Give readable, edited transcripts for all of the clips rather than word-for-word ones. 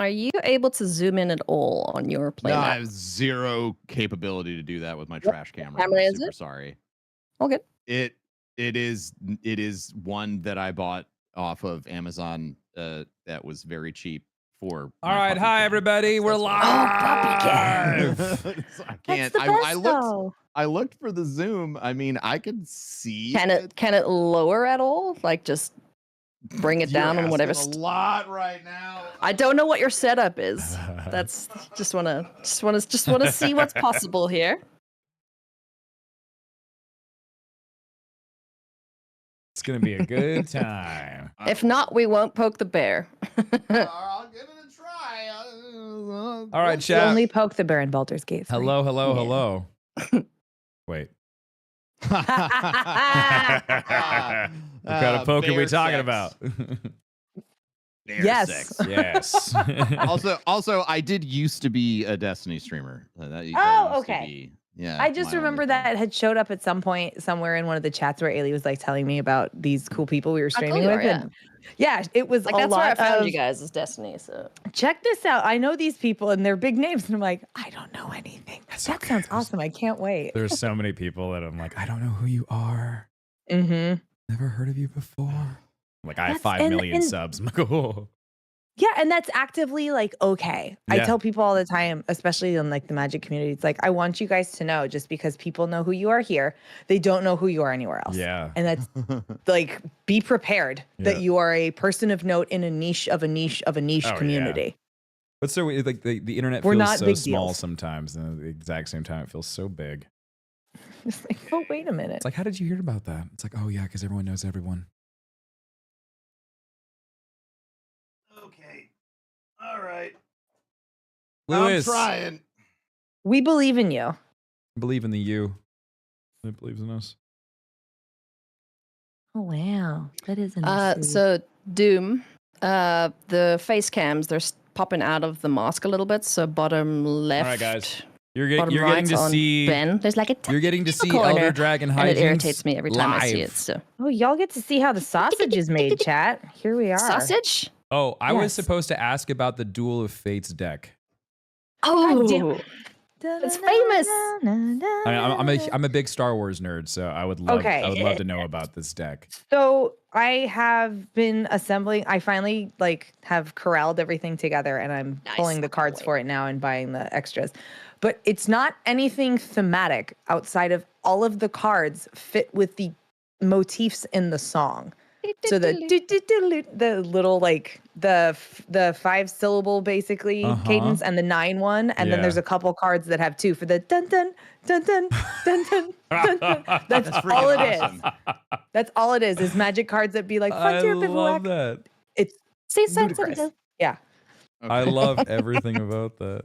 are you able to zoom in at all on your No, I playmat? have zero capability to do that with my trash camera. camera I'm is super it? sorry. Okay. It is one that I bought off of Amazon that was very cheap for All right, hi everybody, we're live. Oh, puppy cam. So I can't. That's the I best, looked. though. I looked for the zoom. I mean, I could see. Can it lower at all? Like just bring it down on whatever. A lot right now. I don't know what your setup is. That's just wanna see what's possible here. It's gonna be a good time. If not, we won't poke the bear. I'll give it a try. All right, We chat. only poke the bear in Baldur's Gate 3. Hello, hello, Yeah. hello. Wait. What What kind of poke are we talking about? Yes. Yes. also, I did used to be a Destiny streamer. That used okay. to be, yeah. I just my remember only thing. that had showed up at some point somewhere in one of the chats where Ailey was like telling me about these cool people we were How cool streaming you with. are, yeah. And yeah, it was Like a that's where I lot found of, you guys is Destiny. So check this out. I know these people and they're big names. And I'm like, I don't know anything. That's That okay. sounds awesome. I can't wait. There's so many people that I'm like, I don't know who you are. Mm-hmm. Never heard of you before. Like, I have That's- 5 and- million and- subs. I'm like, oh. Yeah, and that's actively like okay. I Yeah. tell people all the time, especially in like the Magic community, it's like I want you guys to know just because people know who you are here, they don't know who you are anywhere else. Yeah. And that's like be prepared that Yeah. you are a person of note in a niche of a niche of a niche Oh, yeah. community. But so like the internet We're feels not so big small deals. sometimes, and at the exact same time it feels so big. It's like, oh wait a minute. It's like, how did you hear about that? It's like, oh yeah, because everyone knows everyone. Okay. All right. Lewis, I'm trying. We believe in you. I believe in the you. It believes in us. Oh wow. That is a so Doom, the face cams they're popping out of the mask a little bit. So bottom left. All right, guys. You're Bottom getting right to on see. Ben. There's like a You're getting to see corner, Elder Dragon Hijinks and it irritates me every time I see it. live. So Oh, y'all get to see how the sausage is made, chat. Here we are. sausage. Oh, I was Yes. supposed to ask about the Duel of Fates deck. Oh, damn it's famous. I'm a big Star Wars nerd, so I would love to know about this deck. So I have been assembling. I finally have corralled everything together, and I'm Nice. pulling the I can't cards wait. for it now and buying the extras. But it's not anything thematic outside of all of the cards fit with the motifs in the song. So the little the 5-syllable basically cadence and the 9-1, and then there's Yeah. a couple cards that have 2 for the dun dun dun dun dun dun dun dun. That's That's all it freaking awesome. is. That's all it is magic cards that be like I frontier love bivouac. that. It's See, ludicrous. Yeah. I Okay. love everything about that.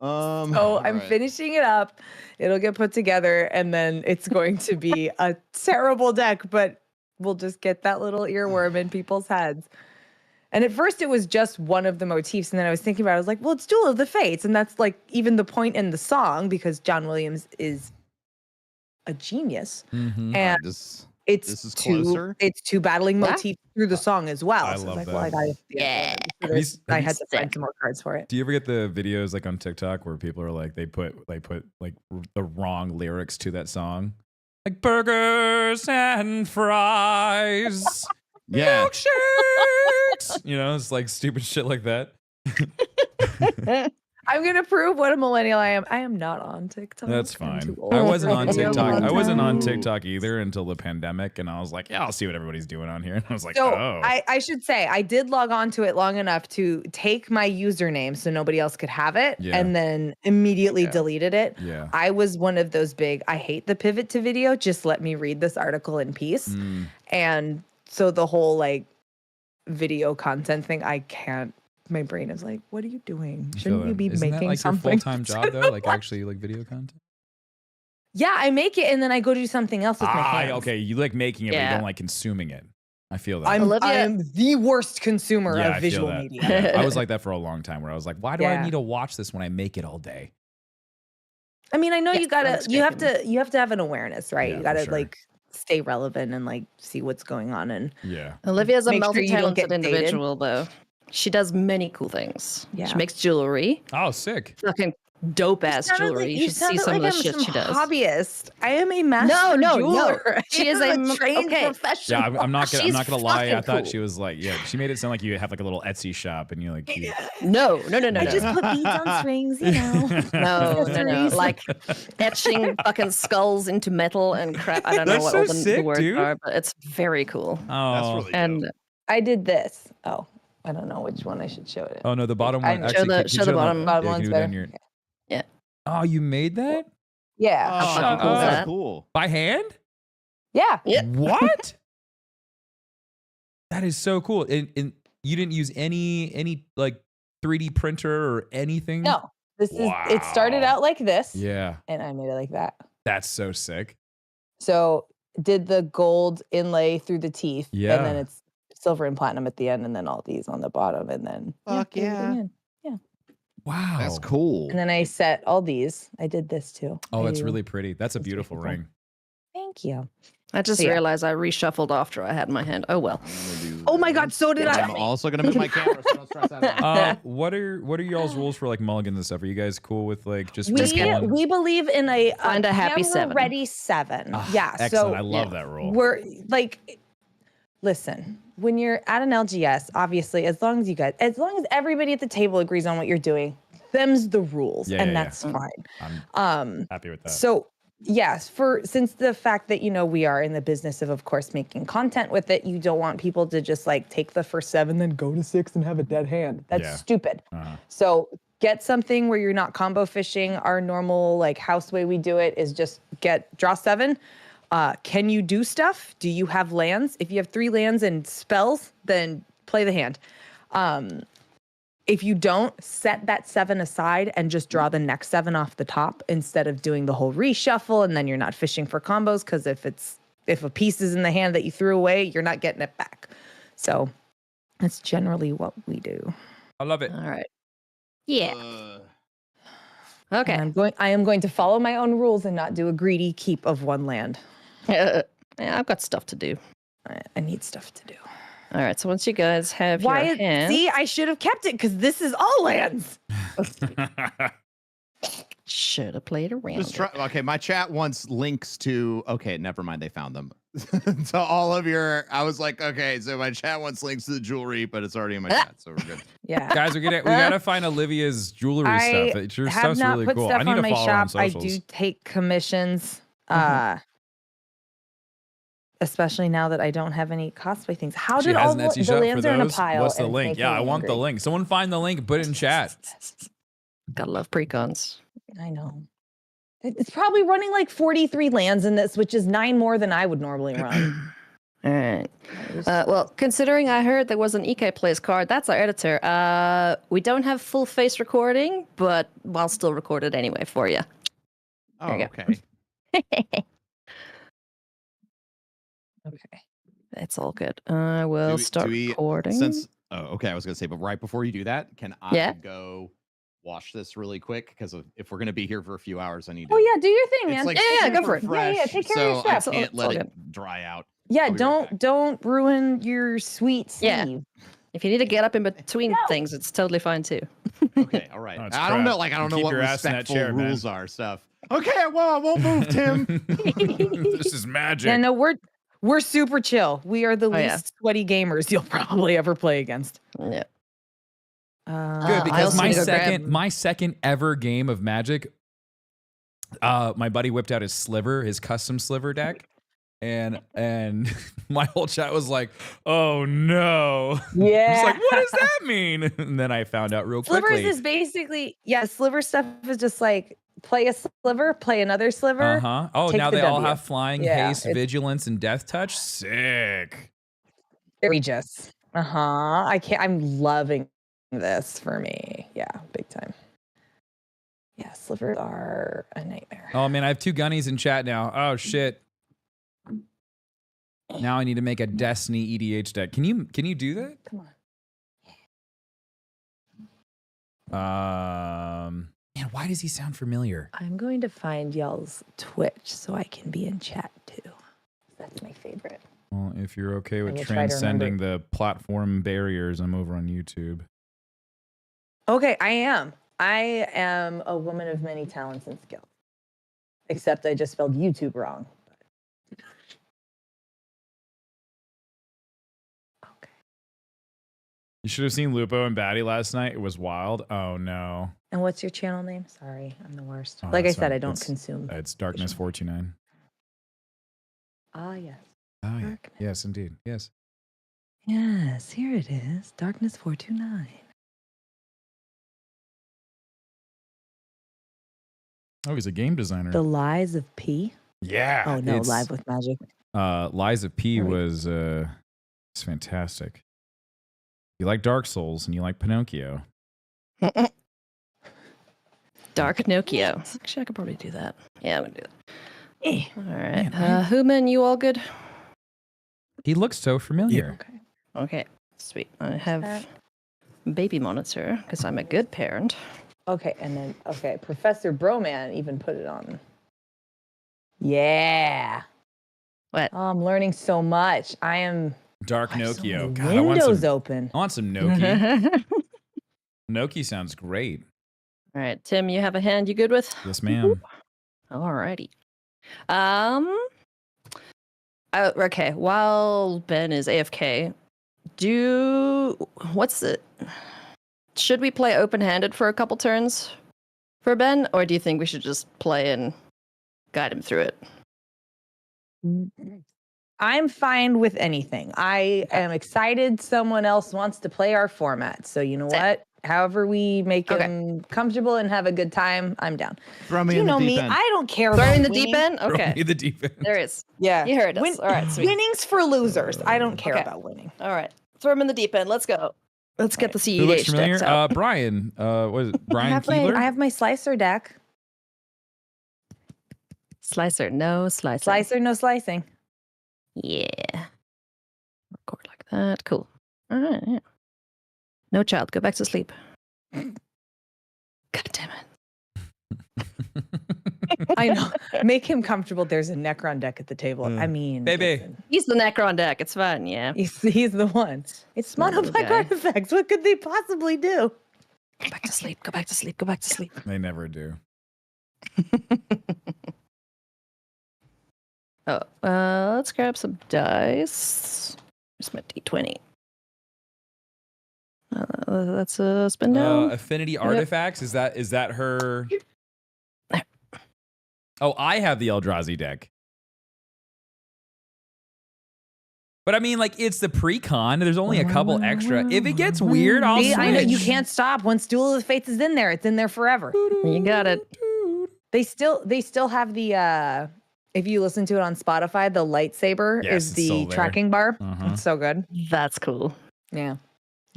So I'm alright. finishing it up. It'll get put together, and then it's going to be a terrible deck, but we'll just get that little earworm in people's heads. And at first it was just one of the motifs, and then I was thinking about it, I was like, well, it's Duel of the Fates, and that's like even the point in the song because John Williams is a genius. Mhm. And This it's is two closer? it's two battling Yeah. motifs through the song as well. I So love I was that. like, well, I gotta Yeah. so Have you s- I have you had to find sick. some more cards for it. Do you ever get the videos like on TikTok where people are like they put like the wrong lyrics to that song? Like burgers and fries, Yeah. milkshakes. You know, it's like stupid shit like that. I'm gonna prove what a millennial I am. I am not on TikTok. That's I'm fine. too old I wasn't for on video TikTok. I wasn't on content. TikTok either until the pandemic, and I was like, yeah, I'll see what everybody's doing on here. And I was like, So oh, I should say I did log on to it long enough to take my username so nobody else could have it, Yeah. and then immediately Yeah. deleted it. yeah. I was one of those big, I hate the pivot to video. Just let me read this article in peace. Mm. And so the whole video content thing, I can't. My brain is like, what are you doing? I feel Shouldn't you that. be Isn't making that like something? your full-time job though? Like actually like video content? Yeah, I make it and then I go do something else with my hands. Okay. You like making it, but you Yeah. don't like consuming it. I feel that. I'm Olivia- the worst consumer Yeah, of I feel visual that. media. Yeah, I was like that for a long time where I was like, why do I Yeah. need to watch this when I make it all day? I mean, I know Yes, you have to have an awareness, right? Yeah, you for gotta sure. stay relevant and see what's going on. And Yeah. Olivia's a Make sure you don't multi-talented get dated. individual, though. She does many cool things. Yeah. She makes jewelry. Oh, sick. Fucking dope ass jewelry. You should see some of the shit she does. Hobbyist. I am a master No. jeweler. She is a a trained professional. Yeah, I'm not She's gonna lie. I fucking thought cool. she was like, yeah, she made it sound like you have like a little Etsy shop and you like. You... No. I just put beads on strings, you know. No. Accessories. Like etching fucking skulls into metal and crap. I don't know That's what so all the sick, words dude. are, but it's very cool. Oh, That's really And dope. I did this. Oh, I don't know which one I should show it. oh no, the bottom I one. know. Actually, Show the- can you show the bottom. Bottom yeah, one's can you do it on better. your- Yeah. Oh, you made that Yeah. Oh, fucking cool is that's that? cool. by hand? Yeah. Yeah. What? That is so cool. And you didn't use any like 3D printer or anything? No. This is it started Wow. out like this. Yeah, And I made it like that. that's so sick. So did the gold inlay through the teeth. Yeah. And then it's silver and platinum at the end, and then all these on the bottom, and then Fuck put everything yeah. in. Wow. That's cool. And then I set all these. I did this too. Oh, I that's do- really pretty. That's a That's beautiful really cool. ring. Thank you. I just So, yeah. realized I reshuffled after I had my hand. Oh well. I'm gonna do Oh my God, this. so did I'm I. also gonna move my camera, so don't stress out. What are y'all's rules for like mulligans and stuff? Are you guys cool with like just We one? we believe in a Find a happy seven. ready 7. Ah, Yeah. excellent. So I love yeah. that rule. we're like, listen, when you're at an LGS, obviously, as long as everybody at the table agrees on what you're doing, them's the rules, Yeah, and yeah, that's fine. I'm happy with that. So yes, since the fact that we are in the business of course making content with it, you don't want people to just like take the first 7, then go to 6 and have a dead hand. That's Yeah. stupid. Uh-huh. So get something where you're not combo fishing. Our normal like house way we do it is just draw 7. Can you do stuff? Do you have lands? If you have 3 lands and spells, then play the hand. If you don't, set that 7 aside and just draw the next 7 off the top instead of doing the whole reshuffle, and then you're not fishing for combos, because if a piece is in the hand that you threw away, you're not getting it back. So that's generally what we do. I love it. All right. Yeah. Uh, Okay. And I am going to follow my own rules and not do a greedy keep of 1 land. Yeah, I've got stuff to do. I need stuff to do. All right. So once you guys have your hand, See, I should have kept it because this is all lands. should have played around. just try, okay, my chat wants links to. Okay, never mind. They found them. To all of your. I was like, okay, so my chat wants links to the jewelry, but it's already in my chat, so we're good. Yeah. Guys, we gotta find Olivia's jewelry I stuff. Your have stuff's not really put cool. stuff I need on to my follow her on shop. I socials. do take commissions, especially now that I don't have any cosplay things. How She did has all an the Etsy shop for lands are in a those. pile? What's the and link? making Yeah, I me want the angry? link. Someone find the link. Put it in chat. Gotta love precons. I know. It's probably running like 43 lands in this, which is 9 more than I would normally run. All right. Well, considering I heard there was an EK Plays card, that's our editor. We don't have full face recording, but I'll still record it anyway for you. Oh, There you okay. Okay. It's all good. I will start recording. Since okay, I was gonna say, but right before you do that, can I Yeah. go wash this really quick? Because if we're gonna be here for a few hours, I need to. Oh yeah, do your thing, man. It's like Yeah, go super for it. Yeah, fresh, take care of so your I stuff. can't It's let all it good. dry out. Yeah, I'll be right back. don't ruin your sweet sleeve. Yeah. If you need to get up in between things, it's totally fine too. Okay, all right. Oh, it's I don't crap. know, like I don't know Keep what your ass in that respectful chair, man. rules are. Stuff. Okay, well, I won't move, Tim. This is magic. Yeah, no, we're super chill. We are the Oh, yeah. least sweaty gamers you'll probably ever play against. Yeah. Good, I because also my need to grab- second my second ever game of Magic, my buddy whipped out his custom sliver deck, and my whole chat was like, "Oh no!" Yeah. It's like, what does that mean? And then I found out real Slivers quickly. is basically, sliver stuff is just like play a sliver, play another sliver. Uh-huh. Oh, take now the they all W. have flying, Yeah, haste, it's- vigilance, and death touch. Sick. Egregious. I'm loving this for me. Yeah, big time. Yeah, slivers are a nightmare. Oh man, I have 2 gunnies in chat now. Oh shit. Now I need to make a Destiny EDH deck. Can you do that? Come Man, why does he sound familiar? I'm going to find y'all's Twitch so I can be in chat too. That's my favorite. Well, if you're okay with will try to transcending the platform barriers, I'm over on YouTube. Okay, I am. I am a woman of many talents and skills. Except I just spelled YouTube wrong. Okay. You should have seen Lupo and Batty last night. It was wild. Oh no. And what's your channel name? Sorry, I'm the worst. Oh, Like I that's said, fine. I don't consume. It's Darkness 429. Ah, yes. Oh yeah. Darkness. Yes, indeed. Yes. Yes, here it is. Darkness 429. Oh, he's a game designer. The Lies of P. Yeah. Oh no, it's- Live with Magic. Lies of P Right. was it's fantastic. You like Dark Souls and you like Pinocchio. Dark Pinocchio. Actually, I could probably do that. Yeah, I'm gonna do that. All right. Man, Human, you all good? He looks so familiar. Okay. Okay, sweet. I have baby monitor because I'm a good parent. Okay, and then Professor Broman even put it on. Yeah. What? Oh, I'm learning so much. I am. Dark I have so Nokio. many God, I want windows some, open. I want some Noki. Noki sounds great. All right, Tim, you have a hand you good with? Yes, ma'am. Alrighty. Okay, while Ben is AFK, should we play open-handed for a couple turns for Ben, or do you think we should just play and guide him through it? I'm fine with anything. I am excited someone else wants to play our format. So you know what? However we make him comfortable and have a good time, I'm down. Throw me You in the know deep me. end. I don't care Throw about in the winning. deep end? Throw Okay. me the deep end. There is. Yeah. You heard us. All right, sweet. Winning's for losers. I don't care Okay. about winning. All right. Throw him in the deep end. Let's go. Let's get the Who looks CEH familiar? decks out. Brian. What is it? Brian Keebler? I have my slicer deck. Slicer, no slicer. Slicer, no slicing. Yeah. Record like that. Cool. All right. Yeah. No child. Go back to sleep. God damn it. I know. Make him comfortable. There's a Necron deck at the table. I mean, Baby. listen, He's the Necron deck. It's fine. Yeah. he's the one. It's Smart mono little black guy. artifacts. What could they possibly do? Go back to sleep. Go back to sleep. Go back to sleep. They never do. Oh, let's grab some dice. Here's my D20. That's a spin down. Affinity Artifacts. Is that her? Oh, I have the Eldrazi deck. But I mean, like, it's the pre-con. There's only a couple extra. If it gets weird, I'll See, switch. I know you can't stop. Once Duel of the Fates is in there, it's in there forever. You got it. They still have the if you listen to it on Spotify, the lightsaber Yes, is it's the still there. tracking bar. Uh-huh. It's so good. That's cool. Yeah.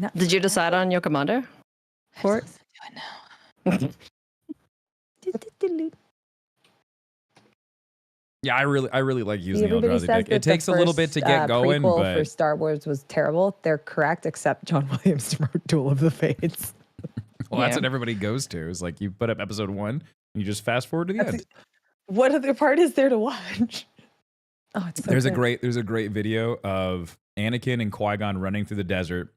No, Did you decide on your commander for it? Yeah, I really like using the Everybody Eldrazi says deck. that It takes the a little bit to first, get going, prequel but for Star Wars was terrible. They're correct, except John Williams wrote Duel of the Fates. well, that's Yeah. what everybody goes to. Is like you put up episode 1, and you just fast forward to the end. What other part is there to watch? Oh, it's so There's good. a great video of Anakin and Qui-Gon running through the desert,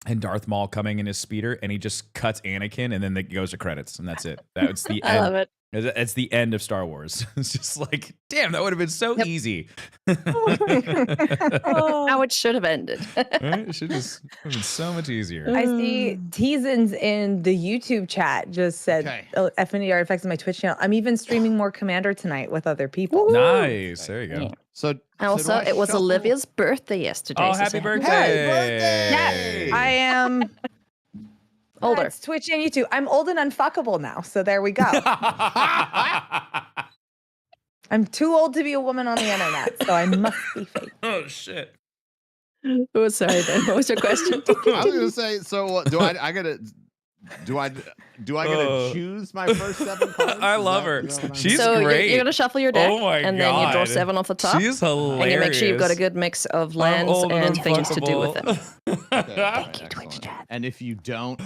and Darth Maul coming in his speeder, and he just cuts Anakin, and then it goes to credits, and that's it. That's the I end. love it. It's the end of Star Wars. It's just like, damn, that would have been so Yep. easy. Oh. How it should have ended. Right? It should have been so much easier. I see Teasins in the YouTube chat just said Okay. Affinity Artifacts on my Twitch channel. I'm even streaming more Commander tonight with other people. Nice. There you go. Yeah. So Also, do I it was shuffle? Olivia's birthday yesterday. Oh, so happy say birthday! birthday! I am Older. It's Twitch and YouTube. I'm old and unfuckable now, so there we go. I'm too old to be a woman on the internet, so I must be fake. Oh shit. Oh, sorry, Ben. What was your question? I was gonna say. So do I gotta? Do I gotta choose my first 7 cards? I Is love that- her. is that what I'm- She's so great. You're gonna shuffle your deck, Oh my and then you draw God. 7 off the top. She's hilarious. And you make sure you've got a good mix of lands old and things to do with them. Okay, Thank you, excellent. Twitch chat. And if you don't,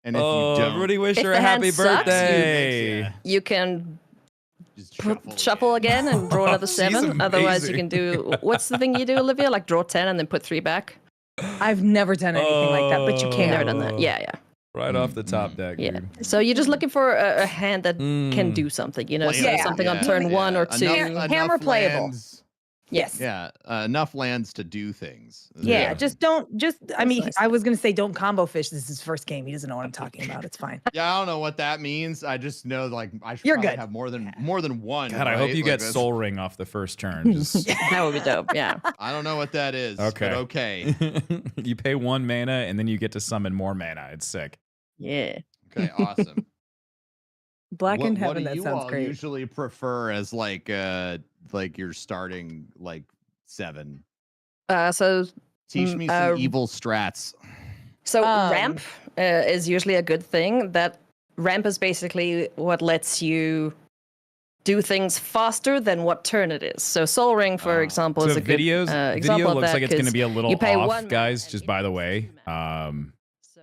Everybody wish If her the a hand happy sucks, you- birthday. Yeah. You can just shuffle again and draw another She's 7. Otherwise, you amazing. can do what's the thing you do, Olivia? Like draw 10 and then put 3 back. I've never done anything like that, but you Never can. done that. Yeah, yeah. Right off the top deck, Yeah. dude. So you're just looking for a hand that can do something, you know, so Yeah. something on turn 1 or 2. Hammer playable. Lands, Yes. yeah, enough lands to do things. Yeah, just don't. I mean, nice. I was gonna say don't combo fish. This is his first game. He doesn't know what I'm talking about. It's fine. Yeah, I don't know what that means. I just know like I should You're probably good. have more than one. God, I hope you right? get Like, Soul Ring off the first turn. Just That would be dope. Yeah. I don't know what that is. Okay. But okay. you pay 1 mana and then you get to summon more mana. It's sick. Yeah. Okay. Awesome. Blackened what Heaven. do That you sounds all great. usually prefer as like your starting like 7? So Teach me some evil strats. ramp is usually a good thing. That ramp is basically what lets you do things faster than what turn it is. So Soul Ring, for example, So is a good example video of looks that, like it's going to 'cause be a little you pay off, 1 mana guys, and just you by the lose way. 2 mana. So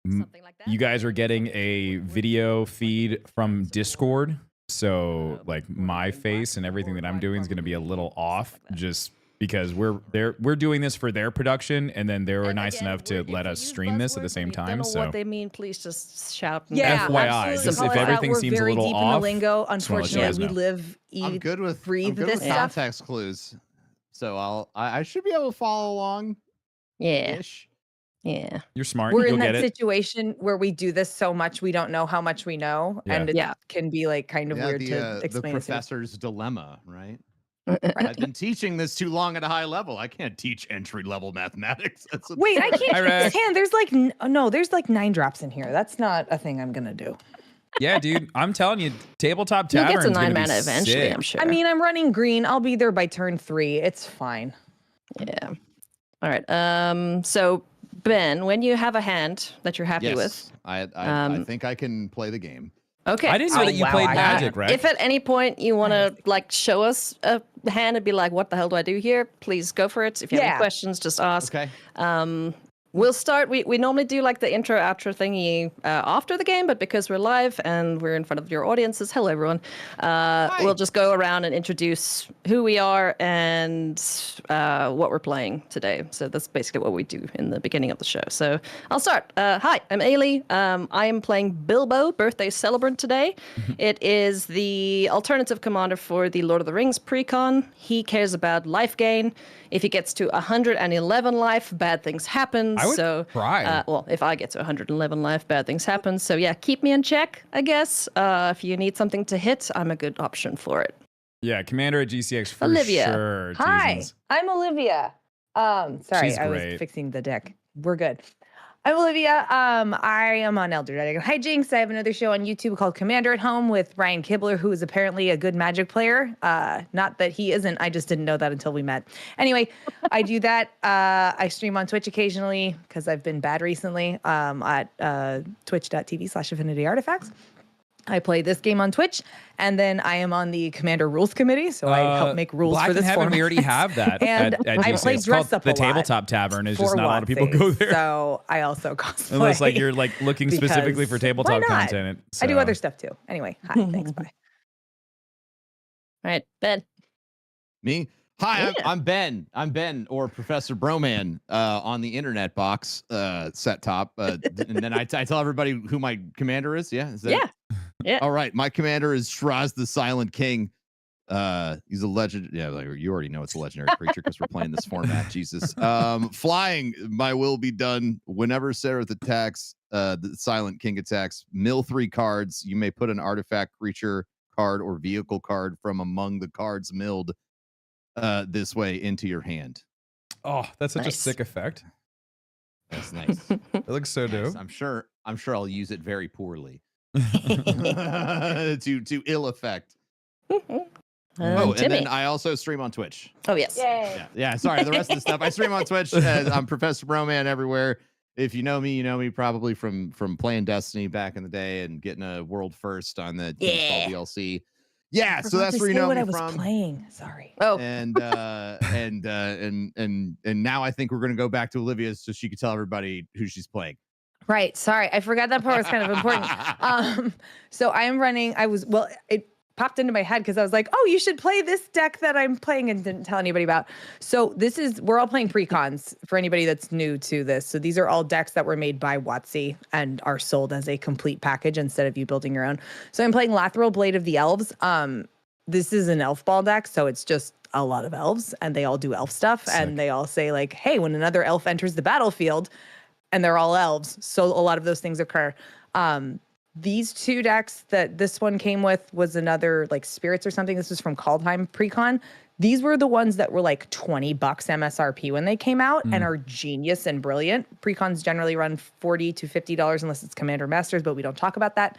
m- something like that. You guys are getting a video feed from Discord. So like my face and everything that I'm doing is going to be a little off just because we're doing this for their production and then they were And nice again, enough to if let you us use stream this at the buzzwords same and you time. don't know So what they mean, please just shout. and Yeah, FYI, absolutely. just Call if us out. everything We're seems a very little deep off, in the lingo. just wanna let you Unfortunately, guys we know. live, I'm eat, good with breathe I'm good this with stuff. context clues. So I should be able to follow along Yeah. ish. Yeah. you're smart. We're You'll in get that it. situation where we do this so much we don't know how much we know, Yeah. and it Yeah. can be like kind of Yeah, weird to the explain it to. professor's dilemma, right? I've been teaching this too long at a high level. I can't teach entry level mathematics. That's Wait, I absurd. can't Hi, take Rex. this hand. There's like no, there's like 9 drops in here. That's not a thing I'm gonna do. Yeah, dude. I'm telling you, Tabletop You'll Tavern's get to going 9 to be mana eventually, sick. I'm sure. I mean, I'm running green. I'll be there by turn 3. It's fine. Yeah. All right. So Ben, when you have a hand that you're happy with, I think I can play the game. okay. I didn't know that you wow, played I- Magic, right? If at any point you want to like show us a hand and be like, "What the hell do I do here?" Please go for it. If you have Yeah. any questions, just ask. Okay. We'll start. We normally do like the intro outro thingy after the game, but because we're live and we're in front of your audiences, hello everyone. We'll just go around and introduce who we are and what we're playing today. So that's basically what we do in the beginning of the show. So I'll start. Hi, I'm Ailey. I am playing Bilbo, birthday celebrant today. It is the alternative commander for the Lord of the Rings precon. He cares about life gain. If he gets to 111 life, bad things happen. I would so, cry. well, if I get to 111 life, bad things happen. So yeah, keep me in check, I guess. If you need something to hit, I'm a good option for it. Yeah, Commander at GCX for Olivia. sure. Hi, Teasins. I'm Olivia. Sorry, She's I was great. fixing the deck. We're good. I'm Olivia. I am on Elder Dragon Hijinks. I have another show on YouTube called Commander at Home with Ryan Kibler, who is apparently a good Magic player. Not that he isn't. I just didn't know that until we met. Anyway, I do that. I stream on Twitch occasionally because I've been bad recently at twitch.tv/Affinity Artifacts. I play this game on Twitch, and then I am on the Commander Rules Committee, so I help make rules Black for this in Heaven, format. we already have that And at I GCX. play It's dress called up the a lot Tabletop Tavern. It's just for not a lot of people go Watsies, there. So I also cosplay. Unless like you're like looking specifically for because tabletop why not? content. I do so- other stuff too. Anyway, hi, thanks, bye. All right, Ben. Me? Hi, Yeah. I'm Ben. I'm Ben, or Professor Broman, on the internet box set top. And then I tell everybody who my commander is. Yeah? Is that Yeah. Yeah. All right. My commander is Shraz the Silent King. He's a legend. Yeah, like you already know it's a legendary creature because we're playing this format. Jesus. Flying, my will be done. Whenever Sereth attacks, the Silent King attacks, mill 3 cards. You may put an artifact, creature card, or vehicle card from among the cards milled this way into your hand. Oh, that's such a Nice. sick effect. That's nice. It looks so dope. I'm sure I'll use it very poorly. to ill effect. Oh, and Jimmy. then I also stream on Twitch. Oh, yes. Yeah, yeah. Sorry, the rest of the stuff I stream on Twitch. I'm Professor Broman everywhere. If you know me probably from playing Destiny back in the day and getting a world first on the Yeah. DLC. Yeah, I so forgot that's to where you say know what me I was from. playing. Sorry. Oh, And now I think we're gonna go back to Olivia's so she can tell everybody who she's playing. Right. Sorry, I forgot that part was kind of important. So I am running. popped into my head because I was like, oh, you should play this deck that I'm playing and didn't tell anybody about. So we're all playing precons for anybody that's new to this. So these are all decks that were made by WotC and are sold as a complete package instead of you building your own. So I'm playing Lathril Blade of the Elves. This is an elf ball deck, so it's just a lot of elves and they all do elf stuff. Sick. And they all say like, hey, when another elf enters the battlefield, and they're all elves. So a lot of those things occur. These two decks that this one came with was another like spirits or something. This was from Kaldheim Precon. These were the ones that were like $20 MSRP when they came out and are genius and brilliant. Precons generally run $40 to $50 unless it's Commander Masters, but we don't talk about that.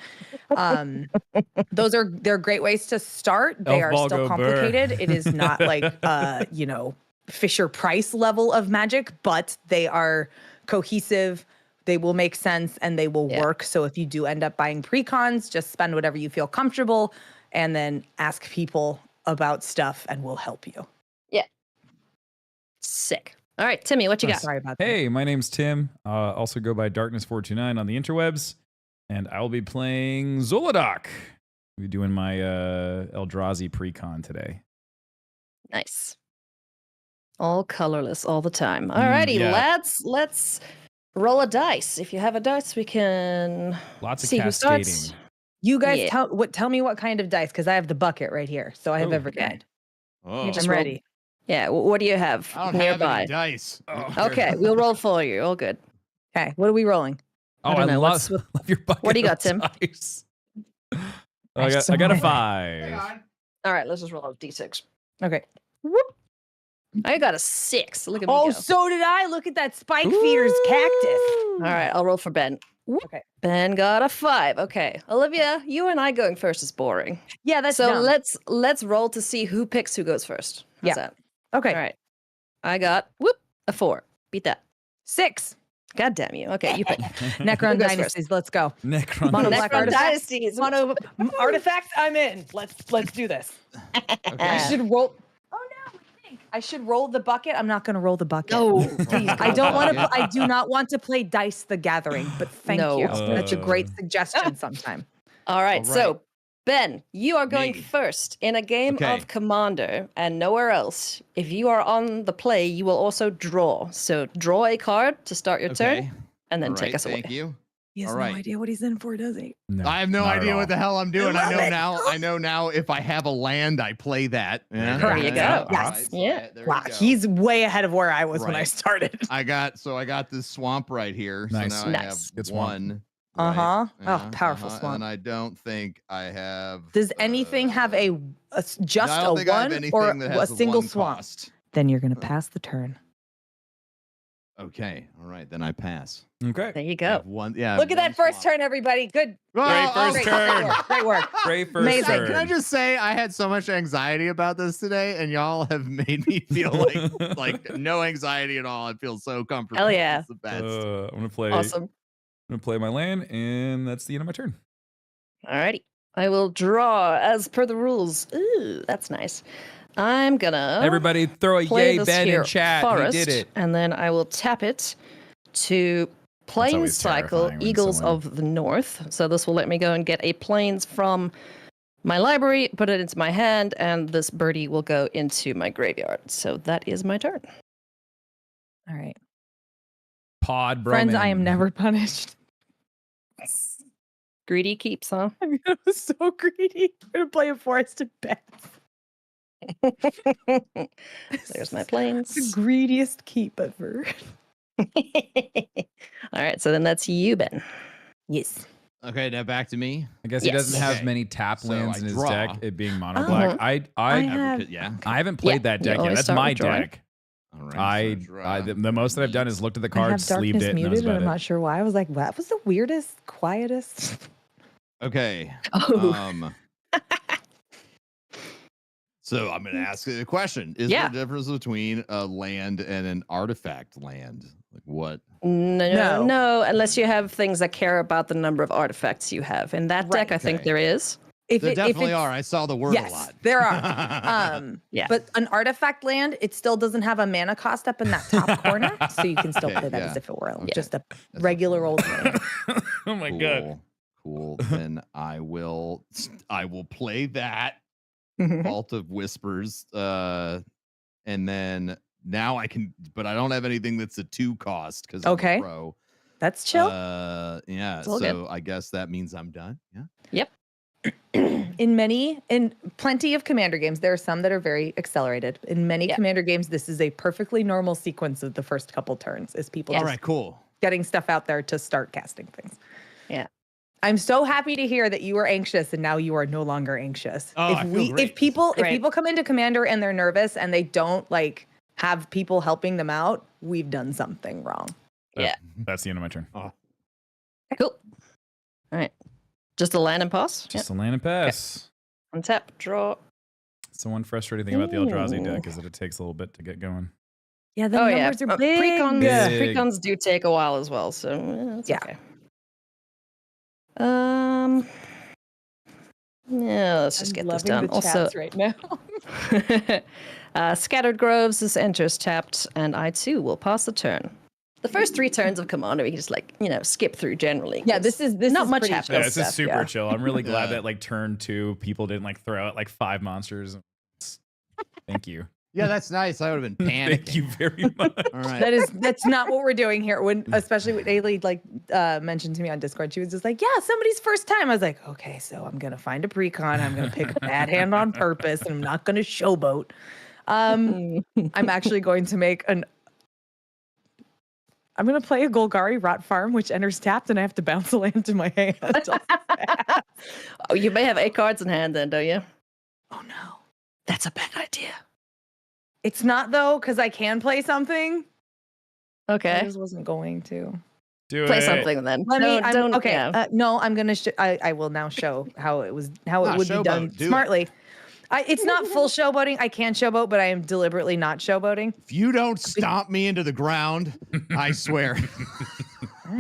They're great ways to start. They are still complicated. It is not like Fisher Price level of Magic, but they are cohesive. They will make sense and they will work. So if you do end up buying precons, just spend whatever you feel comfortable and then ask people about stuff and we'll help you. Yeah. Sick. All right, Timmy, what you got? Sorry about that. Hey, my name's Tim. Also go by Darkness429 on the interwebs. And I'll be playing Zolodoc. We're doing my Eldrazi precon today. Nice. All colorless all the time. Alrighty, lads, let's roll a dice. If you have a dice, we can Lots of see who cascading. starts. You guys tell me what kind of dice, because I have the bucket right here. So I have every kind. Oh, You just I'm roll- ready. Yeah, what do you have I don't nearby? have any dice. Okay, we'll roll for you. All good. Okay, what are we rolling? Oh, I don't know. love your bucket. What do you got, of Tim? dice. I got a 5. All right, let's just roll a d6. Okay. I got a 6. Look at me Oh, go. so did I. Look at that Spike Feeder's cactus. All right, I'll roll for Ben. Okay. Ben got a 5. Okay, Olivia, you and I going first is boring. Yeah, that's So dumb. let's roll to see who picks who goes first. How's Yeah. that? Okay. All right. I got a 4. Beat that. 6. God damn you. Okay, you pick. Necron Who goes Dynasties. Let's go. Necron. Mono Necron black artifacts. Dynasties. Mono artifacts. I'm in. Let's do this. I should roll. Oh no! I should roll the bucket. I'm not going to roll the bucket. No, please. I don't want to. I do not want to play Dice the Gathering. But thank No. you. That's a great suggestion. Sometime. All right, All right. so Ben, you are going Me. first in a game Okay. of Commander and nowhere else. If you are on the play, you will also draw. So draw a card to start your turn and then All take right, us away. Thank you. He has All no right. idea what he's in for, does he? No, I have no not at idea all. what the hell I'm doing. I love know it. now. I know now. If I have a land, I play that. Yeah. There you go. All Yes. right, so Yeah. there you Wow, go. he's way ahead of where I was when I Right. started. I got this swamp right here. Nice. So now I Nice. have Good swamp. one. Uh-huh. right? Oh, powerful swamp. And I don't think I have. Does anything have a just I a don't think I have one anything or that a has single one swamp? cost. Then you're gonna pass the turn. Okay. All right. Then I pass. Okay. There you I go. have one. Yeah. I Look have at that one first swamp. turn, everybody. Good. Oh, Great first turn. Great work. Great first Amazing. turn. Can I just say I had so much anxiety about this today, and y'all have made me feel like no anxiety at all. I feel so comfortable. Hell yeah. It's the best. I'm gonna play. Awesome. I'm gonna play my land, and that's the end of my turn. Alrighty. I will draw as per the rules. Ooh, that's nice. I'm gonna Everybody, throw a play yay this Ben here in chat. forest, He did it. and then I will tap it to Plains always Cycle terrifying when Eagles someone- of the North. So this will let me go and get a Plains from my library, put it into my hand, and this birdie will go into my graveyard. So that is my turn. All right. Pod Friends, I Broman. am never punished. Greedy keeps, huh? I'm so greedy. I'm gonna play a forest of bats. There's my The Plains. greediest keep ever. All right, so then that's you, Ben. Yes. Okay, now back to me. I guess he Yes. doesn't have Okay. many tap So lands I in his draw. deck. It being mono Oh. black. I I have- Yeah. I haven't played that you deck yet. always That's start my with drawing. deck. All right. so draw. The most that I've done is looked at the I have card, sleeved darkness it, and that was muted, and about I'm it. not sure why. I was like, that was the weirdest, quietest. Okay. Oh, So I'm going to ask you a question. Is Yeah. there a difference between a land and an artifact land? Like what? no, No. unless you have things that care about the number of artifacts you have. In that deck, Right. I think Okay. there is. If There it- if definitely it's- are. I saw the word Yes, a lot. there are. Yeah. But an artifact land, it still doesn't have a mana cost up in that top corner, so you can still Okay, play that yeah. as if it were Okay. just a That's regular old land. Oh my god. Cool. Cool. Then I will play that Vault of Whispers. And then now I can, but I don't have anything that's a 2 cost because I'm a pro. That's chill. Yeah. all So good. I guess that means I'm done. Yeah. Yep. In plenty of commander games, there are some that are very accelerated. In many commander games, this is a perfectly normal sequence of the first couple turns, is people All just right, cool. getting stuff out there to start casting things. Yeah. I'm so happy to hear that you were anxious and now you are no longer anxious. Oh, I feel great. If people Great. come into commander and they're nervous and they don't like have people helping them out, we've done something wrong. Yeah. That's the end of my turn. Oh. Cool. All right. Just a land and pass. Just a land and pass. Untap, draw. It's the one frustrating thing about the Eldrazi deck is that it takes a little bit to get going. Yeah, the numbers are big. Big. Precons do take a while as well, so it's okay. Yeah, let's just get this done. The Also, chats right now. Scattered Groves is enters tapped, and I too will pass the turn. The first 3 turns of Commander, we can just skip through generally. Yeah, this is not is much pretty happens. chill Yeah, this is stuff, super yeah. chill. I'm really glad that like turn 2 people didn't throw out 5 monsters. Thank you. Yeah, that's nice. I would have been panicking. Thank you very much. All right. That's not what we're doing here. Especially when Ailey mentioned to me on Discord, she was just like, "Yeah, somebody's first time." I was like, "Okay, so I'm gonna find a precon. I'm gonna pick a bad hand on purpose, and I'm not gonna showboat." I'm actually going to make I'm gonna play a Golgari Rot Farm, which enters tapped, and I have to bounce a land to my hand. Oh, you may have 8 cards in hand then, don't you? Oh no, that's a bad idea. It's not though, because I can play something. Okay. I just wasn't going to. Play something then. No, I'm gonna. I will now show how it would be done smartly. It's not full showboating. I can showboat, but I am deliberately not showboating. If you don't stomp me into the ground, I swear.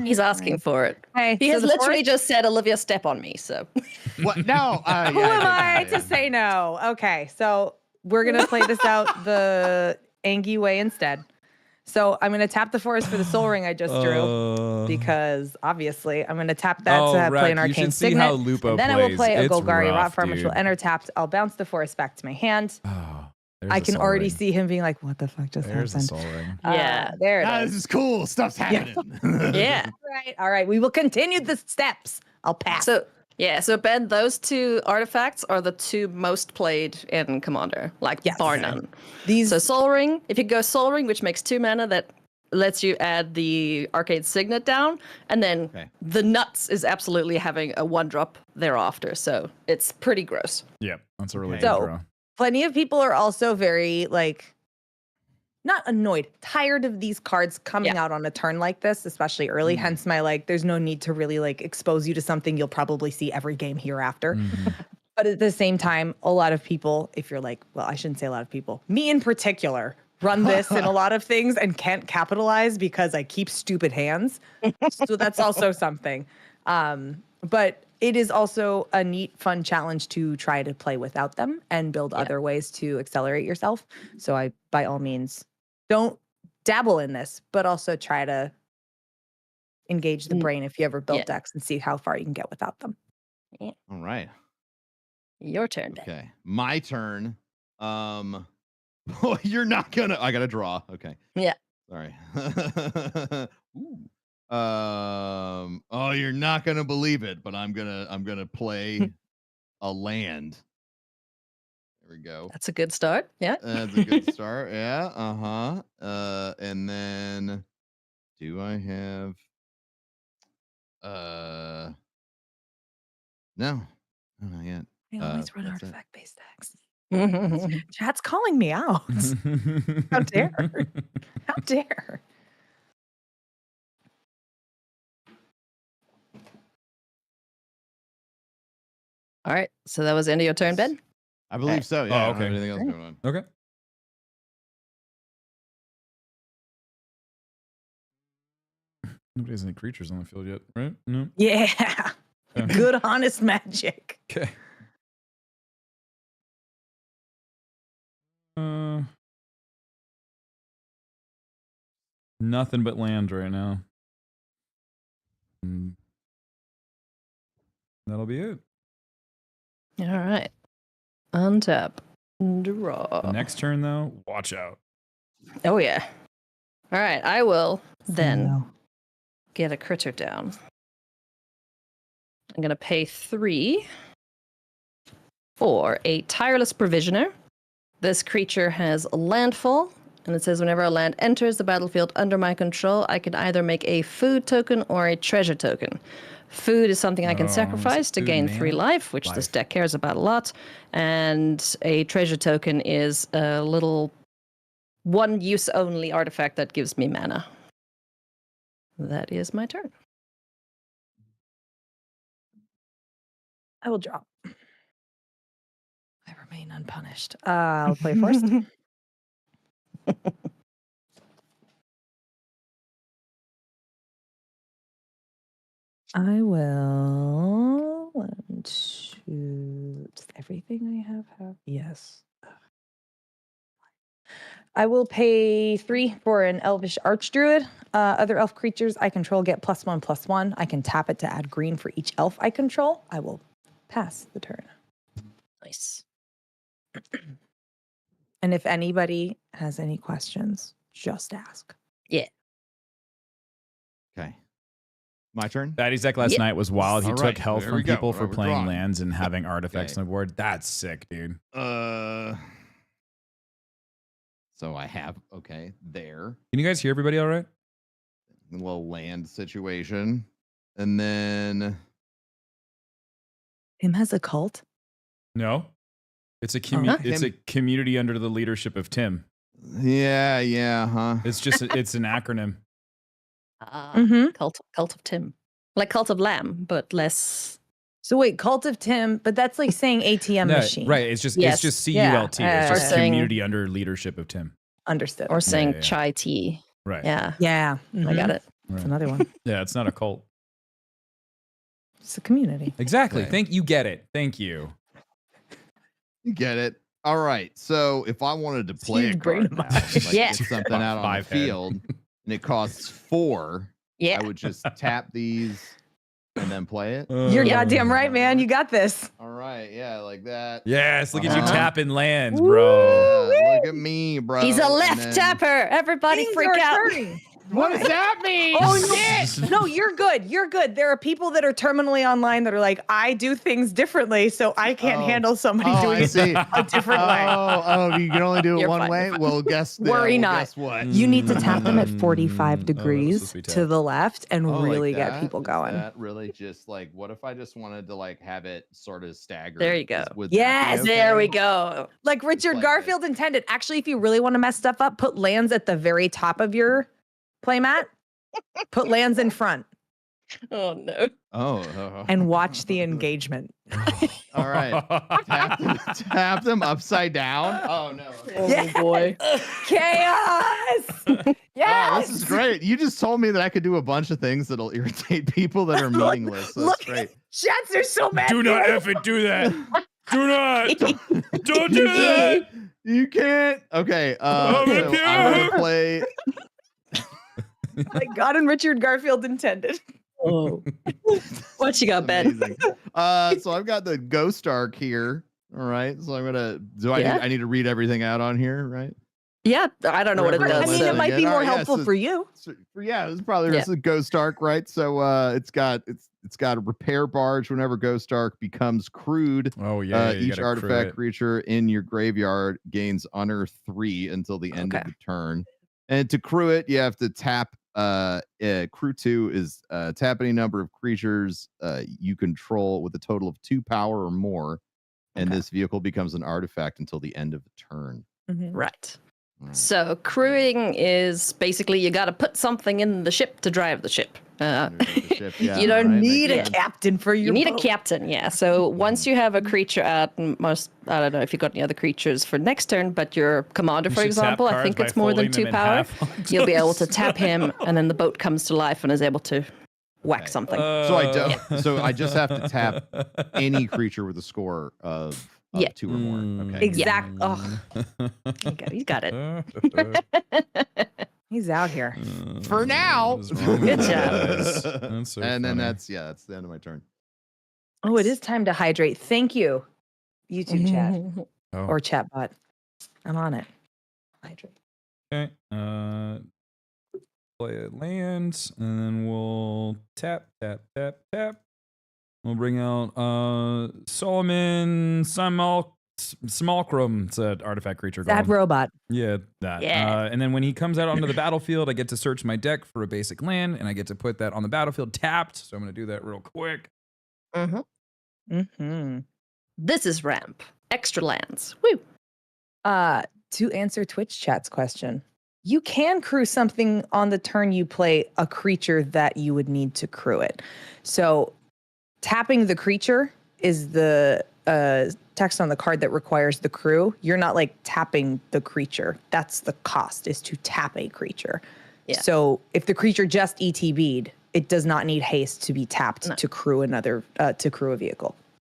He's asking for it. Hey, he has literally just said, "Olivia, step on me." So what? No. Who am I to say no? Okay, so we're gonna play this out the Angie way instead. So I'm gonna tap the forest for the Soul Ring I just drew because obviously I'm gonna tap that to play an Arcane Signet. And then I will play a Golgari Rot Farm, which will enter tapped. I'll bounce the forest back to my hand. I can already see him being like, "What the fuck just happened?" The Soul Ring. Yeah, there it is. This is cool. Stuff's happening. Yeah. All right. We will continue the steps. I'll pass. So Ben, those 2 artifacts are the 2 most played in Commander, bar none. So Soul Ring, if you go Soul Ring, which makes 2 mana, that lets you add the Arcade Signet down, and then the nuts is absolutely having a 1-drop thereafter. So it's pretty gross. Yeah, that's a really good draw. Plenty of people are also very not annoyed, tired of these cards coming out on a turn like this, especially early. Hence my there's no need to really expose you to something you'll probably see every game hereafter. But at the same time, a lot of people, if you're well, I shouldn't say a lot of people, me in particular, run this in a lot of things and can't capitalize because I keep stupid hands. So that's also something. But it is also a neat, fun challenge to try to play without them and build other ways to accelerate yourself. So I, by all means, don't dabble in this, but also try to engage the brain if you ever built decks and see how far you can get without them. Yeah. All right. Your turn, Ben. Okay. My turn. You're not gonna. I gotta draw. Okay. Yeah. Sorry. Ooh. Oh, you're not gonna believe it, but I'm gonna play a land. There we go. That's a good start. Yeah. That's a good start. Yeah. And then do I have no, not yet. I always run artifact-based decks. Chat's calling me out. How dare? How dare? All right. So that was the end of your turn, Ben? I believe so. Yeah. Oh, okay. Anything else going on? Okay. Nobody has any creatures on the field yet, right? No. Yeah. Okay. Good, honest magic. Okay. Nothing but land right now. That'll be it. All right. Untap. Draw. The next turn, though, watch out. Oh, yeah. All right. I will then No. get a critter down. I'm going to pay 3 for a Tireless Provisioner. This creature has landfall, and it says whenever a land enters the battlefield under my control, I can either make a food token or a treasure token. Food is something I can sacrifice to food gain mana? 3 life, which this deck cares about a lot. And a treasure token is a little one-use only artifact that gives me mana. That is my turn. I will drop. I remain unpunished. I'll play first. I will. 1, 2. Does everything I have? Yes. I will pay 3 for an Elvish Archdruid. Other elf creatures I control get +1/+1. I can tap it to add green for each elf I control. I will pass the turn. Nice. And if anybody has any questions, just ask. Yeah. Okay. My turn? Batty's deck last night was wild. He All took right, health there we from go. people for We're playing drawing. lands and having artifacts Okay. on the board. That's sick, dude. So I have, okay, there. Can you guys hear everybody all right? A little land situation. And then Tim has a cult? No. It's a Huh? it's a community under the leadership of Tim. yeah, huh? It's just it's an acronym. Cult of Tim. Like Cult of Lamb, but less. So wait, Cult of Tim, but that's like saying ATM No, machine. right. It's just Yes. CULT. Yeah. It's Or just saying- community under leadership of Tim. Understood. Or saying yeah. chai tea. Right. Yeah. Yeah. I got it. That's Right. another one. Yeah, it's not a cult. It's a community. Exactly. Okay. You get it. Thank you. You get it. All right. So if I wanted to play a Huge brain card of now, mine. like Yeah. get something out on the 5 head. field, and it costs 4, Yeah. I would just tap these and then play it. You're Yeah. goddamn right, man. You got this. All right. Yeah, like that. Yes, look at you Uh-huh. tapping lands, bro. Yeah, look at me, bro. He's a And left then- tapper. Everybody Things freak are out. turning. What does that mean? Oh shit! No, you're good. You're good. There are people that are terminally online that are like, I do things differently, so I can't Oh. handle somebody Oh, doing I it see. a different way. Oh, you can only do it You're one fine, way? you're fine. Well, guess Worry not. Guess what? You need to tap them at Mm. 45 Oh, that was degrees supposed to be to tough. the left and Oh, like really get that? people Is going. That really just like, what if I just wanted to like have it sort of staggered? There you go. Would that be Yes, There we okay? go. Like Richard like Garfield intended. Actually, if you really want to mess stuff up, put lands at the very top of your playmat. Put lands in front Oh, no. Oh. and watch the engagement. All right. Tap them upside down. Oh, no. Oh, Yeah. boy. Chaos! Yes! Oh, this is great. You just told me that I could do a bunch of things that'll irritate people that are Look- meaningless. So look that's great. Chats are so mad. Do not effing do that. Do not. Don't do that. You can't. Okay. Oh, So my I'm God. gonna play. Like God and Richard Garfield intended. Oh. What you got, Ben? Amazing. So I've got the Ghost Arc here. All right. So I'm gonna. Yeah. I need to read everything out on here, right? Yeah, I don't know what it Forever I does. mean, Listen it might be again. more All right, yeah, helpful so- for you. So, yeah, it's probably Yeah. this is Ghost Arc, right? So it's got a repair barge. Whenever Ghost Arc becomes crewed, Oh yeah. each artifact creature in your graveyard gains honor 3 until the end of Okay. the turn. And to crew it, you have to tap. Crew 2 is tap any number of creatures you control with a total of 2 power or more, and Okay. this vehicle becomes an artifact until the end of the turn. Right. All right. So crewing is basically you got to put something in the ship to drive the ship. Underneath the ship, yeah, you don't right, Need makes a sense. captain for your You need a boat. captain, yeah. So once you have a creature out, and most I don't know if you got any other creatures for next turn, but your commander, for example, I think it's more than 2 power. You'll be able to tap him, and then the boat comes to life and is able to whack Okay. something. So I don't. So I just have to tap any creature with a score of Yeah. 2 or more. Okay. Exact- oh. You got it. He's out here. For now. Good job. That's so And then funny. that's the end of my turn. Oh, it is time to hydrate. Thank you, YouTube chat Oh. or chatbot. I'm on it. Hydrate. Okay. Play it lands, and then we'll tap. We'll bring out Solomon Simulacrum. It's an artifact creature. That golem. robot. Yeah, that. Yeah. And then when he comes out onto the battlefield, I get to search my deck for a basic land, and I get to put that on the battlefield tapped. So I'm going to do that real quick. This is ramp. Extra lands. Woo. To answer Twitch chat's question, you can crew something on the turn you play a creature that you would need to crew it. So tapping the creature is the text on the card that requires the crew. You're not like tapping the creature. That's the cost, is to tap a creature. Yeah. So if the creature just ETB'd, it does not need haste to be tapped to crew another to crew a vehicle.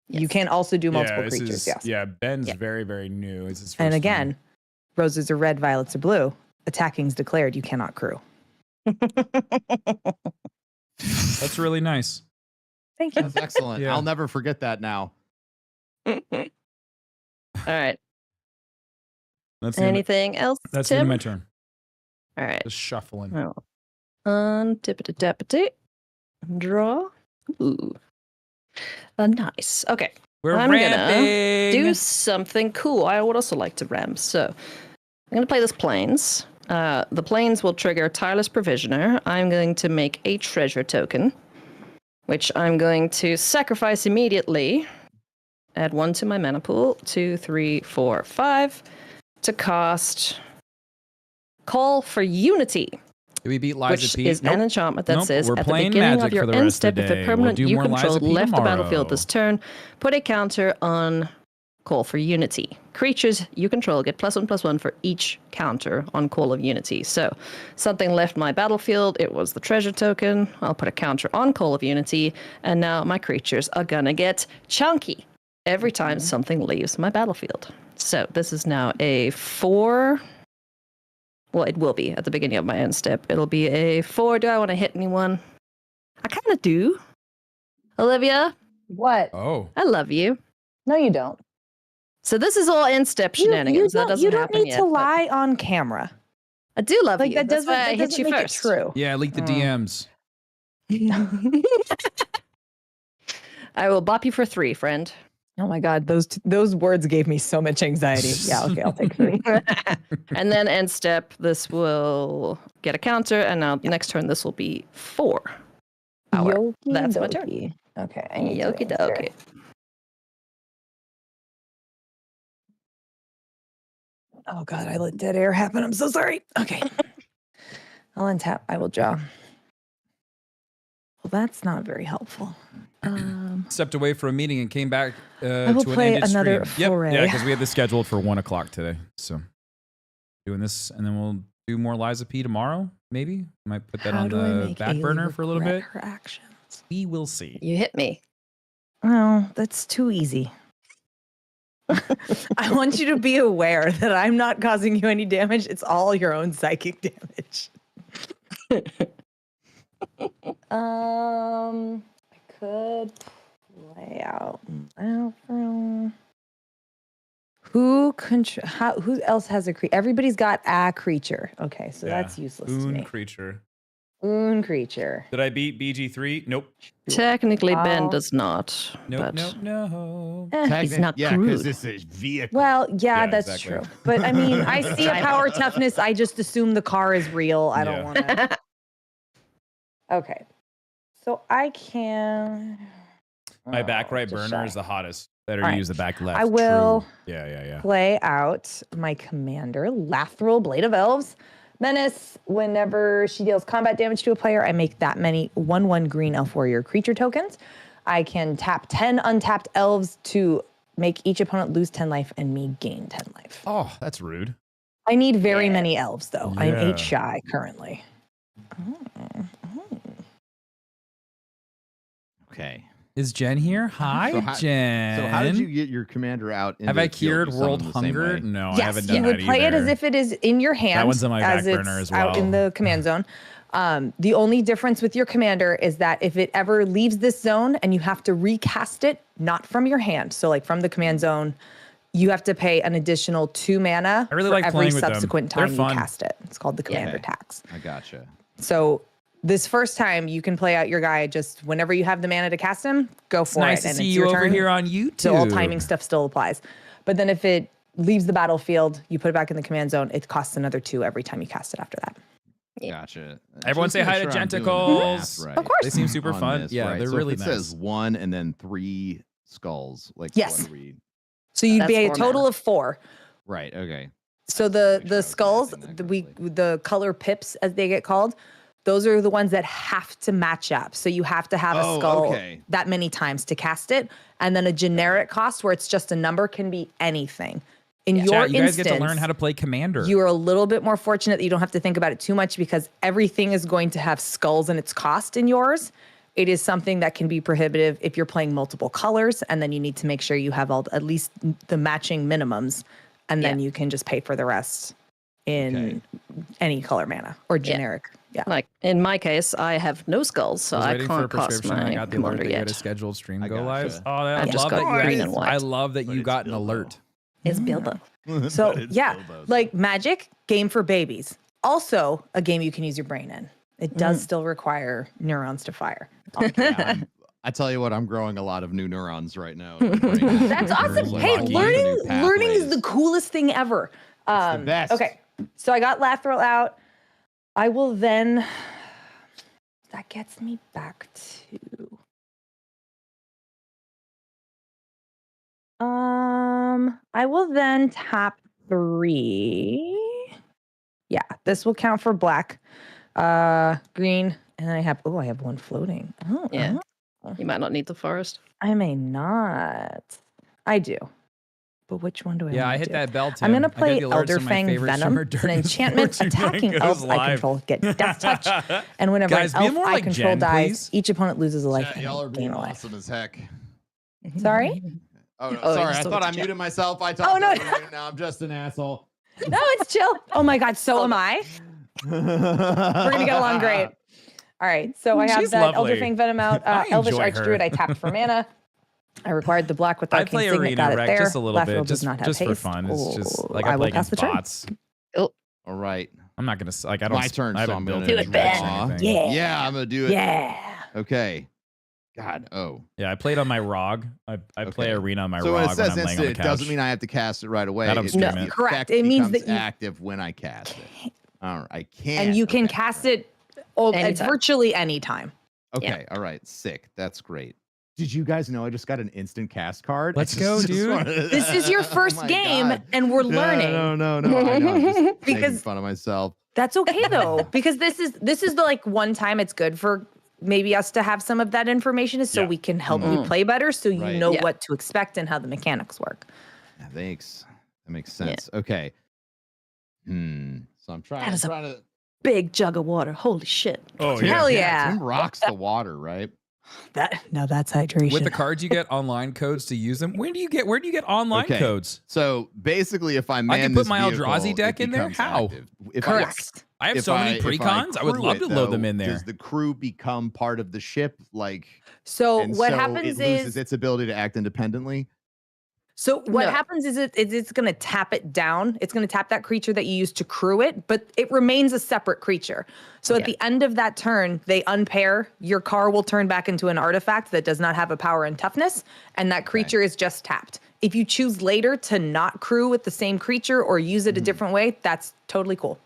Yes. You can also do multiple creatures. Is, yes. Yeah, Ben's very, very new. It's his first And again, time. roses are red, violets are blue. Attacking's declared. You cannot crew. That's really nice. Thank you. That's excellent. Yeah. I'll never forget that now. All right. That's the end of- Anything else, That's the end Tim? of my turn. All right. Just shuffling. Oh. Untippity-tappity. Draw. Ooh. Nice. Okay. We're I'm ramping. gonna do something cool. I would also like to ramp. So I'm gonna play this planes. The planes will trigger Tireless Provisioner. I'm going to make a treasure token, which I'm going to sacrifice immediately. Add 1 to my mana pool. 2, 3, 4, 5 to cast Call for Unity, Did we beat Liza which P? is an enchantment that Nope, says we're at the playing beginning Magic of your for the end rest of step, the if day. a permanent We'll do you more control Liza P left the tomorrow. battlefield this turn, put a counter on Call for Unity. Creatures you control get +1/+1 for each counter on Call of Unity. So something left my battlefield. It was the treasure token. I'll put a counter on Call of Unity, and now my creatures are gonna get chunky every time something leaves my battlefield. So this is now a 4. Well, it will be at the beginning of my end step. It'll be a 4. Do I want to hit anyone? I kind of do. Olivia, What? Oh. I love you. No, you don't. So this is all end step shenanigans. That doesn't you don't happen need yet. to but lie on camera. I do love Like you. that That's doesn't, why I that hit doesn't you make first. it true. Yeah, leak the DMs. I will bop you for 3, friend. Oh my God, those words gave me so much anxiety. Yeah, okay, I'll take 3. And then end step, this will get a counter, and now next turn this will be 4. Power. Yoki That's my turn. dokie. Okay. I need to Yoki answer. dokie. Oh God, I let dead air happen. I'm so sorry. Okay. I'll untap. I will draw. Well, that's not very helpful. Stepped away for a meeting and came back I will to an play ended another stream. foray. Yep. Yeah, because we had this scheduled for 1 o'clock today. So doing this, and then we'll do more Liza P tomorrow. Maybe might put that How on do I the make back burner for a little regret bit. Her actions. We will see. You hit me. Well, that's too easy. I want you to be aware that I'm not causing you any damage. It's all your own psychic damage. I could play out. Who else has a creature? Everybody's got a creature. Okay, so Yeah. that's useless to Boon me. creature. Boon creature. Did I beat BG3? Nope. Technically, Ben Oh. does not. Nope. but Nope. No. He's not yeah, crude. because this is vehicle. Well, yeah, Yeah, that's exactly. true. But I mean, I see a power toughness. I just assume the car is real. I don't Yeah. want to. Okay. So I can. My back right just burner shy. is the hottest. Better All right. use the back left. I will- True. Yeah. Play out my commander, Lathril, Blade of Elves. Menace, whenever she deals combat damage to a player, I make that many 1/1 green elf warrior creature tokens. I can tap 10 untapped elves to make each opponent lose 10 life and me gain 10 life. Oh, that's rude. I need very Yeah. many elves, though. I'm Yeah. 8 shy currently. Okay. Is Jen here? Hi, So how- Jen. So how did you get your commander out? Have into I the field? cured You summon world the same hunger? way? No, I Yes, haven't done you that would play it as either. if it is in your hand. one's on my as back burner it's as out in well. the command zone. The only difference with your commander is that if it ever leaves this zone and you have to recast it, not from your hand, so like from the command zone, you have to pay an additional 2 mana I really for like every playing with them. subsequent They're time you fun. cast it. It's called the commander Okay. tax. I gotcha. So this first time you can play out your guy just whenever you have the mana to cast him, go It's for nice it. to And see it's you your over turn. here on YouTube. So all timing stuff still applies. But then if it leaves the battlefield, you put it back in the command zone, it costs another 2 every time you cast it after that. Gotcha. Everyone Just say make hi sure to I'm doing the Gentacles. math right Of course. They seem super on fun. this, Yeah, right. they're So really if it nice. says 1 and then 3 skulls. Like Yes. what are we? So you'd That's be a 4 total mana. of 4. Right. Okay. So Make sure I the was skulls, mathing that the color pips as they get called, those are the ones that have to match up. So you have to have a Oh, skull okay. that many times to cast it. And then a generic cost where it's just a number can be anything. In your Chat, you guys instance, get to learn how to play Commander. you are a little bit more fortunate that you don't have to think about it too much because everything is going to have skulls in its cost in yours. It is something that can be prohibitive if you're playing multiple colors, and then you need to make sure you have at least the matching minimums, and then you can just pay for the rest in any color mana or generic. Yeah. Like in my case, I have no skulls, so I was I waiting for a can't cost prescription. I my got the alert commander that you had a yet. scheduled stream I go gotcha. live. Oh, I I just love got that you green guys. and white. I love that But you it's got an Bilbo. alert. It's Bilbo. So But it's yeah, Bilbo. like Magic, game for babies. Also a game you can use your brain in. It does still require neurons to fire. I tell you what, I'm growing a lot of new neurons right now. in my brain. That's awesome. There's, like, Hey, a lot of new learning is the pathways. coolest thing ever. the best. Okay, so I got Lathril out. I will then. That gets me back to. I will then tap 3. Yeah, this will count for black, green, and then I have. Oh, I have 1 floating. Oh, Yeah. You might not need the forest. I may not. I do. But which one do I Yeah, wanna I hit do? that bell, Tim. I'm going to I get play the alerts on my Elderfang favorite Venom. streamer It's an during enchantment Fortune attacking goes elf I live. control get Death Touch. And whenever Guys, an be elf more I like control Jen, dies, please. each opponent loses a life. Chat, and y'all I are gain being a life. awesome as heck. Sorry? Oh, no, Oh, sorry. you I still thought get I to muted myself. I Oh, talked no. over you. Now I'm just an asshole. No, it's chill. Oh my God, so am I. We're going to get along great. All right, so I have She's that lovely. Elderfang Venom out. I Elvish enjoy Archdruid, her. I tapped for mana. I required the black with I Arcane play Signet, Arena got it Rec there. just a little Lathril bit, does just not have for haste. fun. It's just like I I will play pass against the turn. bots. All right. I'm not gonna like I don't. My turn, I haven't so I'm built gonna any do it, decks or Ben. anything. Yeah. Yeah, I'm going to do it. Yeah. Okay. God, oh. Yeah, I played on my ROG. I play Okay. Arena on my So when ROG it says when I'm laying on instant, the it couch. doesn't mean I have to cast it right away. That I'm It streaming. just, No, the correct. effect It means becomes that you- active when I cast it. All right. I can't. And you can Okay, cast right. it at Anytime. virtually any time. Okay. All right. Sick. That's great. Did you guys know I just got an instant cast card? Let's I go, dude. wanted- This is your Oh first my game, God. and we're No, learning. No. I know. I'm just making Because- fun of myself. That's okay though, because this is the like one time it's good for maybe us to have some of that information, is so Yeah. we can help you play better, so you Right. know Yeah. what to expect and how the mechanics work. Yeah, thanks. That makes sense. Okay. So I'm trying. That is a- trying to. Big jug of water. Holy shit. Oh Hell yeah. Tim rocks the water, right? That's hydration. With the cards you get online codes to use them. Where do you get online Okay. codes? So basically, if I man can put this my vehicle, Eldrazi deck it in there? becomes How? active. If Correct. I have if so many if precons. I would crew love it, to load them though, in there. Does the crew become part of the ship? Like, So and what so happens it loses is its ability to act independently. So what No. happens is it's going to tap it down. It's going to tap that creature that you used to crew it, but it remains a separate creature. So at the end of that turn, they unpair. Your car will turn back into an artifact that does not have a power and toughness, and that creature is just tapped. If you choose later to not crew with the same creature or use it a different way, that's totally cool.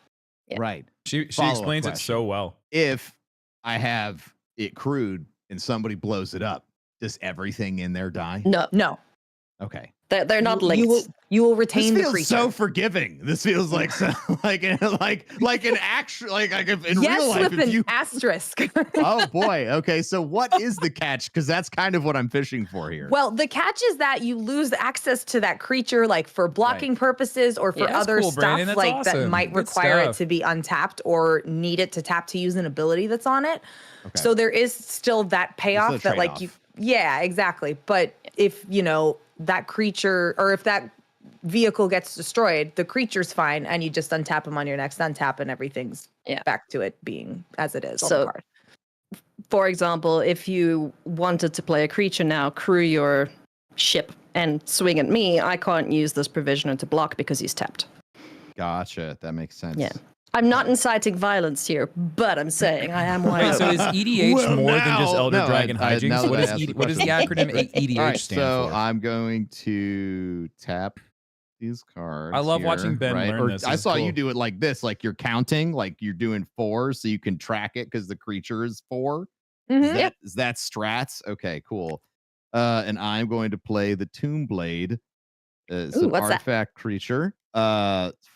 Yeah. Right. She Follow-up explains it question. so well. If I have it crewed and somebody blows it up, does everything in there die? No. Okay. They're not You- linked. You will retain This the feels creature. so forgiving. This feels like like an actual like if in yes, real life with if an you asterisk. Oh boy. Okay. So what is the catch? Because that's kind of what I'm fishing for here. Well, the catch is that you lose access to that creature, like for blocking purposes or for Yeah. That's other cool, stuff, Brandon. That's like that awesome. might Good require it stuff. to be untapped or need it to tap to use an ability that's on it. Okay. So there is still that payoff that, like, you, trade-off. yeah, exactly. But if that creature or if that vehicle gets destroyed, the creature's fine, and you just untap them on your next untap, and everything's back to it being as it is on So- the card. For example, if you wanted to play a creature now, crew your ship and swing at me, I can't use this provisioner to block because he's tapped. Gotcha. That makes sense. Yeah. I'm not inciting violence here, but I'm saying I am wide Wait, so open. is EDH Well, more than just now- Elder no, Dragon now Hijinks? that What I is asked the what does the question. acronym EDH All right, stand so for? I'm going to tap these cards. I love watching here, Ben right? learn Or this. I This is saw you cool. do it like this, like you're counting, like you're doing 4, so you can track it because the creature is 4. Mhm. Is that strats? Okay, cool. And I'm going to play the Tomb Blade. It's Ooh, an what's that? artifact creature,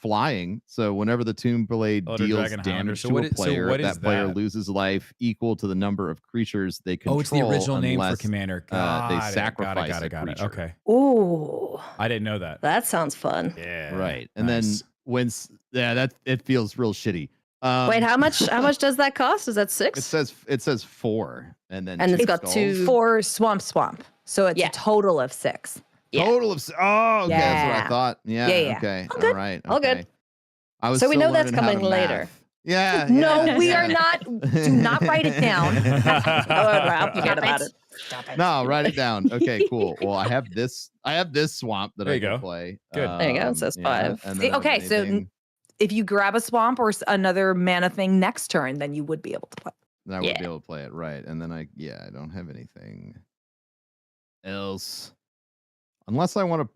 flying. So whenever the Tomb Blade Elder deals Dragon Highlander. damage So to what a is- so player, what is that player that? loses life equal to the number of creatures they control. Oh, it's the original name for unless, Commander. they Got it, sacrifice got a it, got it. creature. Okay, Ooh, I didn't know that. that sounds fun. Yeah, Right. And nice. then that it feels real shitty. Wait, how much does that cost? Is that 6? It says 4, and then And two it's got skulls. 2 For Swamp. So it's Yeah. a total of 6. Yeah. Total of oh, okay, that's what I Yeah. thought. Yeah, Yeah. okay, All good. all right, All good. okay. I was So we still know that's learning how to coming later. math. Yeah. No, yeah, we yeah. are not. Do not write it down. I'll forget about it. Stop it. No, write it down. Okay, cool. Well, I have this swamp that There I you can go. play. Good. There you go. It says 5. and then Okay, so anything- if you grab a swamp or another mana thing next turn, then you would be able to play. then I would Yeah. be able to play it right. And then I don't have anything else. Unless I want to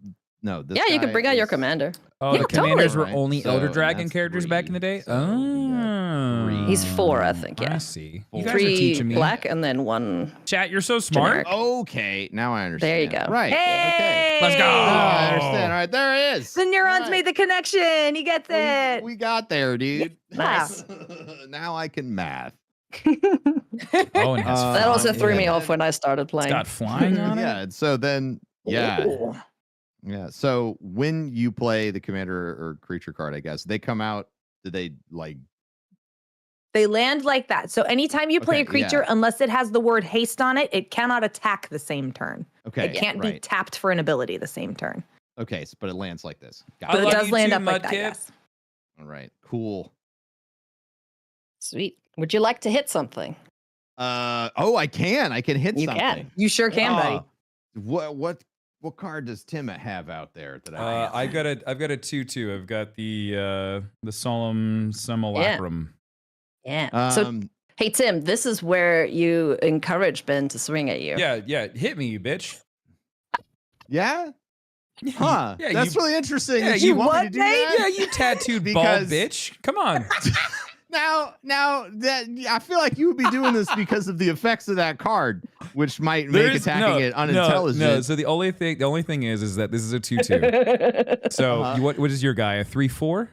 no, this Yeah, you can guy bring out your is- commander. Oh, Yeah, the commanders totally. were only So, Elder and Dragon that's characters back in the 3, day. so we got 3. He's 4, I think, yeah. I see. You Four. guys are 3 teaching me. black and then 1. Chat, you're so smart. Generic. Okay, now I understand. There you go. Right. Okay. Hey! Let's go. Oh, I understand. All right, there it is. The neurons Right. made the connection. He gets it. We got there, dude. Nice. Now I can math. Oh, and it has That also flying. threw me yeah. off when I started It's playing. got flying on it. Yeah, and so then yeah. Ooh. Yeah. So when you play the commander or creature card, I guess they come out. Do they like? They land like that. So anytime you play Okay, a creature, yeah. unless it has the word haste on it, it cannot attack the same turn. Okay. It can't be right. tapped for an ability the same turn. Okay, but it lands like this. Got I But it love does you land too, up like that, Mudkip. yes. All right. Cool. Sweet. Would you like to hit something? Oh, I can hit You something. can. You sure can, buddy. What card does Tim have out there that I I've got a 2/2. I've got the solemn simulacrum. Yeah. So, hey, Tim, this is where you encourage Ben to swing at you. Yeah, hit me, you bitch. Yeah? Huh. Yeah, That's you- really interesting. yeah, that you want me what, to do Nate? that? Yeah, you tattooed bald Because- bitch. Come on. Now that I feel like you would be doing this because of the effects of that card, which might make There's- attacking it unintelligent. No, so the only thing is that this is a 2/2. So Uh-huh. what is your guy? A 3/4?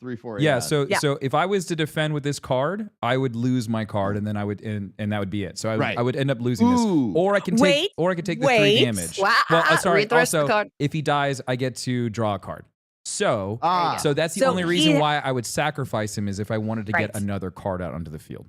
3/4. Yeah. So Yeah. so if I was to defend with this card, I would lose my card, and then I would and that would be it. So Right. I would end up losing Ooh. this, or I can take Wait, the 3 wait. damage. Wow. Well, sorry. Read the rest of Also, the card. if he dies, I get to draw a card. So Ah. so that's the So only he- reason why I would sacrifice him is if I wanted to get Right. another card out onto the field.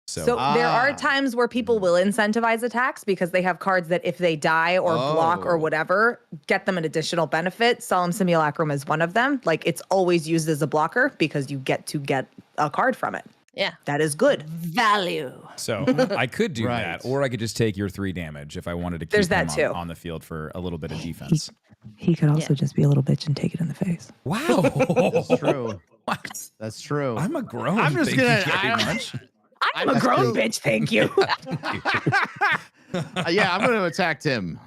So, So there are Ah. times where people will incentivize attacks because they have cards that if they die or block or Oh. whatever, get them an additional benefit. Solemn Simulacrum is one of them. Like it's always used as a blocker because you get to get a card from it. Yeah. That is good. Value. so I could do Right. that, or I could just take your 3 damage if I wanted to keep There's him that too. on the field for a little bit of defense. He could also just be a little bitch and take it in the face. Wow. That's true. That's true. I'm a grown. I'm just thank you gonna- very much. I'm I a grown feel- bitch, thank you. Yeah, I'm going to attack Tim.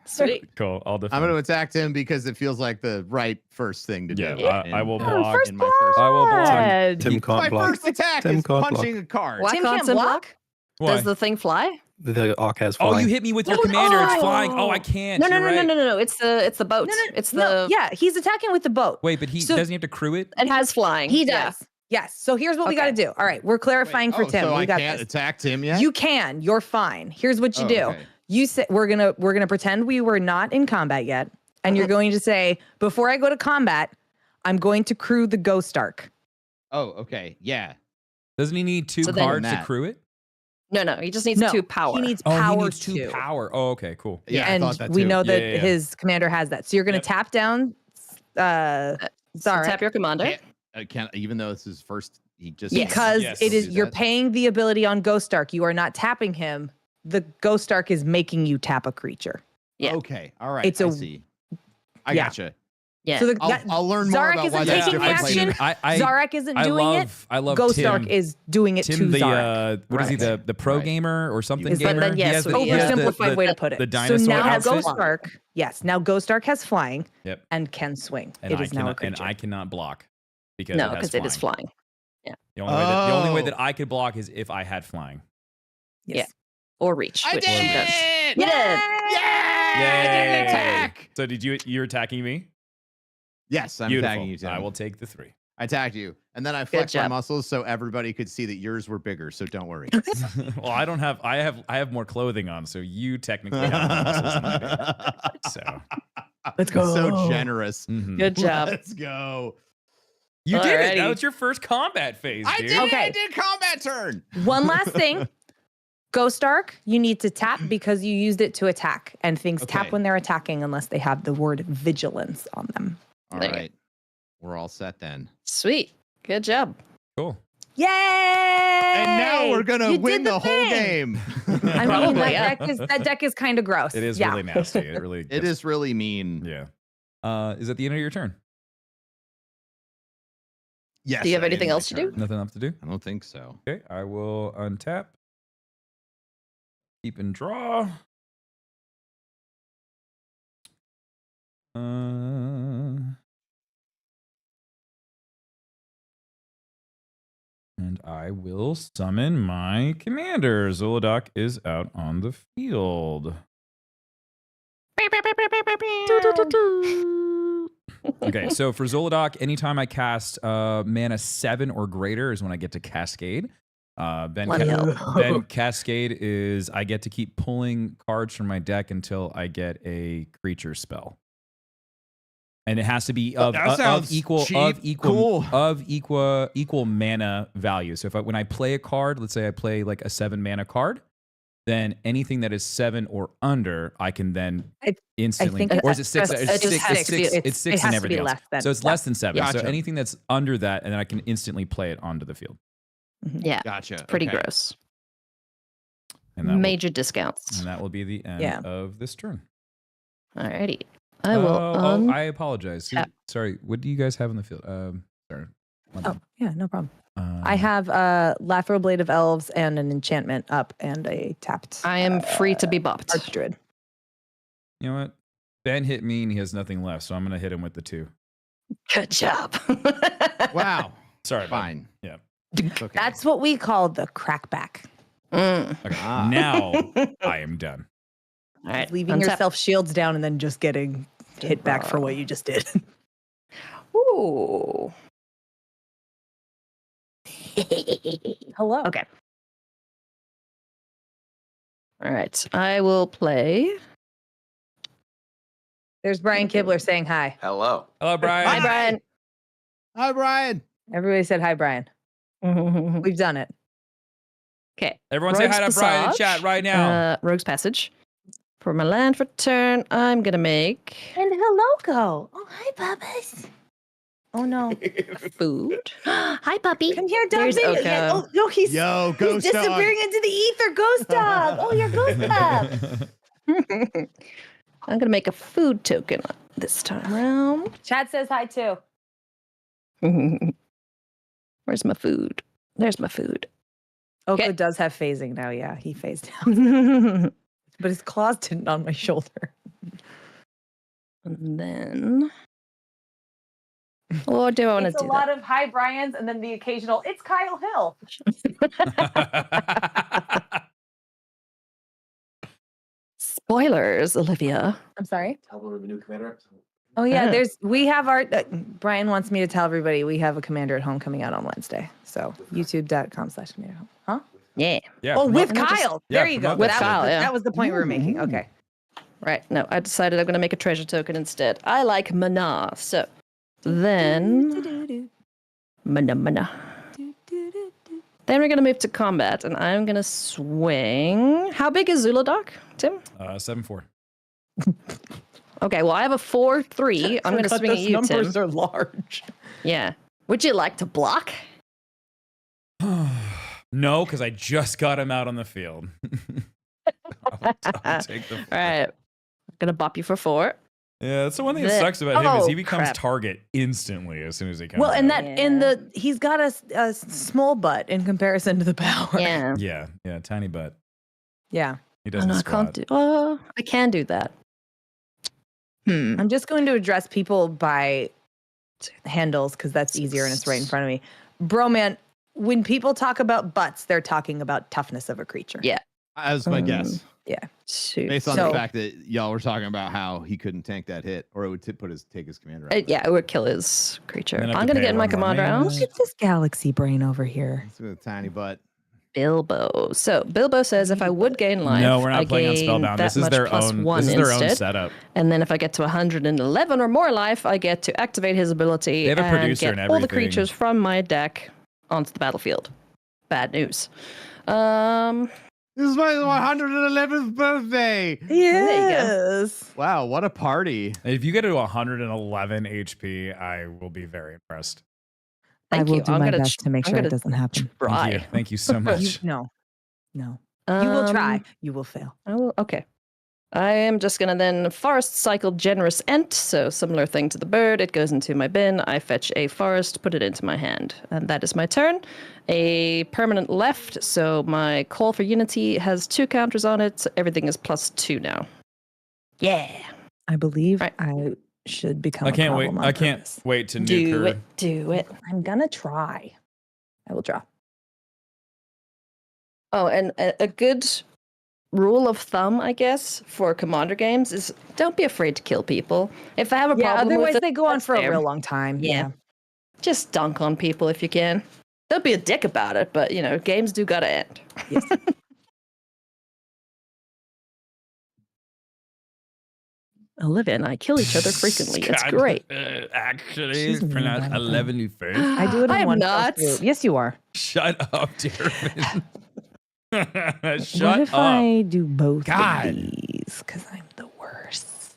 Sweet. Cool. I'll defend. I'm going to attack Tim because it feels like the right first thing to do. Yeah, I will in- block. First in my first. I will block. blood. Tim My can't block. first attack Tim is can't punching a card. Why Tim can't can't Tim block? block? Why? Does the thing fly? The arc has Oh, flying. you hit me with your commander. It's Oh. flying. Oh, I can't. No, You're right. no. It's the boat. It's the yeah, he's attacking with the boat. Wait, but he So- doesn't he have to crew it? It has flying. He Yeah. does. Yes. So here's what we Okay. got to do. All right, we're clarifying for Tim. So we I got can't this. attack Tim yet? You can. You're fine. Here's what you Oh, do. okay. You say we're gonna pretend we were not in combat yet, and you're going to say, before I go to combat, I'm going to crew the Ghost Ark. Oh, okay. Yeah. Doesn't he need 2 So then- cards to That. crew it? No. He just needs No, 2 power. He needs Oh, power he needs 2 too. power. Oh, okay, cool. Yeah, I and thought that we too. know that Yeah. his commander has that. So you're gonna Yep. tap down. So Sorry. tap your commander. Can't, even though this is first, He just Because Yes. it is Do you're that. paying the ability on Ghost Dark. You are not tapping him. The Ghost Dark is making you tap a creature. Yeah. Okay. All right. It's I a- see. I yeah. gotcha. Yeah. So I'll learn more Zarek about isn't why that's taking the different later. action. Zarek isn't doing it. I love Ghost Tim. Dark is doing it Tim, to the Zarek. what is he, Right. the pro Right. gamer or something Is that- gamer? then yes, he has the, we- he has Oversimplified the, way to put it. the So dinosaur now outfit. Ghost Dark, yes, now Ghost Dark has flying Yep. and can swing. And It I is now a cannot, and creature. I cannot block because No, because because it is flying. The only way Oh. that I could block is if I had flying. Yes. Or reach. I which did he does. it! You did. Yeah! I did an attack! So you're attacking me? Yes, I'm Beautiful. attacking you, Tim. I will take the 3. I attacked you. And then I flexed my job. muscles so everybody could see that yours were bigger, so don't worry. Well, I have more clothing on, so you technically have more muscles than I do. So Let's go. So generous. mhm. Good job. Let's go. You did it. That Alrighty. was your first combat phase, I dude. did it. Okay. I did combat turn. One last thing. Ghost Dark, you need to tap because you used it to attack. And things Okay. tap when they're attacking unless they have the word vigilance on them. All There you right. We're all set then. Sweet. Good job. Cool. Yay! And now we're going to You win did the whole thing. game. I mean, Probably, that yeah. deck is kind of gross. It is yeah. really nasty. It really It gets- is really mean. Yeah. Is at the end of your turn? Yes. Do you have I ended anything my else to do? turn. Nothing else to do? I don't think so. Okay. I will untap. Keep and draw. And I will summon my commander. Zolodok is out on the field. Okay, so for Zolodok, anytime I cast mana 7 or greater is when I get to Cascade. Bloody hell. Then Cascade is I get to keep pulling cards from my deck until I get a creature spell. And it has to be of That sounds equal cheap. Cool. equal mana value. So if when I play a card, let's say I play like a 7 mana card, then anything that is 7 or under, I can then instantly. think Or is it 6? it's It's just 6. six. It's 6 it has and to everything be else. less than. So it's Yeah. less than 7. So Gotcha. anything that's under that, and then I can instantly play it onto the field. Yeah. Gotcha. Pretty Okay. gross. And that Major discounts. and that will be the end Yeah. of this turn. Alrighty. I will. I apologize. tap. Sorry. What do you guys have in the field? Sorry. My Oh, bad. yeah, no problem. Um, I have Lateral Blade of Elves and an enchantment up and a tapped I am free to be bopped. Archdruid. You know what? Ben hit me and he has nothing left, so I'm going to hit him with the 2. Good job. Wow. Sorry. bud. Fine. Yeah. It's okay. That's what we call the crackback. Mm. Okay. Ah. Now I am done. All right. Leaving untap. yourself shields down and then just getting hit back for what you just did. Ooh. Hello. Okay. All right. I will play. There's Brian Kibler saying hi. Hello. Hello, Brian. Hi, Brian. Hi, Brian. Everybody said hi, Brian. We've done it. Okay. Everyone say hi to Brian in Passage. chat right now. Rogue's Passage. For my land for turn, I'm going to make And hello, go. Oh, hi, puppies. Oh, no. food. Hi, puppy. Come here, There's Dogby. Oko. Yeah, oh, no, he's Yo, ghost dog. disappearing into the ether. Ghost dog. Oh, you're ghost dog. I'm going to make a food token this time around. Chat says hi, too. Where's my food? There's my food. Oko Okay. does have phasing now. Yeah, he phased out. But his claws didn't on my shoulder. And then, or do I want to It's do a lot of hi, Brian's, and then the occasional, it's Kyle Hill. Spoilers, Olivia. I'm sorry. Tell them the new commander. Oh yeah, Oh. we have our Brian wants me to tell everybody we have a Commander at Home coming out on Wednesday. So youtube.com/commander home. Huh? Yeah. Yeah, Oh, promote- with just- Kyle. yeah, There you go. promote With That was Kyle, the- yeah. That was the point we were making. Okay. Right. No, I decided I'm going to make a treasure token instead. I like mana. So then, mana. Then we're going to move to combat, and I'm going to swing. How big is Zuladoc, Tim? 7-4. Okay, well, I have a 4/3. I'm going to swing at you, Tim. are large. Yeah. Would you like to block? No, because I just got him out on the field. I'll take the 4. All right. I'm going to bop you for 4. Yeah, that's the one thing that sucks about him is he becomes crap. target instantly as soon as he comes Well, and out. that in the he's got a small butt in comparison to the power. Yeah. Yeah, tiny butt. Yeah. He doesn't I squat. can't do. Oh, I can do that. I'm just going to address people by handles because that's easier and it's right in front of me. Bro, man, when people talk about butts, they're talking about toughness of a creature. Yeah. As my guess. Yeah. Shoot. Based on So- the fact that y'all were talking about how he couldn't tank that hit, or it would take his commander out. Yeah, it would kill his creature. And then I I'm have to going to pay get my one more commander mana. out. Look at this galaxy brain over here. It's with a tiny butt. Bilbo. So Bilbo says if I would gain life, No, we're not I playing on gain Spellbound. that This is much their plus own. 1 This is their instead. own setup. And then if I get to 111 or more life, I get to activate his ability They have a and producer get and all the everything. creatures from my deck onto the battlefield. Bad news. This is my 111th birthday. Yes. Wow, what a party! If you get to 111 HP, I will be very impressed. Thank I will you. do I'm my gonna best to make I'm sure it gonna doesn't happen. try. Thank you so much. No. You will try. You will fail. I will, okay. I am just going to then forest cycle generous ent. So similar thing to the bird. It goes into my bin. I fetch a forest, put it into my hand. And that is my turn. A permanent left. So my call for unity has 2 counters on it. So everything is +2 now. Yeah. I believe Right. I should become I can't wait. a problem on I can't purpose. wait to nuke Do her. it. Do it. I'm gonna try. I will draw. Oh, and a good rule of thumb, I guess, for commander games is don't be afraid to kill people. If I have a Yeah, problem otherwise with it, they go on that's for a fair. real long time. Yeah. Just dunk on people if you can. Don't be a dick about it, but games do gotta end. Yes. Olivia and I kill each other frequently. It's God, great. Actually, She's it's mean pronounced about it, though. 11 first. I do it in I am one not. fell swoop. Yes, you are. Shut up, Darvin. What Shut if up. I do both God. of these? Because I'm the worst.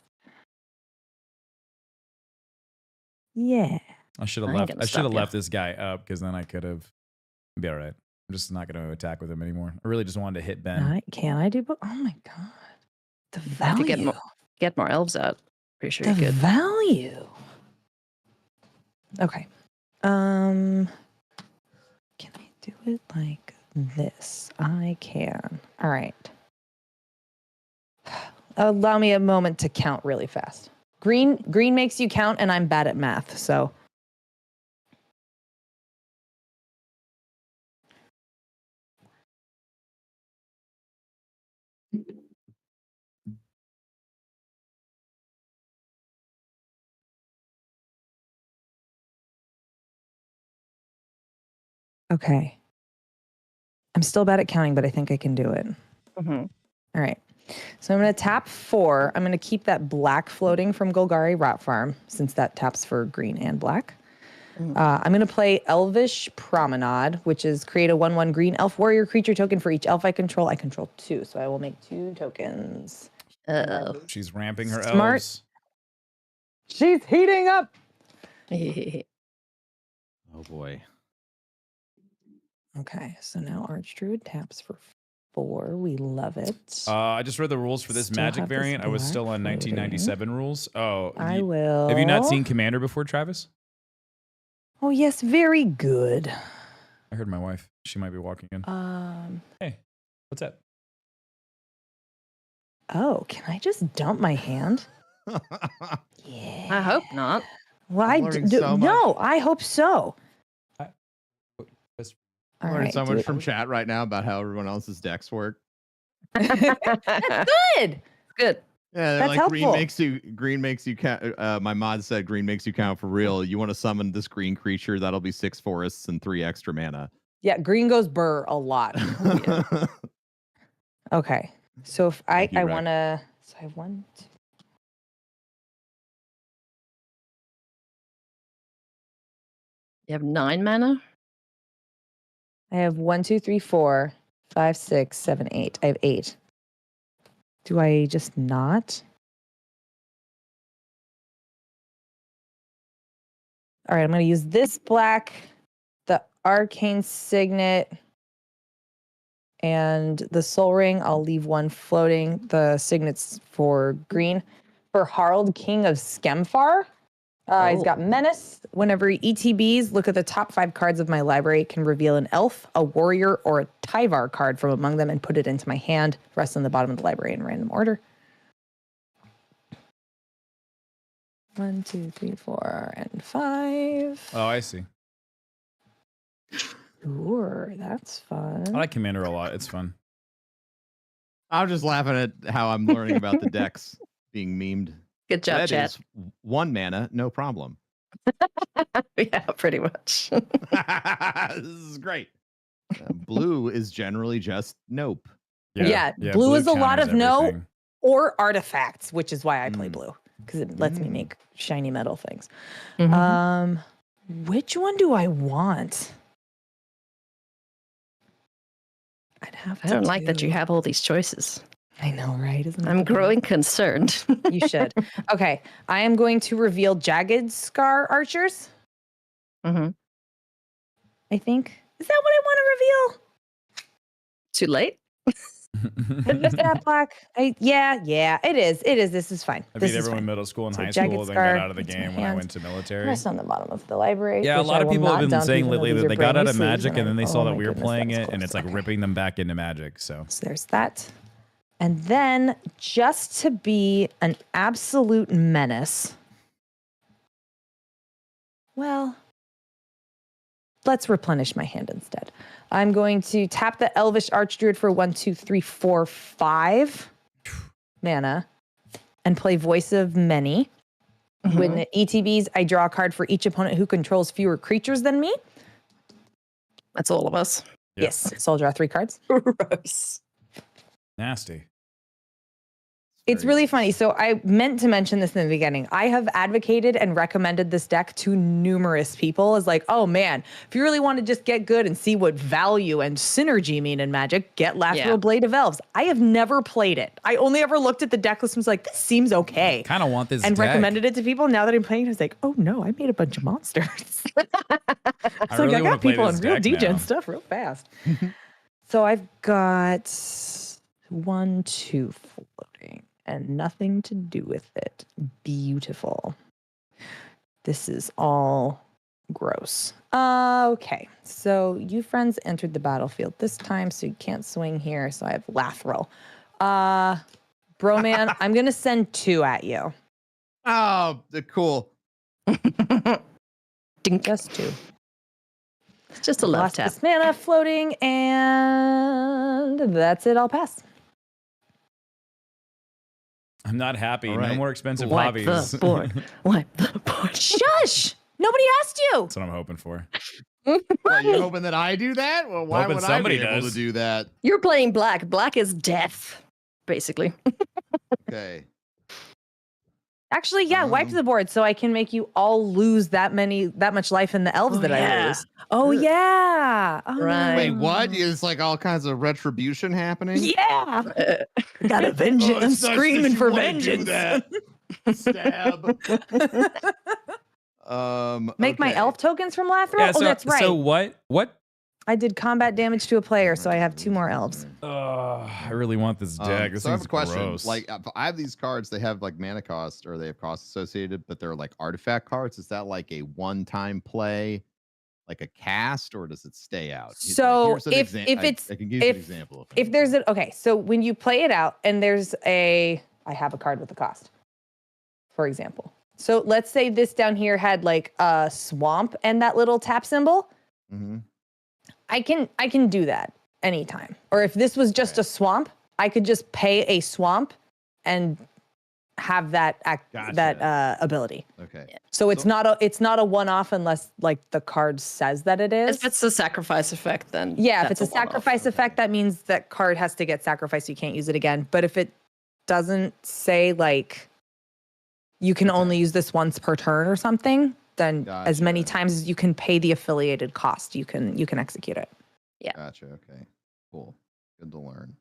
Yeah. I should have I ain't left. gonna I should have stop ya. left this guy up because then I could have be all right. I'm just not going to attack with him anymore. I really just wanted to hit Ben. Can I do both? Oh my god. The I have to value. get more elves out. Pretty sure The you're good. value. Okay. Can I do it like this? I can. All right. Allow me a moment to count really fast. Green makes you count, and I'm bad at math, so. Okay. I'm still bad at counting, but I think I can do it. Mhm. All right. So I'm going to tap 4. I'm going to keep that black floating from Golgari Rot Farm, since that taps for green and black. I'm going to play Elvish Promenade, which is create a 1/1 green elf warrior creature token for each elf I control. I control 2, so I will make 2 tokens. Uh-oh. She's ramping her Smart. elves. She's heating up. Oh boy. Okay, so now Archdruid taps for 4. We love it. I just read the rules for this Still Magic have this variant. I was black still on floating. 1997 rules. Oh, I will. Have you not seen Commander before, Travis? Oh, yes, very good. I heard my wife. She might be walking in. Hey, what's up? Oh, can I just dump my hand? Yeah. I hope not. Well, I'm I learning do. so much. No, I hope so. I- All I'm learning right, so do much it. from chat right now about how everyone else's decks work. Good. Good. Yeah, they're That's like green helpful. makes you count. My mod said green makes you count for real. You want to summon this green creature, that'll be 6 forests and 3 extra mana. Yeah, green goes burr a lot. Okay, so if Thank you, I Rex. want to, so I have 1, 2. You have 9 mana? I have 1, 2, 3, 4, 5, 6, 7, 8. I have 8. Do I just not? All right, I'm going to use this black, the arcane signet, And the Soul Ring, I'll leave one floating. The signets for green. For Harald, King of Skemfar, he's got Menace. Whenever he ETBs, look at the top 5 cards of my library. It can reveal an elf, a warrior, or a Tyvar card from among them and put it into my hand. Rest on the bottom of the library in random order. 1, 2, 3, 4, and 5. Oh, I see. Sure, that's fun. I like Commander a lot. It's fun. I'm just laughing at how I'm learning about the decks being memed. Good job, That chat. is 1 mana, no problem. Yeah, pretty much. This is great. Blue is generally just nope. Yeah, blue is a lot of counters no everything. or artifacts, which is why I play blue, because it lets me make shiny metal things. Mhm. Which one do I want? I'd have to I don't like that you have all these choices. I know, right? Isn't I'm growing concerned. You should. Okay, I am going to reveal Jagged Scar Archers. Mm-hmm. I think. Is that what I want to reveal? Too late? Is that black? Yeah, it is. It is. This is fine. I This beat is everyone in fine. middle school and So high Jagged school, then Scar got out of the into my game when I hand. went to military. Rest on the bottom of the library. Yeah, a which lot I of will people have not been dump, saying even though lately these that are they brand got out new of sleeves Magic and then they saw oh that my we were goodness, playing that's it and close. it's like Okay. ripping them back into Magic. So So there's that. And then just to be an absolute menace, well, let's replenish my hand instead. I'm going to tap the Elvish Archdruid for 1, 2, 3, 4, 5 mana and play Voice of Many. When it ETBs, I draw a card for each opponent who controls fewer creatures than me. That's all of us. Yep. Yes, so I'll draw 3 cards. Gross. nasty. It's really funny. So I meant to mention this in the beginning. I have advocated and recommended this deck to numerous people as like, oh man, if you really want to just get good and see what value and synergy mean in Magic, get Lateral Blade of Elves. I have never played it. I only ever looked at the deck list and was like, this seems okay. Kind of want this And deck. recommended it to people. Now that I'm playing, I was like, oh no, I made a bunch of monsters. I really I want got to play people this in real deck degen now. stuff real fast. So I've got 1, 2 floating and nothing to do with it. Beautiful. This is all gross. Okay, so you friends entered the battlefield this time, so you can't swing here. So I have Lathril. Broman, I'm gonna send 2 at you. Oh, cool. Dink. Just 2. It's just a love Lost tap. this mana floating, and that's it. I'll pass. I'm not happy. All No right. more expensive Wipe hobbies. the board. Wipe the board. Shush! Nobody asked you. That's what I'm hoping for. Well, you're hoping that I do that? Well, why Hoping would I somebody be able does. to do that? You're playing black. Black is death, basically. Okay. Actually, yeah, wipe the board so I can make you all lose that much life in the elves Oh, that I yeah. lose. Oh yeah. Oh, Right. Wait, what? It's like all kinds of retribution happening? Yeah. Got a vengeance. I'm it's nice screaming that you for wanna do vengeance. that. Stab. Make my okay. elf tokens from Lathril? Yeah, Oh, that's right. So what? I did combat damage to a player, so I have 2 more elves. I really want this deck. This So I have thing's a question. gross. Like, I have these cards. They have like mana cost, or they have cost associated, but they're like artifact cards. Is that like a one-time play, like a cast, or does it stay out? So Here's an if it's I can give you an example. if there's an okay, so when you play it out and there's I have a card with a cost, for example. So let's say this down here had like a swamp and that little tap symbol. Mhm. I can do that anytime. Or if this was just a swamp, I could just pay a swamp and have that ability. Okay. So it's not a one-off unless like the card says that it is. If it's a sacrifice effect, then Yeah, if that's it's a one-off. sacrifice effect, that means that card has to get sacrificed. You can't use it again. But if it doesn't say like you can only use this once per turn or something, then as many Gotcha. times as you can pay the affiliated cost, you can execute it. Gotcha. Okay. Cool. Good to learn.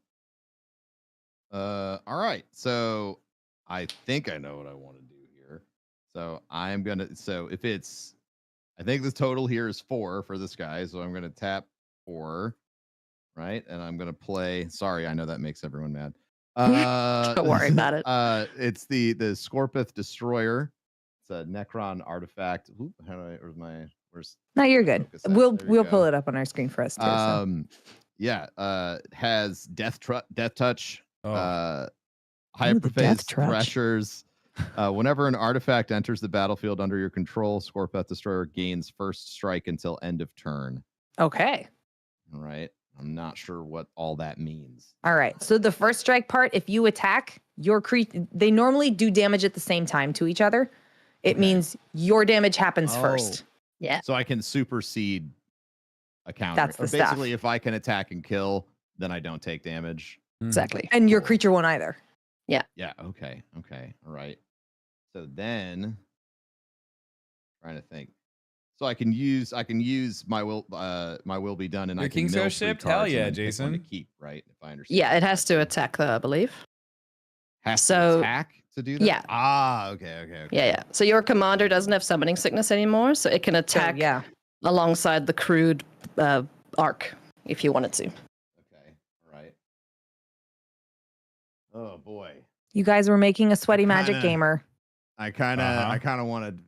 All right. So I think I know what I want to do here. So I'm gonna. So if it's, I think the total here is 4 for this guy. So I'm gonna tap 4. right? And I'm gonna play. Sorry, I know that makes everyone mad. Don't worry about it. It's the Scorpith Destroyer. It's a Necron artifact. Oop, how do I? Where's? No, you're good. Focus at? We'll There we pull go. it up on our screen for us too. So. Yeah. Has Death Touch. Oh. Hyperphase Touch. Threshers. Whenever an artifact enters the battlefield under your control, Scorpeth Destroyer gains first strike until end of turn. Okay. All right. I'm not sure what all that means. All right. So the first strike part, if you attack your creature, they normally do damage at the same time to each other. It means your damage happens first. Yeah. So I can supersede a counter. That's the or basically, stuff. if I can attack and kill, then I don't take damage. Exactly. And your creature won't either. Yeah. Okay. All right. So then, trying to think. So I can use my will be done, and Your I can King's mill Ghost 3 shipped? cards Hell and yeah, then pick one Jason. to keep, right? If I understand. Yeah, it has to attack though, I believe. Has So- to attack to do that. Yeah. Ah. Okay. Yeah. So your commander doesn't have summoning sickness anymore, so it can So, attack yeah. alongside the crude arc if you wanted to. Okay. All right. Oh boy. You guys were making a sweaty magic Kinda- gamer. I kind Uh-huh. of want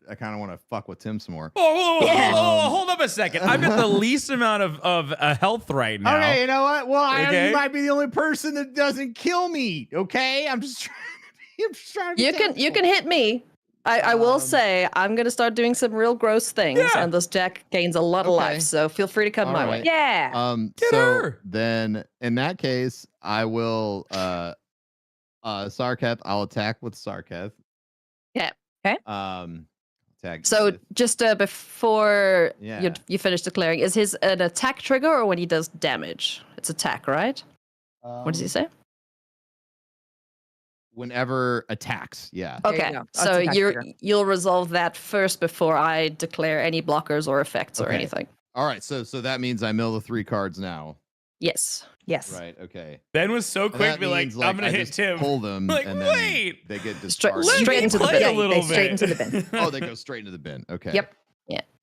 to fuck with Tim some more. Yeah. Hold up a second. I've got the least amount of health right now. Okay, you know what? Well, Okay. you might be the only person that doesn't kill me. Okay, I'm just trying to. You can hit me. I will say I'm gonna start doing some real gross things, Yeah. and this deck gains a lot of Okay. life. So feel free to come All my right. way. Yeah. Get So her. then, in that case, I will Sarketh. I'll attack with Sarketh. Yeah. Okay. Attack. So with- just before Yeah. you finish declaring, is his an attack trigger or when he does damage? It's attack, right? What does he say? Whenever attacks, yeah. There you Okay, go. That's so attack trigger. you'll resolve that first before I declare any blockers or effects or Okay. anything. All right. So that means I mill the 3 cards now. Yes. Yes. Right. Okay. Ben was so And quick that to be like, means, I'm gonna I hit just Tim. Pull them, Like, and then wait. they get Straight- discarded. straight into the play bin. a little They straight bit. into the bin. Oh, they go straight into the bin. Okay. Yep.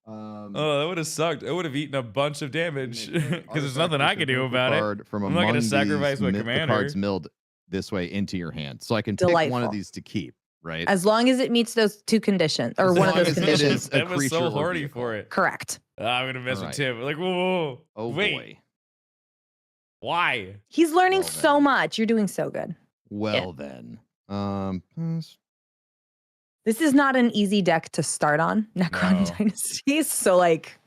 Oh, that would have sucked. I would have eaten a bunch of damage because there's Artifact nothing I creature, can do move the about it. card From I'm not gonna among sacrifice these my the commander. cards milled this way into your hand, so I can pick one Delightful. of these to keep. Right. As long as it meets those 2 conditions or As one of long those as it conditions. is a Ben was creature so or horny vehicle. for it. Correct. I'm gonna mess with Alright. Tim. Like, whoa. Oh Wait, boy. why? He's learning Well, so then. much. You're doing so good. Well then. This is not an easy deck to start on, Necron No. Dynasties. So like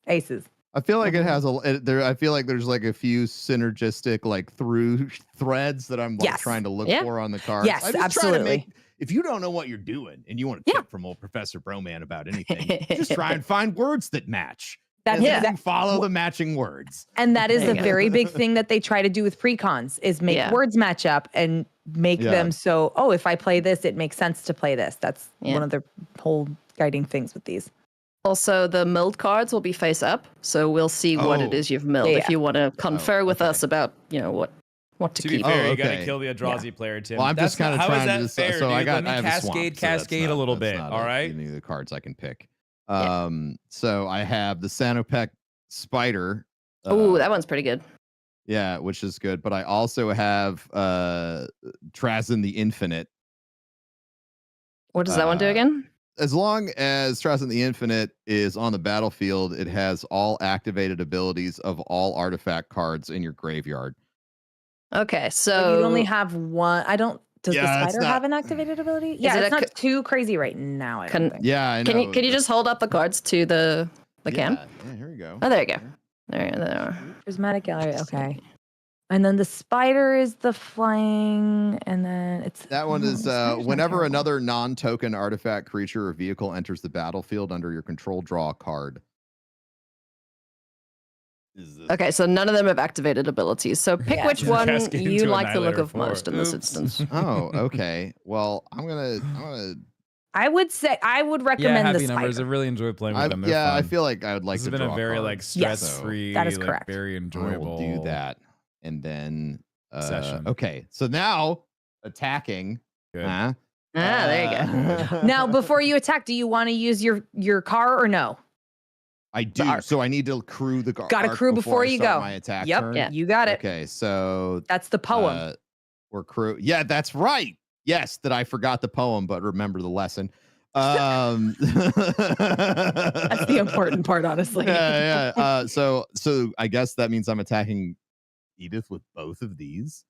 aces. I feel like Mm-hmm. it has there. I feel like there's like a few synergistic like through threads that I'm like Yes. trying to look Yeah. for on the cards. Yes, I'm just trying to absolutely. make- if you don't know what you're doing and you want to Yeah. tip from old Professor Broman about anything, just try and find words that match. That's And then exact- you follow the matching words. And that is There a you go. very big thing that they try to do with precons is make Yeah. words match up and make Yeah. them so, oh, if I play this, it makes sense to play this. That's Yeah. one of the whole guiding things with these. Also, the milled cards will be face up, so we'll see what it Oh. is you've milled. Yeah. If you want to confer with okay. us about, what to To be keep. fair, Oh, you gotta okay. kill the Eldrazi player, Tim. Well, I'm just That's kind of not- how is trying that to decide. fair, So I dude? got Let me I have a swamp, cascade so that's a not- little that's bit. not All right. any of the cards I can pick. Yeah. So I have the Sanopec Spider. Oh, that one's pretty good. Yeah, which is good. But I also have Trazyn the Infinite. What does that one do again? As long as Trazyn the Infinite is on the battlefield, it has all activated abilities of all artifact cards in your graveyard. Okay, So so you only have one. I don't. Does Yeah, the it's spider not- have an activated ability? Yeah, it it's a not too crazy right now. I don't Can- think. Yeah, I know. can you just hold up the cards to the cam? Yeah, here we go. Oh, there you go. There. Prismatic gallery. Okay. And then the spider is the flying, and then it's That one oh, is the spider's not whenever terrible. another non-token artifact creature or vehicle enters the battlefield under your control, draw a card. Is this Okay, so none of them have activated abilities. So pick Yeah. which Just one cascade you into like the look Annihilator of 4. most in this Oops. instance. Oh, okay. Well, I'm gonna I would say I would Yeah, recommend the happy numbers. I spider. really enjoy playing with them. yeah, I fun. feel like I would like This to has been draw a very card. like Yes, stress-free, that is like, correct. very I enjoyable. will do that. And then Session. okay. So now attacking. Good. Huh? Ah, there you go. go. Now, before you attack, do you want to use your car or no? I do. arc. So I need to accrue the Gotta arc accrue before I you start go. my attack Yep, turn. Yeah. you got it. Okay, so That's the poem. we're crew. Yeah, that's right. Yes, that I forgot the poem, but remember the lesson. That's the important part, honestly. Yeah. So I guess that means I'm attacking Edith with both of these.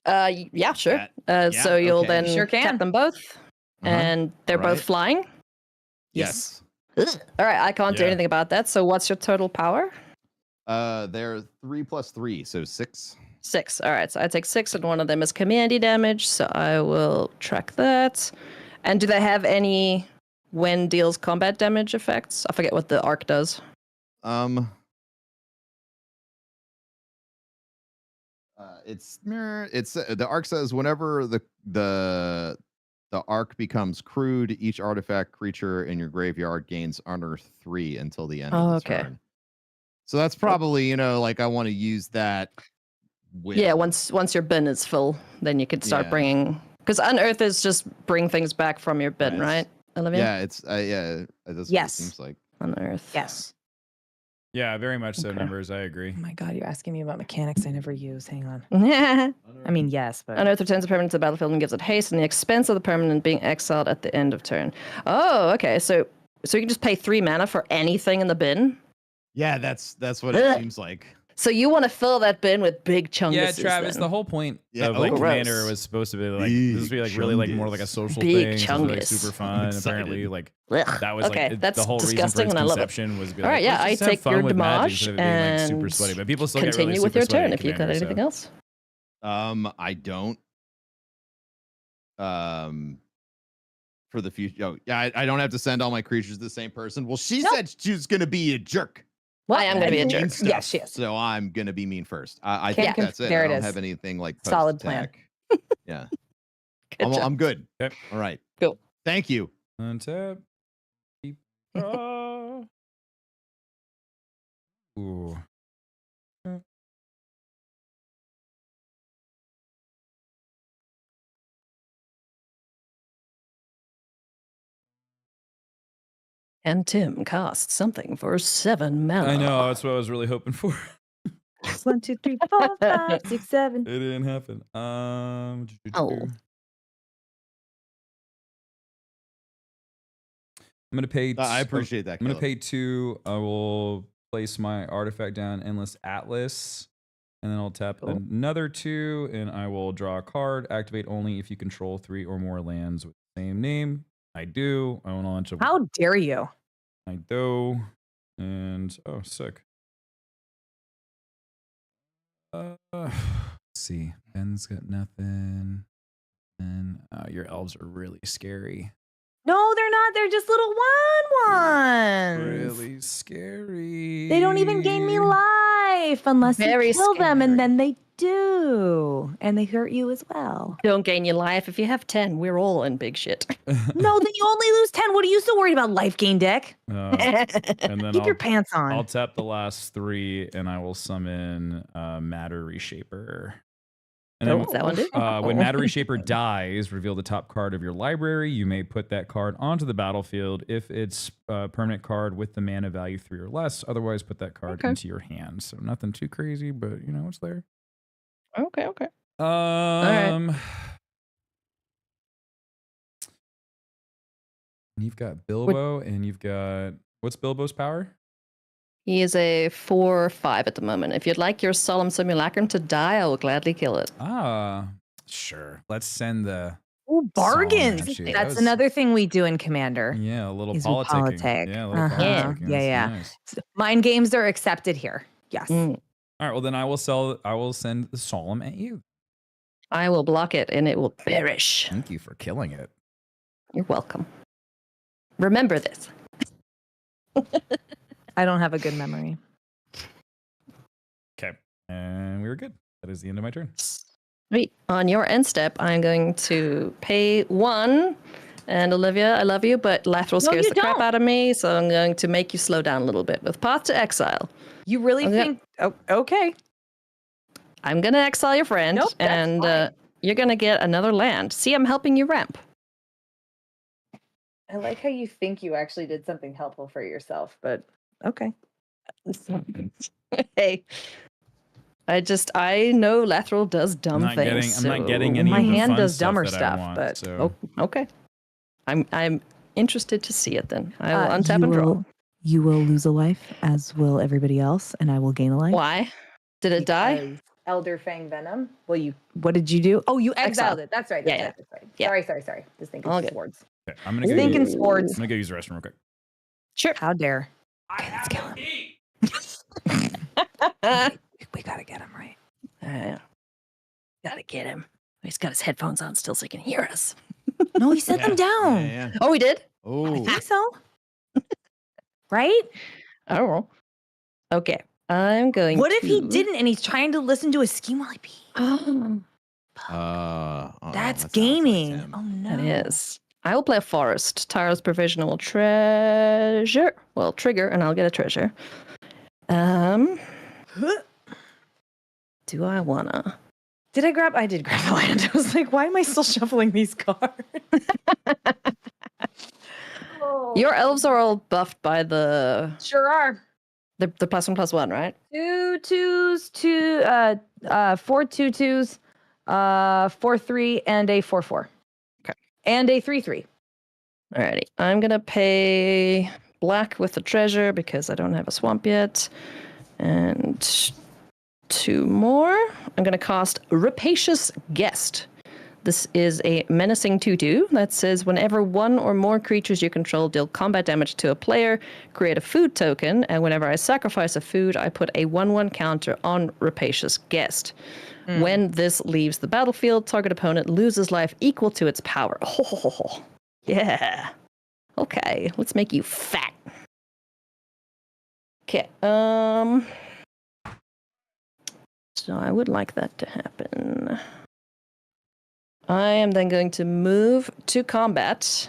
Yeah, sure. That- So you'll okay. then Sure can. tap them both, and they're both Right. flying. Yes. All right, I can't do Yeah. anything about that. So what's your total power? They're 3 + 3, so 6. 6. All right, so I take 6, and one of them is commandy damage. So I will track that. And do they have any when deals combat damage effects? I forget what the arc does. It's the arc says whenever the arc becomes crewed, each artifact creature in your graveyard gains unearth 3 until the end of the Okay. turn. So that's probably like I want to use that. With, Yeah, once your bin is full, then you could start Yeah. bringing. Because unearth is just bring things back from your bin, right, Olivia? Yeah, it's that's what it Yes. seems like. Unearth. Yes. Yeah, very much so. Okay. Numbers, I agree. Oh my God, you're asking me about mechanics I never use. Hang on. Unearth I mean, yes, but returns a permanent to the battlefield and gives it haste, and the expense of the permanent being exiled at the end of turn. Oh, okay. So you can just pay 3 mana for anything in the bin. Yeah, that's what it seems like. So you want to fill that bin with big chunguses. Yeah, Travis, then. the whole point Yeah, of like oh, Commander gross. was supposed to be like Big this would be like really like more like a chungus. social Big thing. It's supposed to be, like chungus. super fun. I'm Apparently, excited. like Ugh. that was Okay, like that's the whole reason for disgusting, its and I love it. conception was. Be All like, right, yeah, let's I just have take fun your with Magic damage instead of being like super and sweaty. But people still get continue really with super your sweaty turn in if you've got Commander, anything else. I don't. For the future, I don't have to send all my creatures to the same person. Well, she Nope. said she was gonna be a jerk. I am going to be a Mean jerk. stuff, Yes, she is. So I'm gonna be mean first. I Can't think that's it. there I it don't is. have anything like Solid plan. post-attack. Yeah, Good job. I'm good. Okay. All right. Cool. Thank you. Untap. Keep- Ooh. And Tim costs something for 7 mana. I know that's what I was really hoping for. 1, 2, 3, 4, 5, 6, 7. It didn't happen. Oh. I'm gonna pay. I appreciate that. I'm gonna Caleb. pay 2. I will place my artifact down, Endless Atlas, and then I'll tap Cool. another 2, and I will draw a card. Activate only if you control 3 or more lands with the same name. I do. I own a bunch of. How dare you? I do. And oh, sick. Let's see. Ben's got nothing. And your elves are really scary. No, they're not. They're just little ones. Really scary. They don't even gain me life unless Very you kill them, scary. and then they do, and they hurt you as well. Don't gain your life. If you have 10, we're all in big shit. No, then you only lose 10. What are you so worried about, life gain, Dick? And then Keep your pants on. I'll tap the last 3 and I will summon Matter Reshaper. And Oh, then does that one do? when Matter Reshaper dies, reveal the top card of your library. You may put that card onto the battlefield if it's a permanent card with the mana value 3 or less. Otherwise, put that card Okay. into your hand. So nothing too crazy, but it's there. Okay. You've got Bilbo, and you've got what's Bilbo's power? He is a 4/5 at the moment. If you'd like your solemn simulacrum to die, I will gladly kill it. Sure. Let's send the Ooh, bargains. at you. That That's was- another thing we do in Commander. Yeah, a little Is we politicking. politic. Yeah, a little Uh-huh. politicking. Yeah, That's yeah. nice. Mind games are accepted here. Yes. Mm. All right. Well, then I will send the solemn at you. I will block it and it will perish. Thank you for killing it. You're welcome. Remember this. I don't have a good memory. Okay, and we were good. That is the end of my turn. Sweet. On your end step, I'm going to pay 1. And Olivia, I love you, but Lathril scares you the crap don't. out of me, so I'm going to make you slow down a little bit with Path to Exile. You really Okay. think? Oh, okay. I'm going to exile your friend, Nope, that's and fine. you're going to get another land. See, I'm helping you ramp. I like how you think you actually did something helpful for yourself, but Okay. Hey, I know Lathril does dumb things. I'm not getting so- any My of the hand fun does stuff dumber that I stuff, want. but- So Okay. I'm interested to see it then. I will untap you and draw. You will lose a life, as will everybody else, and I will gain a life. Why? Did it die? Because Elder Fang Venom. Well, what did you do? Oh, you exiled Exile. it. That's right. Yeah, That's right. yeah. Sorry. Just thinking All good. swords. okay, I'm gonna Thinking go. sports. I'm gonna go use the restroom real quick. Sure. How dare. Okay, let's kill him. We gotta get him right. Gotta get him. He's got his headphones on still so he can hear us. No, he set them down. Yeah. Oh, he did? I Oh, think so. Right? I don't know. Okay. I'm going What if he to- didn't and he's trying to listen to a scheme while he pees? that That's sounds like gaming. Tim. Oh no. That is. I will play a forest. Tyra's provisional treasure. Well, trigger, and I'll get a treasure. Do I wanna? Did I grab? I did grab the land. I was like, why am I still shuffling these cards? Your elves are all buffed by the Sure are. +1/+1, right? 2 2s, 4 2/2s, 4/3, and a 4/4. Okay. And a 3/3. Alrighty. I'm gonna pay black with the treasure because I don't have a swamp yet. And 2 more. I'm gonna cast Rapacious Guest. This is a menacing 2/2 that says whenever one or more creatures you control deal combat damage to a player, create a food token, and whenever I sacrifice a food, I put a 1/1 counter on Rapacious Guest. When this leaves the battlefield, target opponent loses life equal to its power. Oh, yeah. Okay, let's make you fat. Okay, so I would like that to happen. I am then going to move to combat.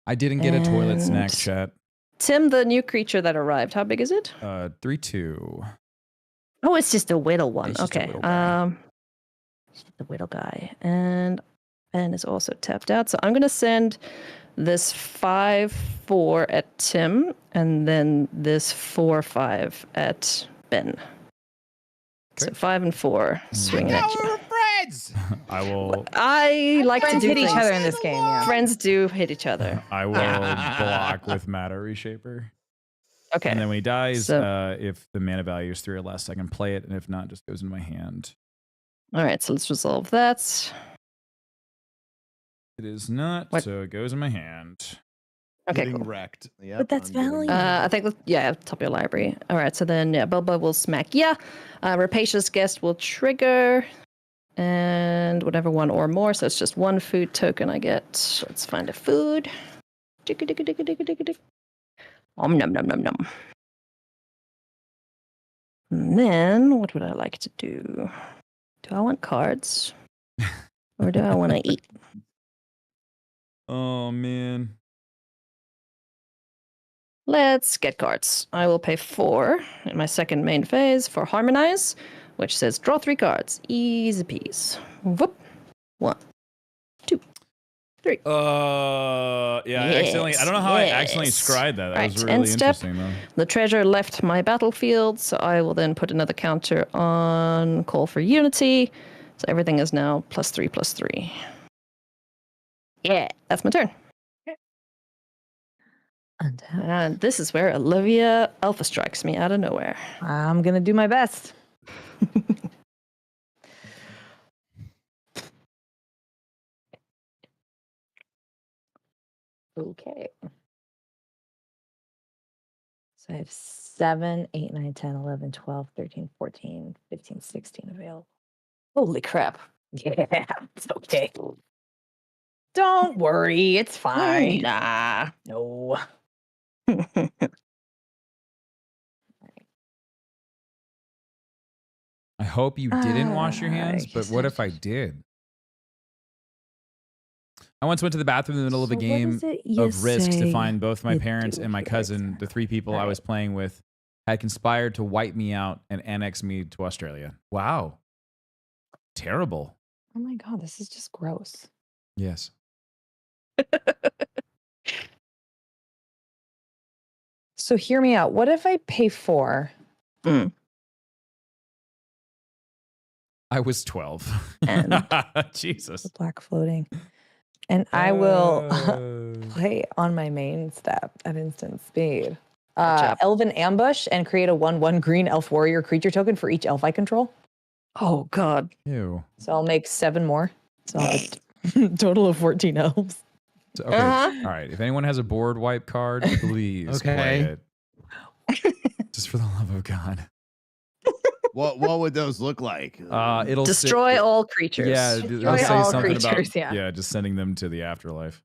I didn't get a toilet snack, And- chat. Tim, the new creature that arrived, how big is it? 3/2. Oh, it's just a whittle one. It's just a Okay. whittle guy. It's just the whittle guy. And Ben is also tapped out. So I'm going to send this 5/4 at Tim and then this 4/5 at Ben. So Okay. 5 and 4 swinging at you. I will. I like to Friends do hit each things. other in this game, yeah. Friends do hit each other. I will block with Matter Reshaper. Okay. And then when he dies, So- if the mana value is 3 or less, I can play it, and if not, it just goes in my hand. All right. So let's resolve that. It is not, What? so it goes in my hand. Okay. Getting Cool. wrecked. Yep, But that's I'm getting value. wrecked. I think, yeah, top of your library. All right, so then, yeah, Boba will smack. Yeah. Rapacious Guest will trigger. And whatever one or more. So it's just 1 food token I get. Let's find a food. Nom nom nom nom nom. And then, what would I like to do? Do I want cards? Or do I want to eat? Oh, man. Let's get cards. I will pay 4 in my second main phase for Harmonize, which says draw 3 cards. Easy peas. Whoop. 1, 2, 3. Yeah, I accidentally. I don't know how I accidentally Yes. scried that. That Right, was end really step. interesting, though. The treasure left my battlefield, so I will then put another counter on Call for Unity. So everything is now +3/+3. Yeah, that's my turn. Untap. And this is where Olivia Alpha strikes me out of nowhere. I'm going to do my best. Okay. So I have 7, 8, 9, 10, 11, 12, 13, 14, 15, 16 available. Holy crap. Yeah, it's okay. Don't worry, it's fine. Nah. No. I hope you didn't wash your hands, but what if I did? I once went to the bathroom in the middle of a game of Risk to find both my you parents do and my here cousin, the 3 people I Right. was playing with, had conspired to wipe me out and annex me to Australia. Wow. Terrible. Oh my God, this is just gross. Yes. So hear me out. What if I pay 4? I was 12. And Jesus. Black floating. And I will Uh, play on my main step at instant speed. Good job. Elven Ambush and create a 1/1 green elf warrior creature token for each elf I control. oh god. Ew. So I'll make 7 more. So I'll have a total of 14 elves. So, okay. Uh-huh. All right. If anyone has a board wipe card, please play Okay. it. Just for the love of God. What would those look like? It'll Destroy all creatures. Yeah, Destroy it'll say all something creatures, about yeah. just sending them to the afterlife.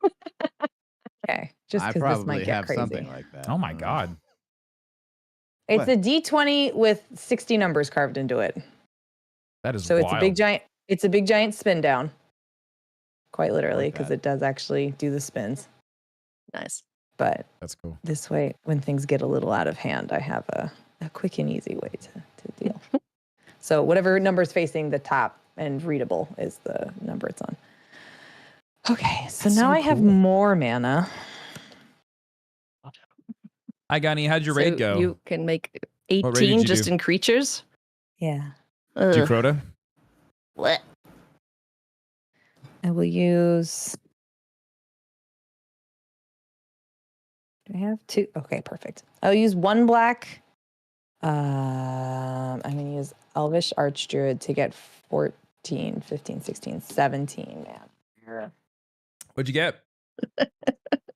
Okay. Just I because this probably might get have crazy. something like that. Oh my God. It's What? a D20 with 60 numbers carved into it. That is So wild. it's a big giant spin down. Quite literally, Like because that. it does actually do the spins. Nice. But That's cool. this way, when things get a little out of hand, I have a quick and easy way to deal. So whatever number is facing the top and readable is the number it's on. Okay, so That's now so I have cool. more mana. Hi, Gani. How'd your raid go? You can make What raid did 18 you just do? in creatures. Yeah. Did you Ugh. Crota? What? I will use. Do I have 2? Okay, perfect. I'll use 1 black. I'm going to use Elvish Archdruid to get 14, 15, 16, 17, man. What'd you get?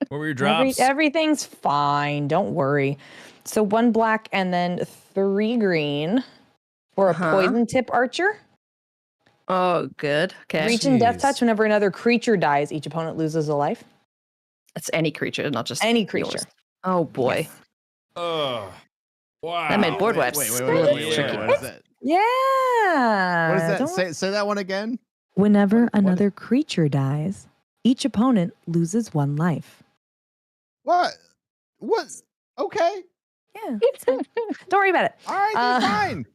What were your drops? Everything's fine. Don't worry. So 1 black and then 3 green for a Uh-huh. poison tip archer. Oh, good. Okay. Reach and death Jeez. touch. Whenever another creature dies, each opponent loses a life. It's any creature, not just Any yours. creature. Oh boy. Yes. Ugh. Wow. That made board Wait, wipes. wait, really wait, tricky. what is that? Yeah. What is that? Don't- Say that one again. Whenever What- another creature dies, each opponent loses 1 life. What? What? Okay. Yeah. it's fine. Don't worry about it. All right. Uh, Fine.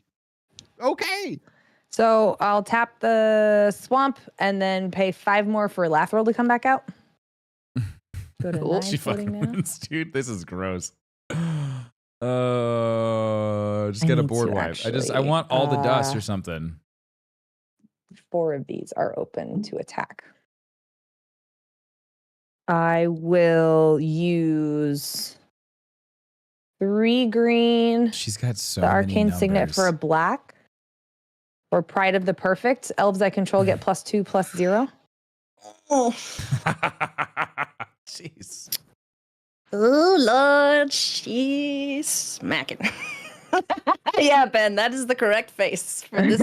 Okay. So I'll tap the swamp and then pay 5 more for Lathril to come back out. Go to Cool. 9 She floating fucking now. wins, dude. This is gross. Just I get a need board to wipe. I actually, want all the dust or something. 4 of these are open to attack. I will use 3 green, She's got so the many arcane signet numbers. for a black, or Pride of the Perfect. Elves I control get +2, +0. Oh, Jeez. Lord, she's smacking. Yeah, Ben, that is the correct face for this.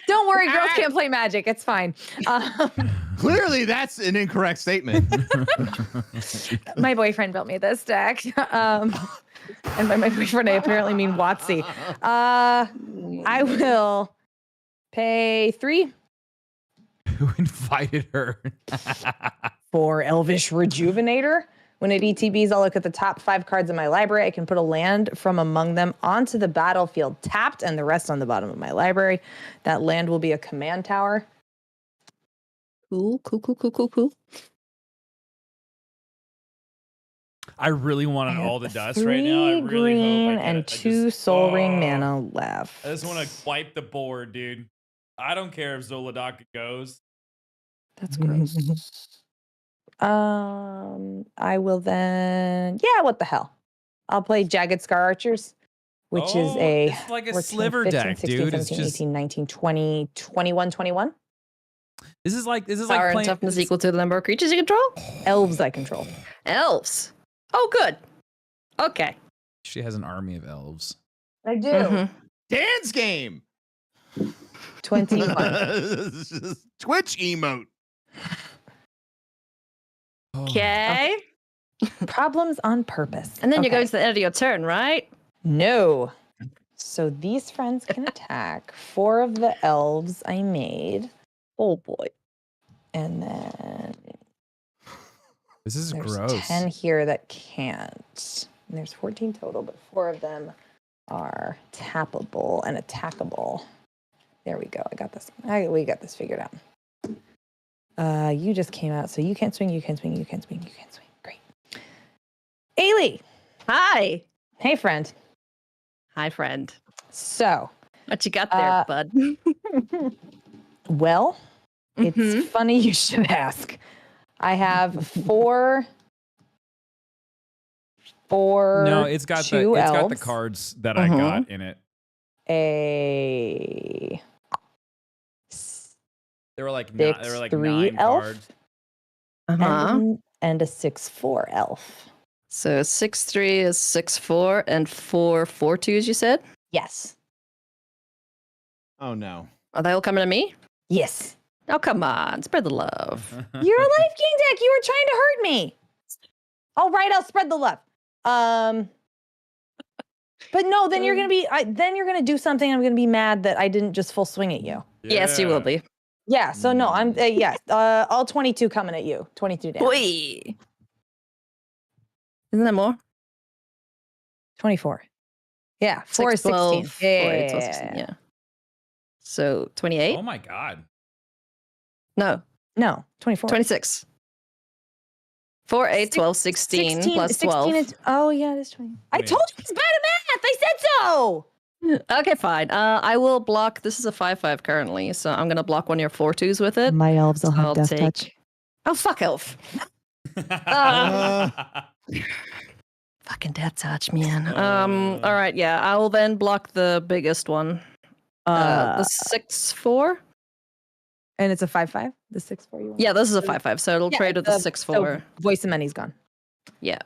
Don't worry, girls can't play Magic. It's fine. Clearly, that's an incorrect statement. My boyfriend built me this deck. And by my boyfriend, I apparently mean Watsy. I will pay 3 Who invited her? for Elvish Rejuvenator. When it ETBs, I'll look at the top 5 cards in my library. I can put a land from among them onto the battlefield tapped and the rest on the bottom of my library. That land will be a command tower. Cool. I really I wanted have all the dust right now. I 3 really green hope I get and it. 2 Soul Ring mana left. I just want to wipe the board, dude. I don't care if Zolodaka goes. That's gross. I will then. Yeah, what the hell? I'll play Jagged Scar Archers, which is a it's like a 14, sliver 15, deck, 16, dude. 17, It's just 18, 19, 20, 21, 21. this is like Power and playing toughness equal to the number of creatures you control. Elves I control. Elves. Oh, good. Okay. She has an army of elves. I do. Mhm. Dance game. 21. Twitch emote. Oh. Okay. Problems on purpose. And then you go Okay. to the end of your turn, right? No. So these friends can attack 4 of the elves I made. Oh boy. And then This is there's gross. 10 here that can't. And there's 14 total, but 4 of them are tappable and attackable. There we go. I got this. We got this figured out. You just came out, so you can't swing, you can't swing, you can't swing, you can't swing. Great. Ailey. Hi. Hey, friend. Hi, friend. So, What you got there, bud? well, it's funny you should ask. I have four. No, it's got the elves, cards that I got in it. a There were like 6/3 9 elf, cards. and a 6/4 elf. So 6/3 is 6/4 and 4/4/2s, you said? Yes. Oh no. Are they all coming to me? Yes. Oh, come on. Spread the love. You're a Life King deck. You were trying to hurt me. All right, I'll spread the love. But no, then you're gonna do something. I'm gonna be mad that I didn't just full swing at you. Yes, you will be. Yeah. So no, I'm yes. All 22 coming at you. 22 damage. Boy. Isn't that more? 24. Yeah. 4 is 12, 16. 4, 8, 12, 16, yeah. So 28? Oh my god. No, 24. 26. 4, 8, 12, 16 plus 12. 16 is, oh yeah, it is 20. I told you he's bad at math. I said so. Okay, fine. I will block. This is a 5/5 currently, so I'm gonna block one of your 4/2s with it. My elves will So have I'll death take. touch. Oh, fuck elf. Fucking death touch, man. All right, yeah. I will then block the biggest one. The 6/4. And it's a 5/5. The 6/4 you want? Yeah, this is a 5/5, so it'll Yeah, trade with the it's 6/4. So voice of many's gone. Yeah.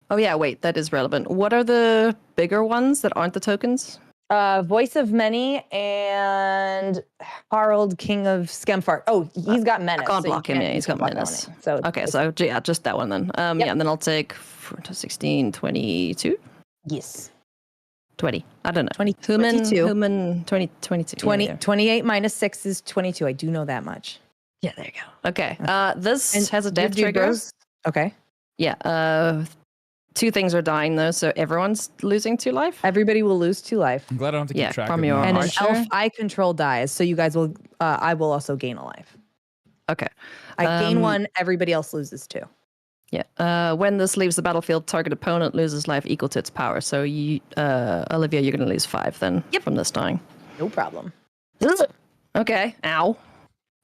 Oh yeah, wait, that is relevant. What are the bigger ones that aren't the tokens? Voice of Many and Harald, King of Skemfart. Oh, he's got menace. I can't so you block him. Yeah, you he's can't got block that menace. one. So Okay, so yeah, just that one then. Yeah, and then I'll take 4 to 16, 22, yes. 20. I don't know. 22. Human 20, 22. 20, Yeah, 28 minus 6 is 22. I do know that much. yeah, there you go. Okay. This And has a death do trigger. bros- Okay. Yeah. 2 things are dying though, so everyone's losing 2 life. Everybody will lose 2 life. I'm glad I don't have to keep Yeah, track from of your mine. And an Archer? elf I control dies. So you guys will, I will also gain a life. Okay. I gain 1, everybody else loses 2. Yeah. When this leaves the battlefield, target opponent loses life equal to its power. So you, Olivia, you're going to lose 5 then from this dying. No problem. Okay. Ow.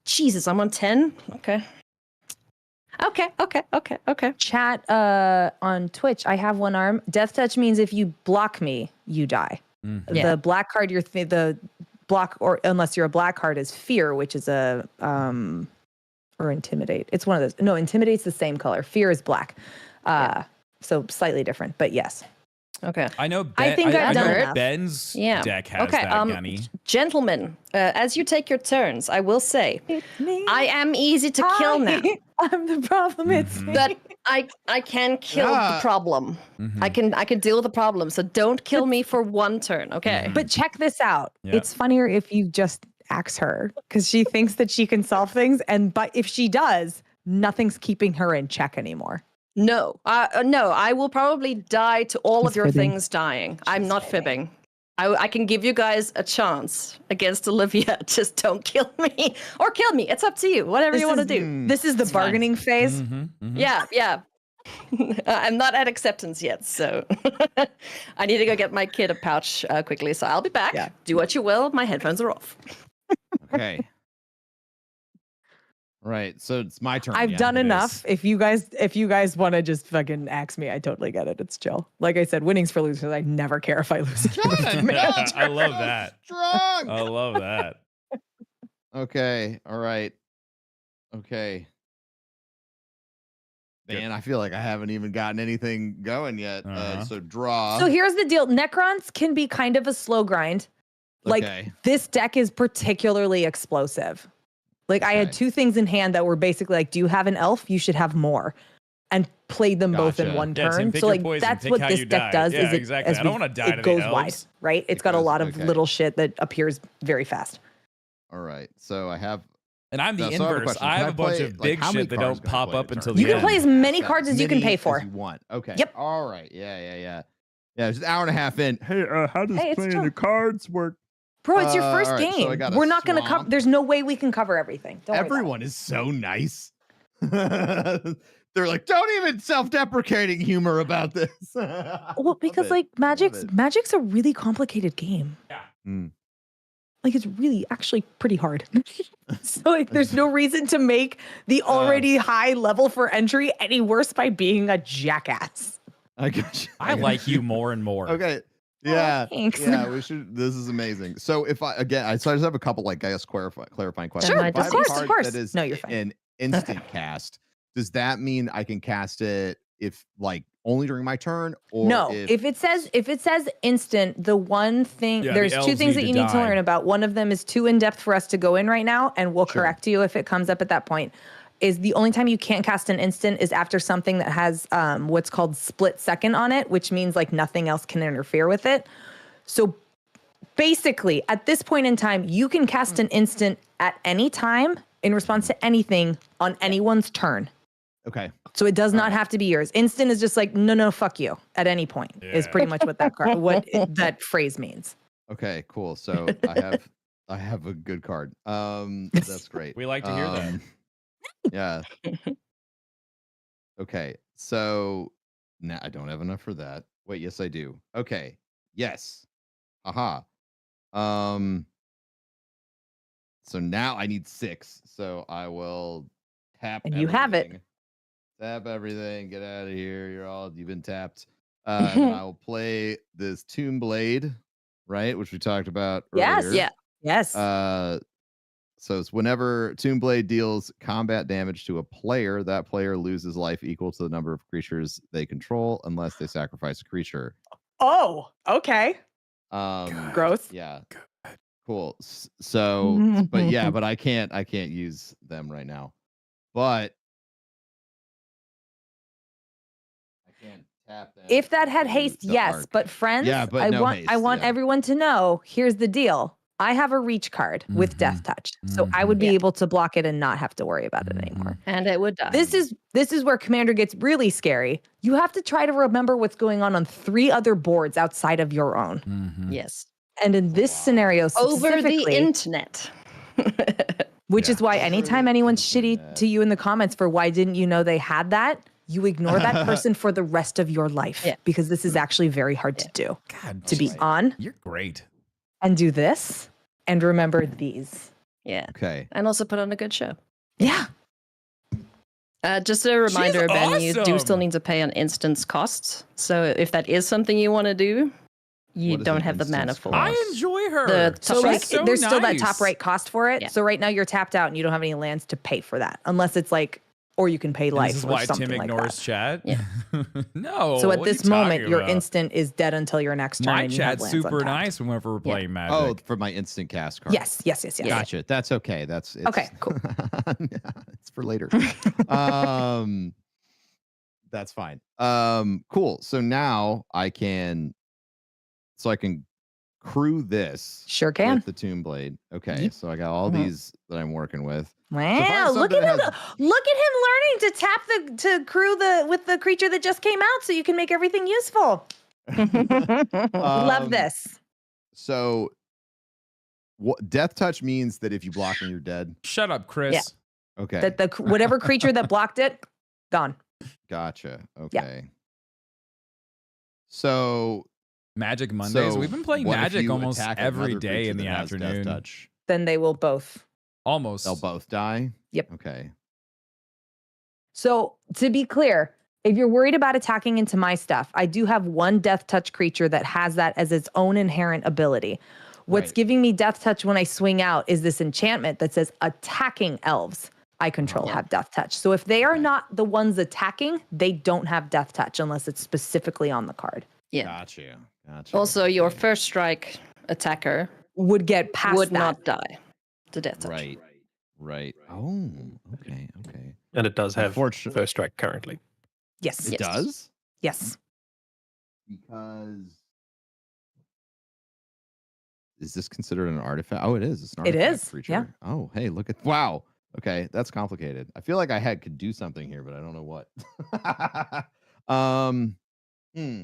Jesus, I'm on 10. Okay. Okay. Chat on Twitch, I have 1 arm. Death touch means if you block me, you die. Yeah. The black card the block, or unless you're a black card, is fear, which is a or intimidate. It's one of those. No, intimidate's the same color. Fear is black. So slightly different, but yes. Okay. I know. I think I've done know enough. Ben's Yeah. deck has Okay, that, Gunny. Gentlemen, as you take your turns, I will say, I am easy to kill now. I'm the problem. It's me. But I can kill the problem. I can deal with the problem. So don't kill me for 1 turn, okay? But check this out. Yeah. It's funnier if you just axe her because she thinks that she can solve things, but if she does, nothing's keeping her in check anymore. No, I will probably die to all of She's your fibbing. things dying. I'm not fibbing. I can give you guys a chance against Olivia. Just don't kill me or kill me. It's up to you. Whatever you want to do. This is the bargaining phase. Yeah. I'm not at acceptance yet, so I need to go get my kid a pouch quickly. So I'll be back. Yeah. Do what you will. My headphones are off. Okay. Right. So it's my turn. I've done enough. If you guys want to just fucking axe me, I totally get it. It's chill. Like I said, winning's for losers. I never care if I lose. I love that. Strong. I love that. Okay. All right. Okay. Man, I feel like I haven't even gotten anything going yet. So draw. So here's the deal. Necrons can be kind of a slow grind. Like this deck is particularly explosive. Like I had 2 things in hand that were basically like, do you have an elf? You should have more. And played them both in 1 Yeah, Tim, turn. pick So your like poison, that's pick what how this you deck die. does. Yeah, is it, exactly. as I don't we- wanna die to it the goes wide, elves. right? It's got a lot of Okay. little shit that appears very fast. All right. So I have. And I'm the So I have a inverse. question. I Can have I a bunch play, of like, big how many shit that cards don't can I pop play up a until turn? the You end. can play as many As cards as you can many pay as for. you want. Okay. Yep. All right. Yeah. Yeah. It's an hour and a half in. Hey, how does Hey, it's playing chill. the cards work? Bro, it's your first all right, so I game. got a We're not going to cover. swamp. There's no way we can cover everything. Don't worry about it. Everyone is so nice. They're like, don't even self-deprecating humor about this. Well, because like Magic's a really complicated game. Yeah. Like it's really actually pretty hard. So like there's no reason to make the already high level for entry any worse by being a jackass. I got you. I like you more and more. Okay. Yeah. Thanks. Yeah, we should. This is amazing. So if I so I just have a couple like I guess clarifying questions. Sure, If I of have a course, card of course. That is No, you're fine. an instant cast. Does that mean I can cast it if like only during my turn or No, if it says instant, the one thing Yeah, there's the two elves things need that to you need to die. learn about. One of them is too in depth for us to go in right now, and we'll Sure. correct you if it comes up at that point. Is the only time you can't cast an instant is after something that has what's called split second on it, which means like nothing else can interfere with it. So basically, at this point in time, you can cast an instant at any time in response to anything on anyone's turn. Okay. So it does not have to be yours. Instant is just like, no, fuck you at any point is pretty much what that that phrase means. Okay, cool. So I have a good card. That's great. We like to hear that. Yeah. Okay. So now I don't have enough for that. Wait, yes I do. Okay. Yes. Aha. So now I need 6. So I will tap And you have it. everything. Tap everything. Get out of here. You've been tapped. And I will play this Tomb Blade, right? Which we talked about Yes. earlier. Yeah. Yes. So it's whenever Tomb Blade deals combat damage to a player, that player loses life equal to the number of creatures they control unless they sacrifice a creature. Oh, okay. Gross. Yeah. Cool. So, but yeah, but I can't use them right now. But I can't tap them. If that had into haste, the yes. arc. But friends, Yeah, but I no want haste, yeah. everyone to know, here's the deal. I have a reach card with Death Touch. So I would be able to block it and not have to worry about it anymore. And it would die. This is where Commander gets really scary. You have to try to remember what's going on 3 other boards outside of your own. Yes. And in this scenario Over the specifically, internet. which is why Over anytime the anyone's shitty internet. to you in the comments for why didn't you know they had that, you ignore that person for the rest of your life. Yeah. Because this is actually very hard to do. God, To be Right. on you're great. and do this and remember these. Yeah. Okay. And also put on a good show. Yeah. Just a reminder, Ben, you do awesome. still need to pay an instance cost. So if that is something you want to do, you What is don't an have the mana instance for cost? it. I enjoy her. The So She's like so there's still that nice. top right cost for it. Yeah. So right now you're tapped out and you don't have any lands to pay for that. Unless it's like, or you can pay And life this is or why something Tim like ignores that. chat. Yeah. No. So at what are this you moment, talking your about? instant is dead until your next turn. My and you have chat's lands super untapped. nice whenever we're playing Magic. Oh, for my instant cast card. Yes. Gotcha. That's okay. It's, Okay, cool. it's for later. That's fine. Cool. So now I can crew this Sure can. with the Tomb Blade. Okay, Yep. so I got all Mhm. these that I'm working with. Wow, look something at him! that Look at him learning to tap to crew with the creature that just came out, so you can make everything useful. Love this. So, what Death Touch means that if you block me, you're dead. Shut up, Chris. Yeah. Okay, That the whatever creature that blocked it, gone. gotcha. Okay. So, Magic Mondays. so We've been playing what if Magic you almost attack every another day in creature the that has Death afternoon. Touch? Then they will both. Almost. They'll both die. Yep. Okay. So to be clear, if you're worried about attacking into my stuff, I do have one Death Touch creature that has that as its own inherent ability. What's Right. giving me Death Touch when I swing out is this enchantment that says attacking elves I control have Death Touch. So if they are not the ones attacking, they don't have Death Touch unless it's specifically on the card. Yeah. Gotcha. Gotcha. Also, your Okay. first strike attacker Would get past would that. not die to death touch. Right. Right. Oh. Okay. Okay. And it does have Unfortunate- first strike currently. Yes. It does. Yes. Because is this considered an artifact? Oh, it is. It's an It artifact is, creature. yeah. Oh, hey, look at wow. Okay, that's complicated. I feel like I could do something here, but I don't know what. Hmm.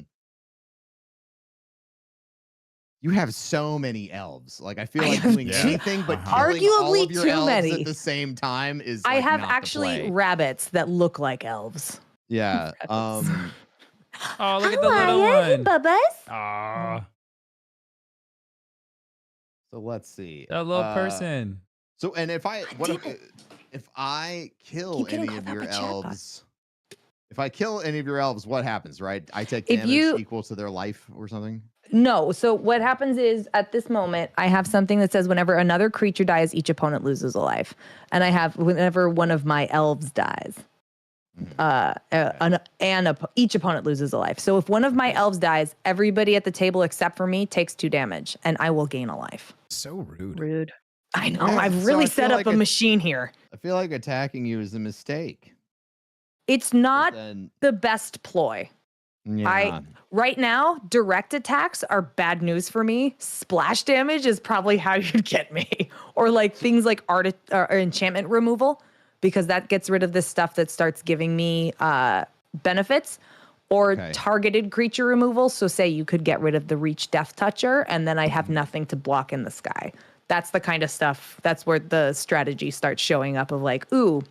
You have so many elves. Like I feel I like have doing anything but killing all Arguably of your too elves many. at the same time is. I Like, have not the actually play. rabbits that look like elves. Yeah. Oh, look at the little one. Aw, So let's see. that little person. So and if I kill Keep getting any of called out your by chatbots. elves, if I kill any of your elves, what happens? Right? I take If damage you- equal to their life or something. No. So what happens is at this moment, I have something that says whenever another creature dies, each opponent loses a life. And I have whenever one of my elves dies, each opponent loses a life. So if one of my elves dies, everybody at the table except for me takes 2 damage, and I will gain a life. So rude. Rude. I know. Yeah, I've so really I set feel up like a machine here. I feel like attacking you is a mistake. It's But not then, the best ploy. yeah. Right now, direct attacks are bad news for me. Splash damage is probably how you'd get me. Or like things like art or enchantment removal, because that gets rid of this stuff that starts giving me benefits. Or targeted creature removal. So say you could get rid of the Reach Death Toucher, and then I have nothing to block in the sky. That's the kind of stuff, that's where the strategy starts showing up of like, ooh,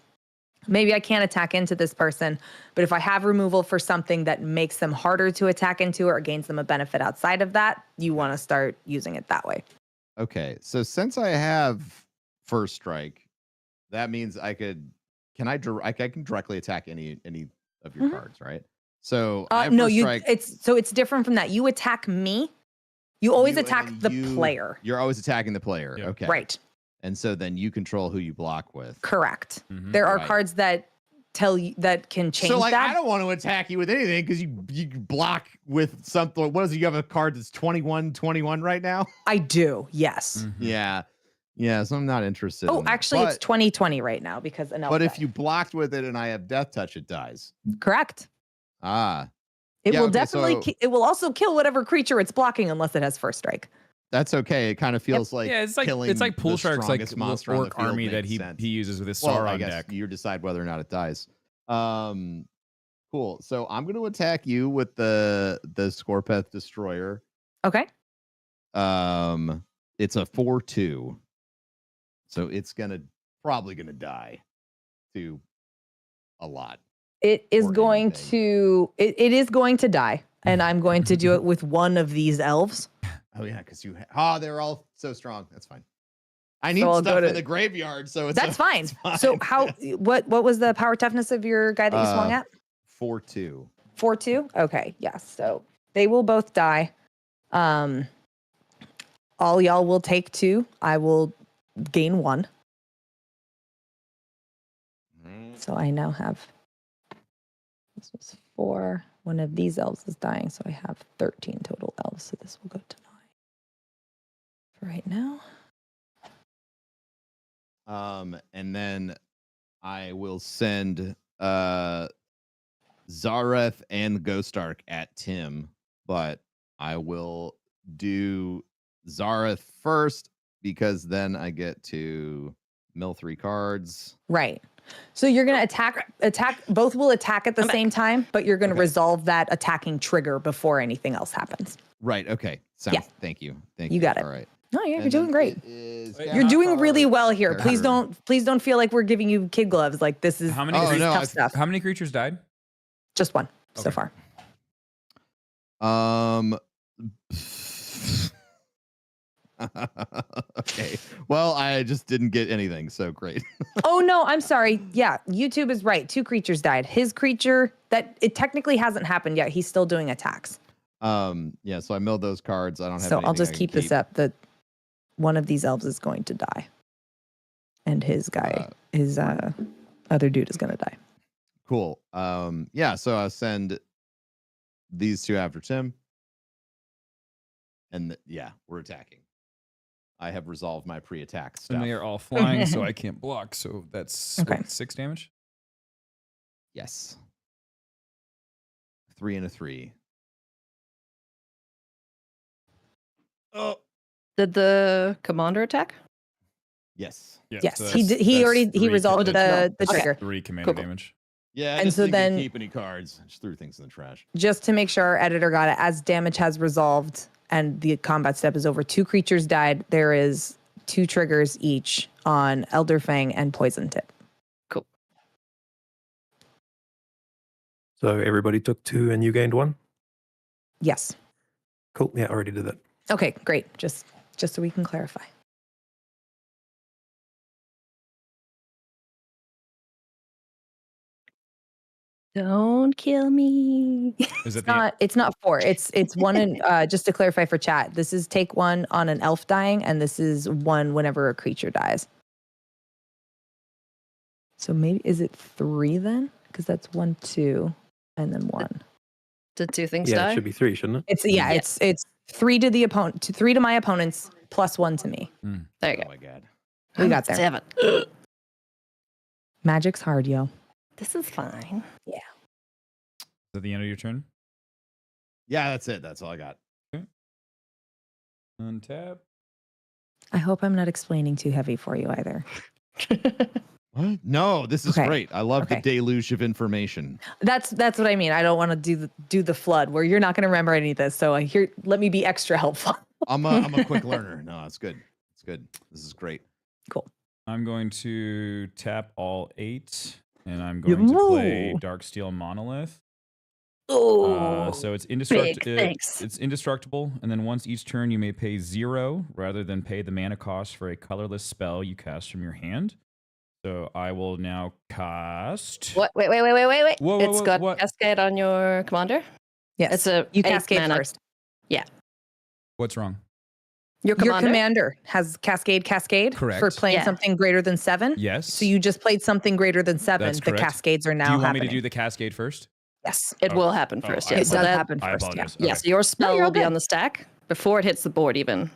maybe I can't attack into this person, but if I have removal for something that makes them harder to attack into or gains them a benefit outside of that, you want to start using it that way. Okay, so since I have first strike, that means I can directly attack any of your cards, right? So I have no, first you. strike. It's different from that. You attack me. You always attack the player. You're always attacking the player. Yep. Okay. Right. And so then you control who you block with. Correct. Mhm. There are Right. cards that tell you that can change So like that. I don't want to attack you with anything because you block with something. What is it? You have a card that's 21 right now? I do. Yes. Mhm. Yeah. Yeah. So I'm not interested. Oh, in that. actually, it's 2020 right now because an elf But if died. you blocked with it and I have death touch, it dies. Correct. Ah. It Yeah, will okay, definitely. so- It will also kill whatever creature it's blocking unless it has first strike. That's okay. It kind of feels like Yeah, it's like killing Pool the Shark's like strongest monster on the orc field army that makes he sense. uses with his Well, Sauron I guess deck. you decide whether or not it dies. Cool. So I'm going to attack you with the Scorpeth Destroyer. Okay. It's a 4/2, so it's probably gonna die to a lot. It is Or going anything. to. It is going to die, and I'm going to do it with one of these elves. Oh yeah, because they're all so strong. That's fine. I need So I'll stuff go in to- the graveyard, so it's That's fine. it's fine. So what was the power toughness of your guy that you swung at? 4/2. 4/2. Okay. Yes. So they will both die. All y'all will take 2. I will gain 1. So I now have. This was 4. One of these elves is dying, so I have 13 total elves. So this will go to 9 for right now. And then I will send Zareth and Ghostark at Tim, but I will do Zareth first because then I get to mill 3 cards. Right. So you're going to attack. Both will attack at the same time, but you're going to resolve that attacking trigger before anything else happens. Right. Okay. Yeah. Thank you. You got it. All right. No, yeah, you're And doing then great. it is You're doing really well here. Please Character. don't feel like we're giving you kid gloves. Like this is How many? Oh, no, tough I- stuff. How many creatures died? Just one so Okay. far. Okay. Well, I just didn't get anything, so great. Oh no, I'm sorry. Yeah, YouTube is right. 2 creatures died. His creature that it technically hasn't happened yet. He's still doing attacks. Yeah, so I milled those cards. I don't have So I'll anything just I can keep this up. That one of these elves is going to die, and his guy, his other dude is going to die. Cool. Yeah, so I'll send these 2 after Tim. And yeah, we're attacking. I have resolved my pre-attack stuff. And they are all flying, so I can't block. So that's Okay. what, 6 damage. Yes. 3 and a 3. Oh. Did the commander attack? Yes. Yes, so he that's- did, he that's already 3 resolved to- the Okay. trigger. 3 commander Cool. damage. Yeah, I And just so didn't then- keep any cards. I just threw things in the trash. Just to make sure our editor got it, as damage has resolved and the combat step is over. 2 creatures died. There is 2 triggers each on Elder Fang and Poison Tip. Cool. So everybody took 2 and you gained 1? Yes. Cool. Yeah, I already did that. Okay, great. Just so we can clarify. Don't kill me. Is it It's not 4. It's 1 and just to clarify for chat, this is take 1 on an elf dying, and this is 1 whenever a creature dies. So maybe is it 3 then? Because that's 1, 2, and then 1. Did 2 things Yeah, die? it should be 3, shouldn't it? It's 3 to the opponent, 3 to my opponents, plus 1 to me. There you Oh go. my god. We got there. 7. Magic's hard, yo. This is fine. Is that the end of your turn? Yeah, that's it. That's all I got. Untap. I hope I'm not explaining too heavy for you either. What? No, this is Okay. great. I love the Okay. deluge of information. That's what I mean. I don't want to do the flood where you're not going to remember any of this. So let me be extra helpful. I'm a quick learner. No, it's good. It's good. This is great. I'm going to tap all 8, and I'm going to play Ooh. Darksteel Monolith. Oh, So it's big thanks. it's indestructible, and then once each turn you may pay 0 rather than pay the mana cost for a colorless spell you cast from your hand. So I will now cast. What? Wait. Whoa, It's got what? Cascade on your commander. Yes. It's a You 8 cascade mana. first. What's wrong? Your commander. Your commander has cascade Correct. for playing Yeah. something greater than 7. Yes. So you just played something greater than 7. That's The correct. cascades are now Do you want happening. me to do the cascade first? Yes. It Oh. will happen Oh, first. I Yeah. It So does that happen I first. Yeah. apologize. Yes, Okay. your spell you're will all be good. on the stack before it hits the board. Even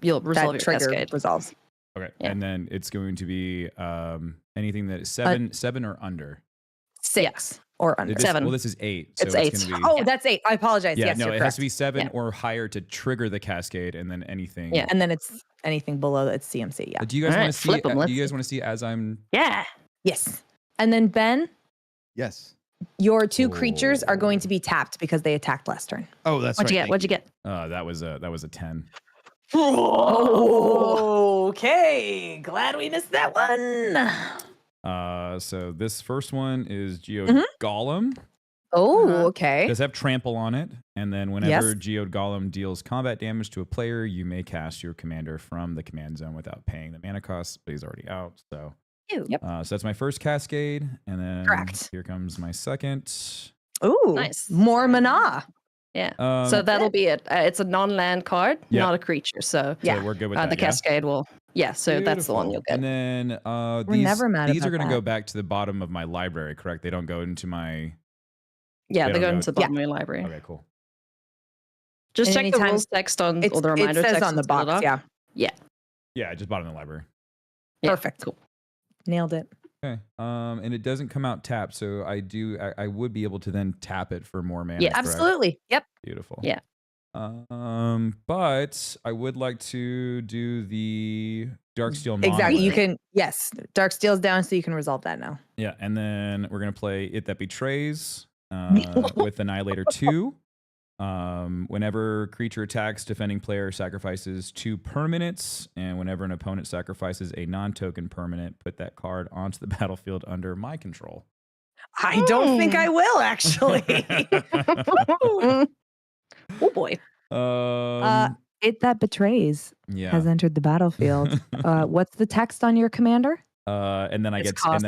you'll resolve That your trigger cascade. resolves. Okay. Yeah. And then it's going to be anything that is 7 or under. 6 or under. This- 7. Well, this is 8. So It's it's 8. going to be. Oh, that's 8. I apologize. yeah, Yes, no, you're it correct. has to be 7 Yeah. or higher to trigger the cascade, and then anything. Yeah. And then it's anything below it's CMC. Yeah. Do you guys All want right, to see? flip 'em, Do let's you guys see. want to see as I'm? Yeah. Yes. And then Ben, Yes. your 2 creatures are going to be tapped because they attacked last turn. Oh, that's What'd right. you get? What'd you get? That was a 10. Okay. Glad we missed that one. So this first one is Geode Mhm. Golem. Oh, Uh-huh. okay. Does have trample on it, and then whenever Yes. Geode Golem deals combat damage to a player, you may cast your commander from the command zone without paying the mana cost. But he's already out, so Yep. so that's my first cascade, and then Correct. here comes my second. Ooh, Nice. more mana. Yeah. Um, So that'll be it. It's a non-land card, Yeah. not a creature. So so yeah. we're good with the that. Yeah? cascade will. Yeah. So that's the one Beautiful. you'll get. And then We're these, never mad these are about going to go that. back to the bottom of my library, correct? They don't go into my. Yeah, they they don't go go- into the bottom of your library. Okay, cool. Just And check the anytime- rules text on It's, or the reminder it says text on the and set it box. off. Yeah. Yeah, just bottom of the library. Yeah, Perfect. Cool. Nailed it. Okay. And it doesn't come out tapped, so I would be able to then tap it for more mana. Yes. correct? Absolutely. Yep. Beautiful. Yeah. But I would like to do the Darksteel Monolith. Exactly. You can. Yes. Dark Steel's down, so you can resolve that now. Yeah, and then we're gonna play It That Betrays with Annihilator 2. Whenever creature attacks, defending player sacrifices 2 permanents, and whenever an opponent sacrifices a non-token permanent, put that card onto the battlefield under my control. I don't think I will actually. Oh boy. It that betrays Yeah. has entered the battlefield. What's the text on your commander? And then I It's get cost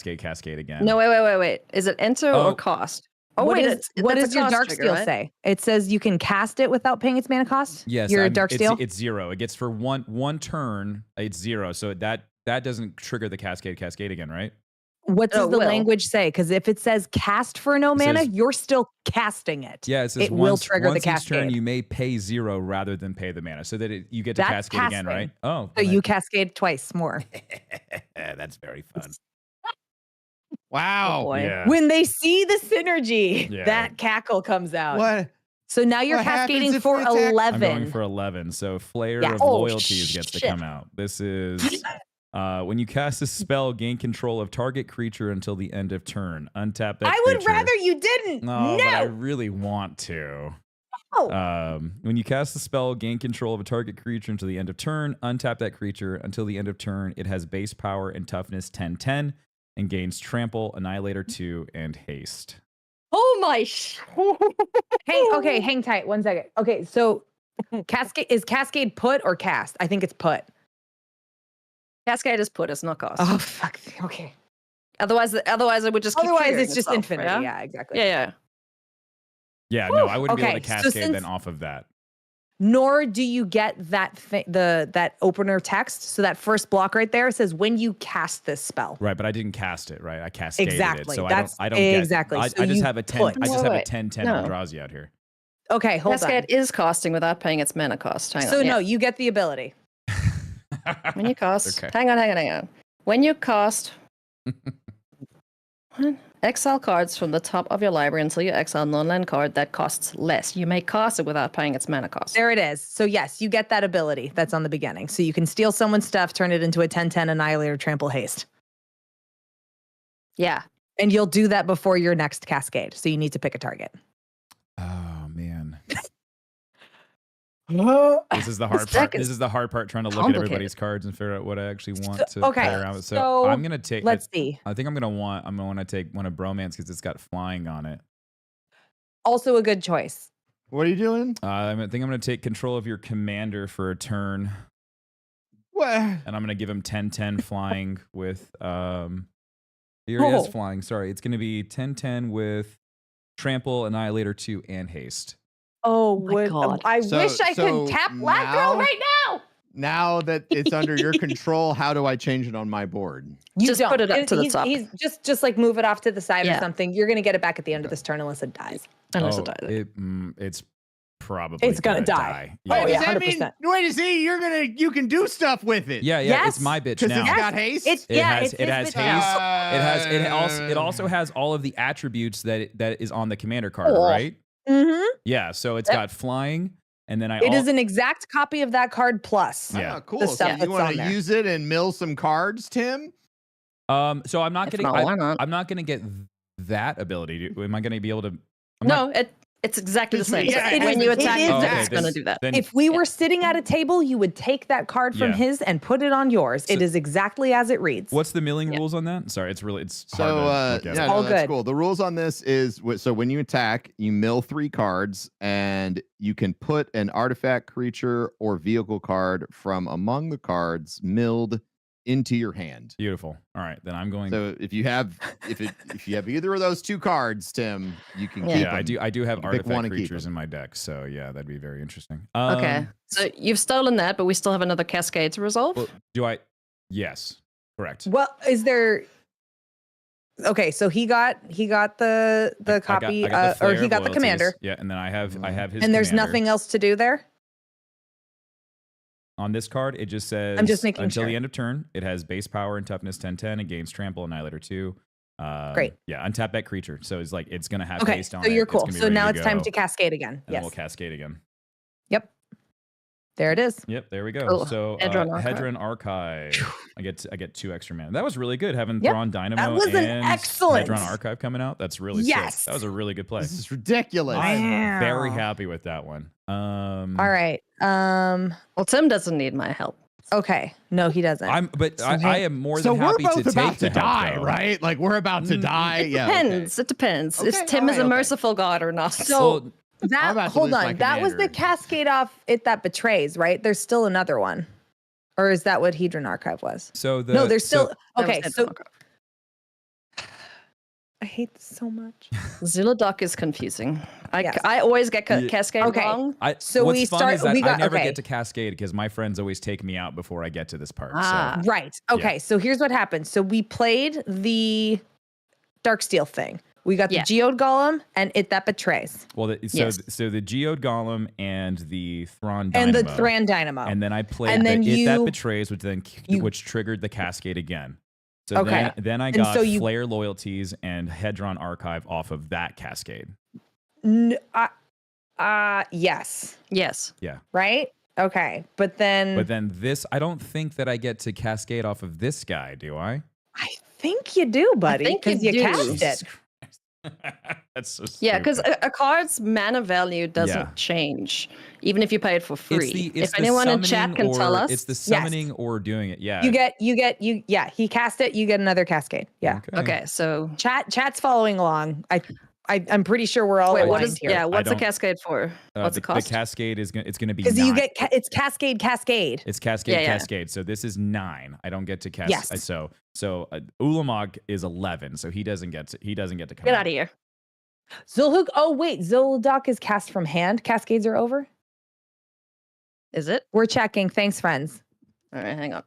to cascade again. No, wait. Is it enter Oh. or cost? Oh, what wait. what that's does a your cost dark trigger, steel right? say? It says you can cast it without paying its mana cost. Yes, your dark it's, steel. It's 0. It gets for one turn. It's 0. So that doesn't trigger the cascade again, right? What does Oh, the will. language say? Because if it says cast for no It mana, says- you're still casting it. Yeah, it says It will once, trigger the once each turn cascade. you may pay 0 rather than pay the mana, so that you get to That's cascade again, right? casting. Oh, So you cascade twice more. that's very fun. Wow. Oh, boy. Yeah. When they see the synergy, Yeah. that cackle comes out. What? So now you're What happens cascading if for we attack- 11. I'm going for 11. So Flair Yeah. of Oh, Loyalties gets to shit. come out. This is when you cast a spell, gain control of target creature until the end of turn. Untap that I would creature. rather you didn't. No, No. but I really want to. When you cast the spell, gain control of a target creature until the end of turn. Untap that creature until the end of turn. It has base power and toughness 10/10 and gains trample, annihilator 2, and haste. Oh my! Hang tight 1 second. Okay, so Cascade put or cast? I think it's put. Cascade is put. It's not cast. Oh fuck. Okay. Otherwise it would just. Keep Otherwise, triggering it's just itself, infinity. Yeah, exactly. Yeah. Yeah, no, I wouldn't be able Okay, to so cascade then since- off of that. Nor do you get that that opener text. So that first block right there says when you cast this spell. Right, but I didn't cast it, right? I cascaded Exactly. it. So That's I don't get exactly. I So just you have a 10 put. I just have a Wait, 10/10 no. Eldrazi out here. Okay, hold Cascade on. is casting without paying its mana cost. Hang So on, no, you get the ability. When you cast, Okay. hang on. When you cast, exile cards from the top of your library until you exile a non-land card that costs less. You may cast it without paying its mana cost. There it is. So yes, you get that ability that's on the beginning. So you can steal someone's stuff, turn it into a 10/10 Annihilator, Trample, Haste. Yeah. And you'll do that before your next Cascade. So you need to pick a target. Oh man. Oh, This is the hard This part. deck is This is the hard part trying to look at complicated. everybody's cards and figure out what I actually want to okay, play around with. So so I'm gonna take Let's see. I think I'm gonna want to take one of Bromance because it's got flying on it. Also a good choice. What are you doing? I think I'm gonna take control of your commander for a turn. What? And I'm gonna give him 10/10 flying with he already has Oh. flying. Sorry, it's gonna be 10/10 with trample, annihilator 2, and haste. Oh, my God. I So- wish I so could tap now- Blackgirl right now. Now that it's under your control, how do I change it on my board? You Just don't. put it up to the He's- top. He's just like move it off to the side or Yeah. something. You're gonna get it back at the end of this turn unless it dies. Unless Oh, it dies. it's probably It's gonna die. Yeah. Oh, Wait, yeah, does that mean? 100%. Wait to see, you can do stuff with it. Yeah, Yes. it's my bitch because now. it's got haste. It's It yeah. has it's it his has bitch haste. now. It also has all of the attributes that is on the commander card, Oh. right? Mhm. Yeah, so it's Yep. got flying, and then It is an exact copy of that card plus. Yeah. Oh, cool. The So stuff you that's want on to there. use it and mill some cards, Tim? So I'm not If getting not, why not? I'm not gonna get that ability. Am I gonna be able to? No, it's exactly the Just- same. yeah, So it when is- you it attack, is Oh, okay, it's going to do that. Then If we were sitting at a table, you would take that card from Yeah. his and put it on yours. It So- is exactly as it reads. what's the milling Yeah. rules on that? Sorry, it's So hard to look at. yeah, All no, that's good. cool. The rules on this is so when you attack, you mill 3 cards, and you can put an artifact, creature, or vehicle card from among the cards milled into your hand. Beautiful. All right, then I'm going. So if you have if you have either of those 2 cards, Tim, you can Yeah. keep yeah, them. I do have You can pick artifact one and keep creatures them. in my deck, so yeah, that'd be very interesting. Okay. So you've stolen that, but we still have another cascade to resolve. Well, do I? Yes, correct. Well, is there? Okay, so he got the copy, I got the or Flare he of got the Loyalties. commander, Yeah, and then I have his. and there's commander. nothing else to do there. On this card, it just says I'm just making until sure. the end of turn, it has base power and toughness 10/10. It gains trample, annihilator 2. Great. Yeah, untap that creature. So it's like it's gonna have Okay, haste on so it. you're It's cool. gonna be So ready now to it's time go, to cascade again. and then Yes. we'll cascade again. Yep. There it is. Yep, there we go. Cool. So Hedron Archive. Hedron Archive. I get 2 extra mana. That was really good having Yep, Thrawn Dynamo that was an and excellent- Hedron Archive coming out. That's really Yes. sick. That was a really good play. This is ridiculous. I'm very Wow. happy with that one. All right. Well, Tim doesn't need my help. Okay. No, he doesn't. I am more So than we're happy both to about take to the help, die, though. right? Like we're about to die. It Yeah. okay. depends. It depends. Okay, Is Tim is a alright, okay. merciful god or not? So Well, I'm that about to hold lose my on. That was the commander. cascade off it that betrays, right? There's still another one. Or is that what Hedron Archive was? so the No, there's so- still That was okay. Hedron So Archive. I hate this so much. Zilladoc is confusing. Yes. I always get Yeah. cascade Okay. wrong. So what's we fun start- is that we got- I never okay. get to cascade because my friends always take me out before I get to this part. Ah. Right. Okay. So here's what happened. So we played the Darksteel thing. We got Yeah. the Geode Golem and It That Betrays. So, well, Yes. so the Geode Golem and the Thrawn Dynamo, And the Thran Dynamo. and then I played And then the It That you- Betrays, which triggered the cascade again. So Okay. then I And got so you- Flare Loyalties and Hedron Archive off of that cascade. Yes. Yes. Right? Okay. But then But then this, I don't think that I get to cascade off of this guy, do I? I think you do, buddy. think you Because you do. cast Jesus it. Christ. That's so stupid. Yeah, because a card's mana value doesn't Yeah. change, even if you pay it for free. It's If the anyone in chat summoning can tell or- us, It's the summoning or doing it. Yeah. Yeah, he cast it, you get another cascade. Yeah. okay, so Chat's following along. I'm pretty sure we're all wait, what aligned is here. yeah? What's a don't- cascade for? What's the it cost? cascade is it's gonna be Because you 9. get it's cascade. It's cascade, Yeah. cascade. So this is 9. I don't get to cast. Yes. So Ulamog is 11. So he doesn't get to come. Get out of here. Zulhug. Oh wait, Zoldock is cast from hand. Cascades are over. Is it? We're checking. Thanks, friends. All right, hang on.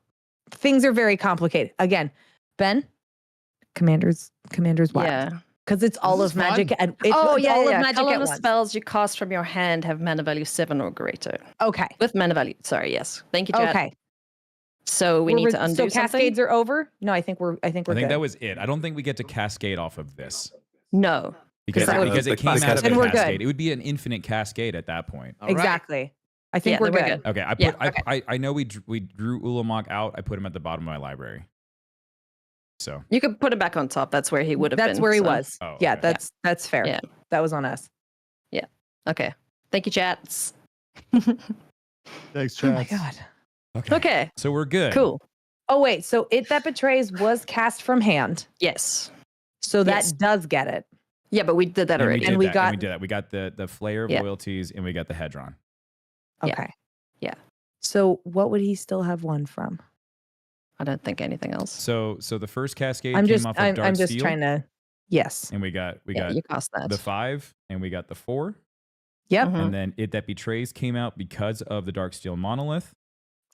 Things are very complicated. Again, Ben, Commander's Wild. Yeah. Because it's all This of is fun. magic. It's Oh it's yeah, all yeah. of magic Column at of once. spells you cast from your hand have mana value 7 or greater. Okay. With mana value. Sorry, yes. Thank you, chat. Okay. So we need to undo so something. cascades are over. No, I think we're I think good. that was it. I don't think we get to cascade off of this No. because that would- it came the out of Then a we're good. cascade. It would be an infinite cascade at that point. All right. Exactly. I think Yeah, we're then we're good. good. Okay, Yeah, I know we drew Ulamog out. I put him at the bottom of my library. So You could put it back on top. That's where he would have been. That's where he so- was. Oh, Yeah, okay. that's fair. Yeah. That was on us. Okay. Thank you, chats. Thanks, Oh my chat. god. Okay. So we're good. Cool. Oh wait, so It That Betrays was cast from hand. Yes. So that Yes. does get it. Yeah, but we did that And already. we did And we that, got- we did that. We got the Flayer of Yeah. Loyalties and we got the Hedron. Yeah. Okay. Yeah. So what would he still have one from? I don't think anything else. So the first cascade I'm came just off of Dark I'm just Steel, trying to Yes. and we got Yeah, you cast that. the 5 and we got the 4, Yep. Mhm. and then It That Betrays came out because of the Dark Steel Monolith,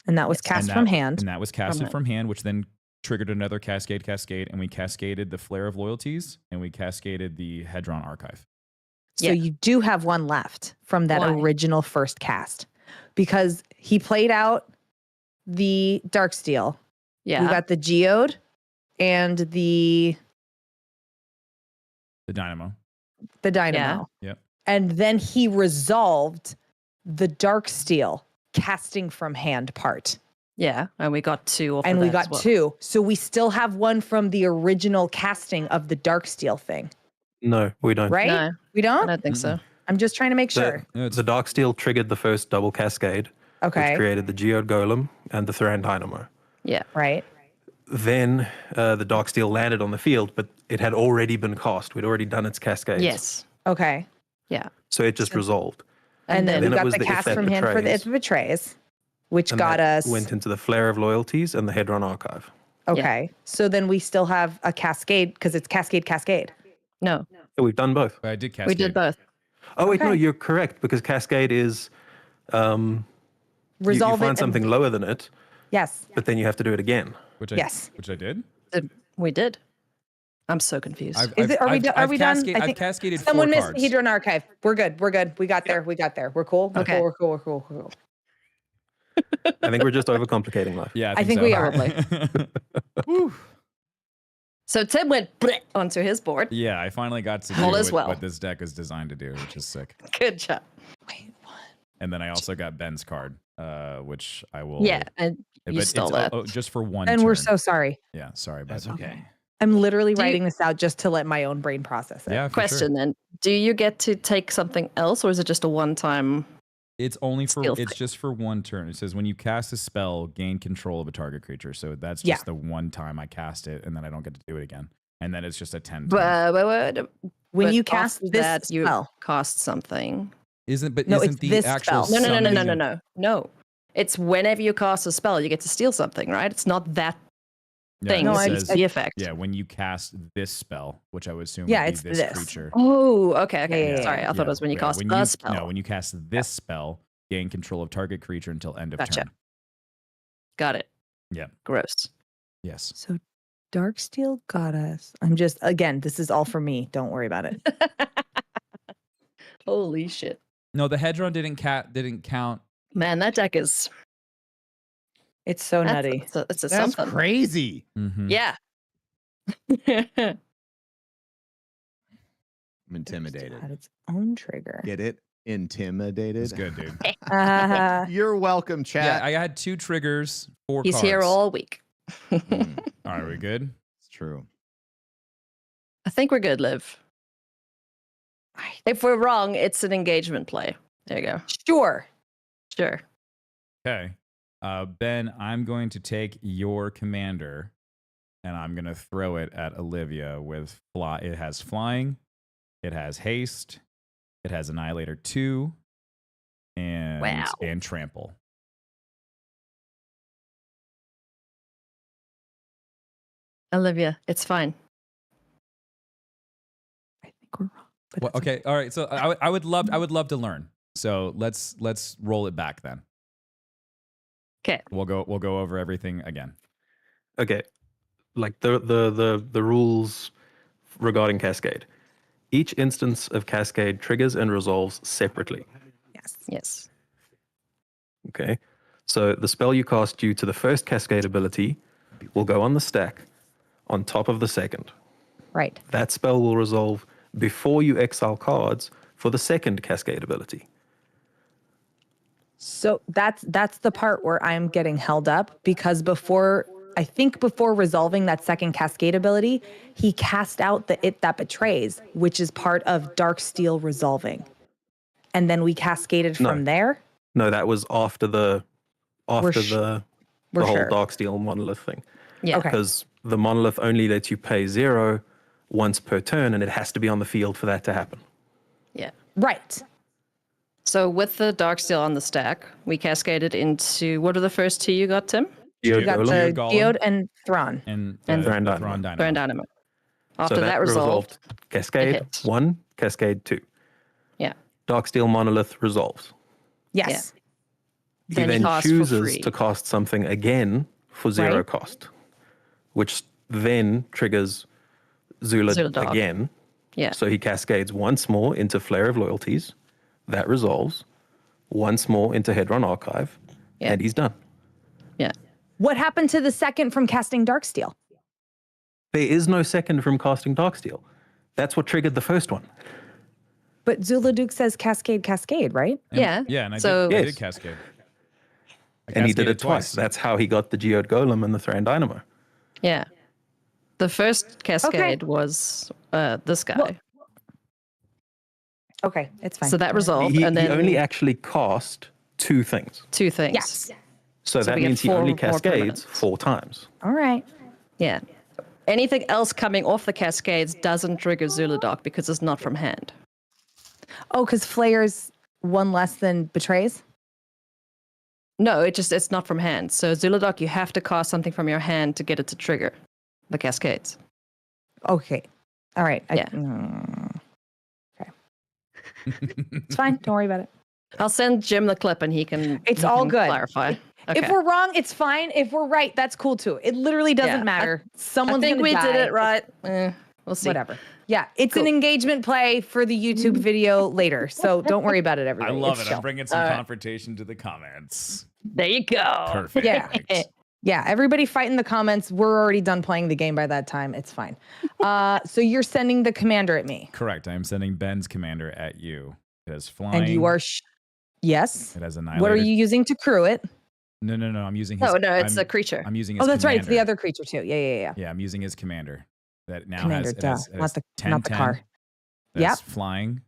And that was Yes. cast and from that- hand. and that was casted hand. from hand, which then triggered another cascade, and we cascaded the Flare of Loyalties, and we cascaded the Hedron Archive. So Yeah. you do have one left from that Why? original first cast. Because he played out the Darksteel. Yeah. We got the Geode and the Dynamo. Dynamo. Yeah. Yep. And then he resolved the Darksteel casting from hand part. Yeah. And we got 2 off And of we that got as well. 2. So we still have one from the original casting of the Darksteel thing, No, we don't. right? No, We I don't? don't think so. I'm just trying to make sure. No, it's The Darksteel triggered the first double cascade, Okay. which created the Geode Golem and the Thran Dynamo. Yeah. Right. Then the Darksteel landed on the field, but it had already been cast. We'd already done its cascades. Yes. Okay. Yeah. So it just resolved. And then Then we it got was the the If cast That from hand for the Betrays. If That Betrays, which And got that us. went into the Flare of Loyalties and the Hedron Archive. Okay. So then we still have a cascade because it's cascade. No, So we've done both. I did cascade. we did both. Oh wait, no, Okay. you're correct because cascade is you Resolve find it. something lower than it, Yes. but then you have to do it again. Which I Yes. did. We did. I'm so confused. Is it- are we done? I've I I've think cascaded Someone 4 missed cards. the Hedron Archive. We're good. We got there. We're cool. Okay. We're cool. I think we're just overcomplicating life. Yeah, I think we are. So Tim went bleh onto his board. Yeah, I finally got to do All is well. what this deck is designed to do, which is sick. Good job. Wait, what? And then I also got Ben's card, which I will. Yeah, and you but stole it's, that. just for one. And we're turn. so sorry. Yeah, sorry, but That's okay. I'm literally Do you- writing this out just to let my own brain process it. Yeah, for Question Sure. then: do you get to take something else, or is it just a one-time? It's only for. Skill It's thing. just for one turn. It says when you cast a spell, gain control of a target creature. So that's Yeah. just the one time I cast it, and then I don't get to do it again. And then it's just a 10. But When but you cast after this that, you spell, cost something. But No, isn't it's the this actual spell. No. summoning- No. It's whenever you cast a spell, you get to steal something, right? It's not that Yeah, thing. it No, it's I says- just the effect. Yeah, when you cast this spell, which I would assume Yeah, would be it's this, this. creature. Oh, okay. Yeah. Sorry, I thought it was when you cast when the spell. No, when you cast this spell, gain control of target creature until end of Gotcha. turn. Got it. Yeah. Gross. Yes. so Darksteel got us. I'm just again, this is all for me. Don't worry about it. Holy shit. No, the Hedron didn't count. Man, that deck is It's so that's, nutty. it's a That's something. crazy. Mhm. Yeah. I'm intimidated. Had its own trigger. Get it? Intimidated. It's good, dude. You're welcome, Yeah, chat. I had 2 triggers, 4 He's cards. here all week. Mm, All right, we good? it's true. I think we're good, Liv. If we're wrong, it's an engagement play. There you go. Sure. Sure. Okay. Ben, I'm going to take your commander and I'm going to throw it at Olivia with fly. It has flying, it has haste, it has Annihilator 2, and trample. Olivia, it's fine. I think we're wrong. But Well, it's okay. All right. So I would love to learn. So let's roll it back then. Okay. We'll go over everything again. Okay, like the rules regarding Cascade. Each instance of Cascade triggers and resolves separately. Yes. Yes. Okay, so the spell you cast due to the first Cascade ability will go on the stack on top of the second. Right. That spell will resolve before you exile cards for the second Cascade ability. So that's the part where I'm getting held up because before resolving that second Cascade ability, he cast out the It That Betrays, which is part of Darksteel resolving. And then we cascaded from there. No, that was after the whole sure. Darksteel monolith thing. Yeah. Okay. Because the monolith only lets you pay 0 once per turn, and it has to be on the field for that to happen. Yeah. Right. So with the Darksteel on the stack, we cascaded into what are the first two you got, Tim? Geode You got Golem the Golem. Geode and Thrawn. And Thrawn Dynamo. Thrawn Dynamo. Burn Dynamo. After So that resolved. Cascade hit. 1, Cascade 2. Yeah. Darksteel monolith resolves. Yes. He Then then cast for chooses free. to cast something again for 0 Right. cost, which then triggers Zula'Dark. again. Yeah. So he cascades once more into Flare of Loyalties. That resolves. Once more into Hedron Archive. Yeah. And he's done. Yeah. What happened to the second from casting Darksteel? There is no second from casting Darksteel. That's what triggered the first one. But Zula Duke says Cascade, right? Yeah. Yeah, and I So- did Yes. cascade. I And he did cascaded it twice. That's how he got the Geode Golem and the Thrawn Dynamo. Yeah. The first cascade was this guy. Well, okay, it's fine. So that resolved, He and then only actually cast 2 things. two things. Yes. So So that we get means he 4 only more cascades permanents. 4 times. All right. Yeah. Anything else coming off the cascades doesn't trigger Zula'Dark because it's not from hand. Oh, because Flayer's one less than Betrays? No, it's not from hand. So Zula'Dark, you have to cast something from your hand to get it to trigger the cascades. Okay. All right. Yeah. Okay. It's fine. Don't worry about it. I'll send Jim the clip and he can. It's he all can good. Clarify. Okay. If we're wrong, it's fine. If we're right, that's cool too. It literally doesn't Yeah, matter. I Someone's think gonna we die. did it right. We'll see. Whatever. Yeah, it's Cool. an engagement play for the YouTube video later. So don't worry about it, I everybody. love It's it. chill. I'm bringing some All right. confrontation to the comments. There you go. Perfect. Yeah. Yeah, everybody fight in the comments. We're already done playing the game by that time. It's fine. So you're sending the commander at me. Correct. I am sending Ben's commander at you. It has flying. And you are yes. It has annihilator. What are you using to crew it? No. I'm using his. No, it's I'm, a creature. I'm using his Oh, that's right. It's the commander. other creature too. Yeah. Yeah, I'm using his commander. That now Commander, has, it duh. has, it Not has the 10, not the 10. car. It has Yep. flying.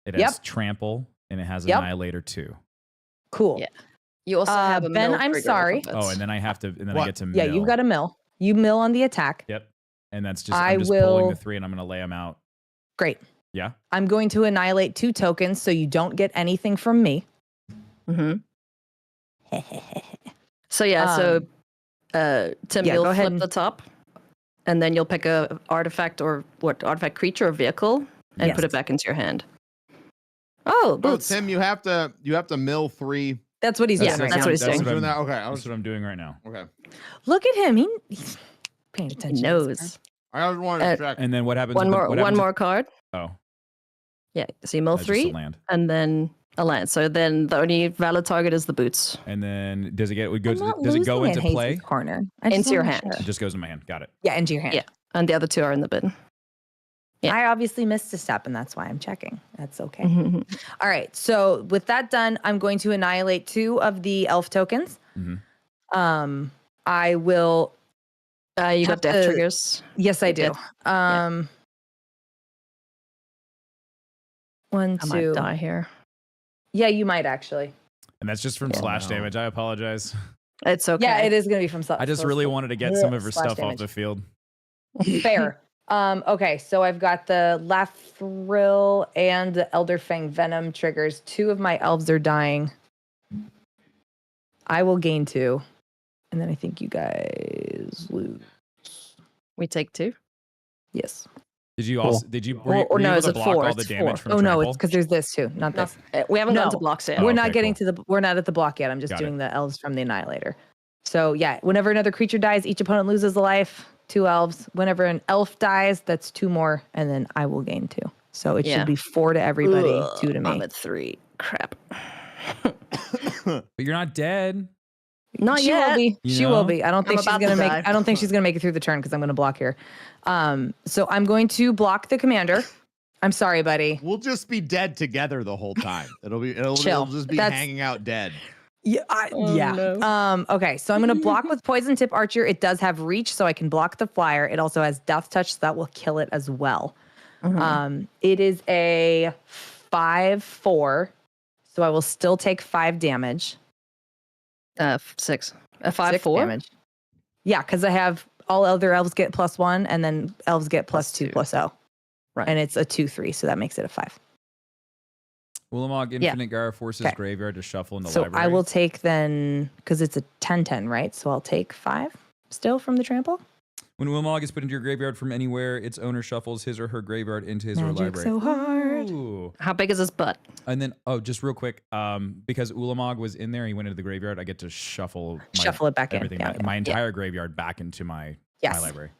It Yep. has trample, and it has Yep. annihilator 2. Cool. Yeah. You also have a Ben, mill I'm trigger sorry. off of it. Oh, and then I have to, and then I What? get to Yeah, mill. you've got a mill. You mill on the attack. Yep. And that's just, I I'm just pulling will- the 3 and I'm going to lay them out. Great. Yeah. I'm going to annihilate 2 tokens so you don't get anything from me. Mm-hmm. So yeah, Tim, yeah, you'll go ahead flip and- the top, and then you'll pick a artifact or artifact creature or vehicle, and put Yes. it back into your hand. Oh, Oh, boots. Tim, you have to mill 3. That's what he's Yeah, doing right that's now. what he's doing. Doing that. Okay, That's what I'm doing right now. okay. Look at him. He's paying attention. He knows. I just wanted to check. And then what happens? One with the- more, what one happens more card. with- Oh, Yeah, so you mill that's just a 3, land. and then a land. So then the only valid target is the boots. And then does it get? It goes. I'm not Does it go losing into Hazy's play? corner. I just Into your wanna hand. make It sure. just goes in my hand. Got it. Yeah, into your hand. Yeah. And the other 2 are in the bin. Yeah. I obviously missed a step, and that's why I'm checking. That's okay. Mhm. All right. So with that done, I'm going to annihilate 2 of the elf tokens. Mhm. I will. You Have got death to- triggers. Yes, I do. Death. Yeah. 1, I might 2. die here. Yeah, you might actually. And that's just from Yeah. slash damage. I apologize. It's okay. Yeah, it is going to be from. I just really wanted to get some of her slash stuff off damage. the field. Fair. Okay, so I've got the Lathril and the Elderfang Venom triggers. 2 of my elves are dying. I will gain 2. And then I think you guys lose. We take 2. Yes. Did you also? Did you? Were, Or you no, able is to it block 4? all the It's damage 4. from Oh no, trample? it's because there's this too, not this. We haven't gone No. to blocks yet. Oh, We're okay, not getting cool. to the. We're not at the block yet. I'm just Got doing the elves from the Annihilator. So yeah, whenever another creature dies, each opponent loses a life. 2 elves. Whenever an elf dies, that's 2 more, and then I will gain 2. So it should be 4 to everybody, 2 to me. I'm at 3. Crap. But you're not dead. Not She yet. will be. You She know? will be. I don't think I'm she's about gonna to make. die. I don't think she's gonna make it through the turn because I'm gonna block here. So I'm going to block the commander. I'm sorry, buddy. We'll just be dead together the whole time. It'll Chill. just be That's- hanging out dead. Yeah. Yeah. no. Okay. So I'm gonna block with Poison Tip Archer. It does have reach, so I can block the flyer. It also has Death Touch, so that will kill it as well. It is a 5/4, so I will still take 5 damage. 6. A 5, 6 4 damage. Yeah, because I have all other elves get +1, and then elves get +2 +0. Right. And it's a 2/3, so that makes it a 5. Ulamog Yeah. Infinite Gara forces Okay. graveyard to shuffle into So library. I will take then, because it's a 10/10, right? So I'll take 5 still from the trample. When Ulamog is put into your graveyard from anywhere, its owner shuffles his or her graveyard into his or her Magic library. so hard. Ooh. How big is his butt? And then, just real quick, because Ulamog was in there, he went into the graveyard. I get to shuffle Shuffle it back in. everything, Yeah, my yeah. entire graveyard back into my Yes. library.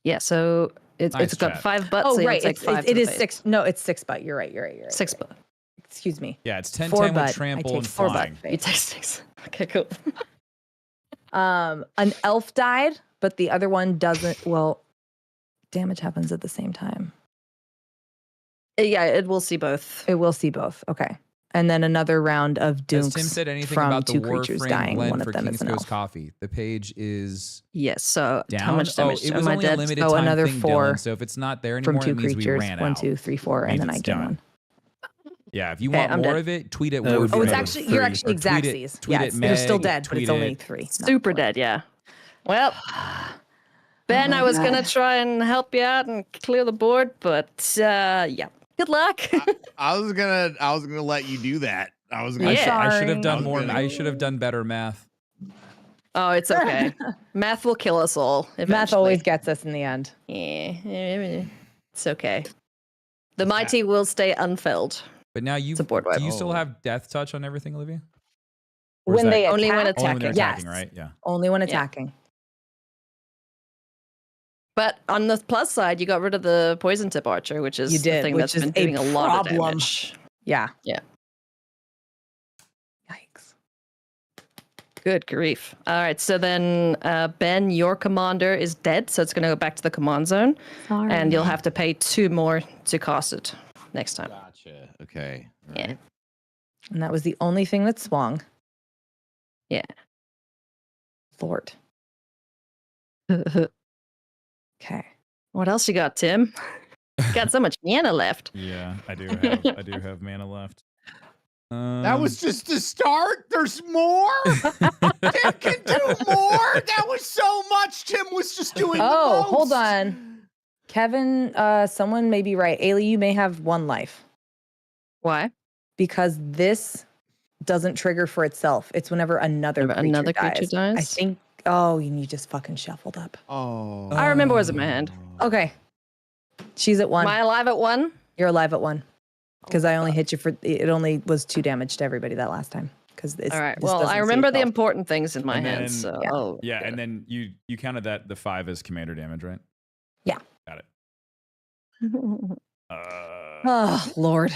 Yeah, so it's Nice got chat. 5 butts. Oh, so right. it's like 5 it is 6. No, it's 6 butt. You're right. 6 right. butt. Excuse me. Yeah, it's 10-10 4 with butt. trample I and take 4 butt. flying. You take 6. Okay, cool. An elf died, but the other one doesn't. Well, damage happens at the same time. Yeah, it will see both. It will see both. Okay. And then another round of Has dukes Tim said anything from about the 2 creatures Warframe dying. blend One for of them King's is an Coast elf. Coffee? The page is Yes, so down. how much damage it was am I only a dead? limited Oh, time another thing, 4 Dylan. So if it's not there from anymore, 2 it means we creatures. ran 1, out. 2, 3, 4, and Means then I it's get done. 1. Yeah, if you Okay, want I'm more dead. of it, tweet it. That would Warframe. be Oh, it's another actually 3. you're actually Or tweet it- Xaxes. tweet Yeah, it you're still Meg, dead, but tweet it's only it 3. not Super 4. dead, yeah. Well, Ben, my I was God. gonna try and help you out and clear the board, but yeah. Good luck. I was gonna let you do that. I was Yeah. gonna. I should have Sorry. done was more. gonna- I should have done better math. Oh, it's okay. Math will kill us all. Math Eventually. always gets us in the end. Yeah, it's okay. The mighty will stay unfelled. But now you It's a board wipe. do you still Oh. have death touch on everything, Olivia? Or is When that they Only when attack, only when they're attacking. attacking, Yes. right? Yeah. only when Yeah. attacking. But on the plus side, you got rid of the poison tip archer, which is You the did, thing which that's is been a doing a lot of problem. damage. Yeah. Yeah. Yikes. Good grief. All right, so then Ben, your commander is dead, so it's going to go back to the command zone, Sorry. and you'll have to pay 2 more to cast it next time. Gotcha. Okay. All Yeah. right. And that was the only thing that swung. Yeah. Lord. What Okay. else you got, Tim? Got so much mana left. Yeah, I do have mana left. That was just the start. There's more. Tim can do more. That was so much. Tim was just doing. the Oh, most. hold on. Kevin, someone may be right. Ailey, you may have 1 life Why? because this doesn't trigger for itself. It's whenever another creature dies. I think. Oh, and you just fucking shuffled up. Oh. I remember what was in my hand. Okay. She's at 1. Am I alive at 1? You're alive at 1. Because I only hit you for it. Only was 2 damage to everybody that last time. Because All right. Well, I remember the important things in my And hands. then- So, Yeah. oh, Yeah, good. and then you counted the 5 as commander damage, right? Yeah. Got it. Oh Lord.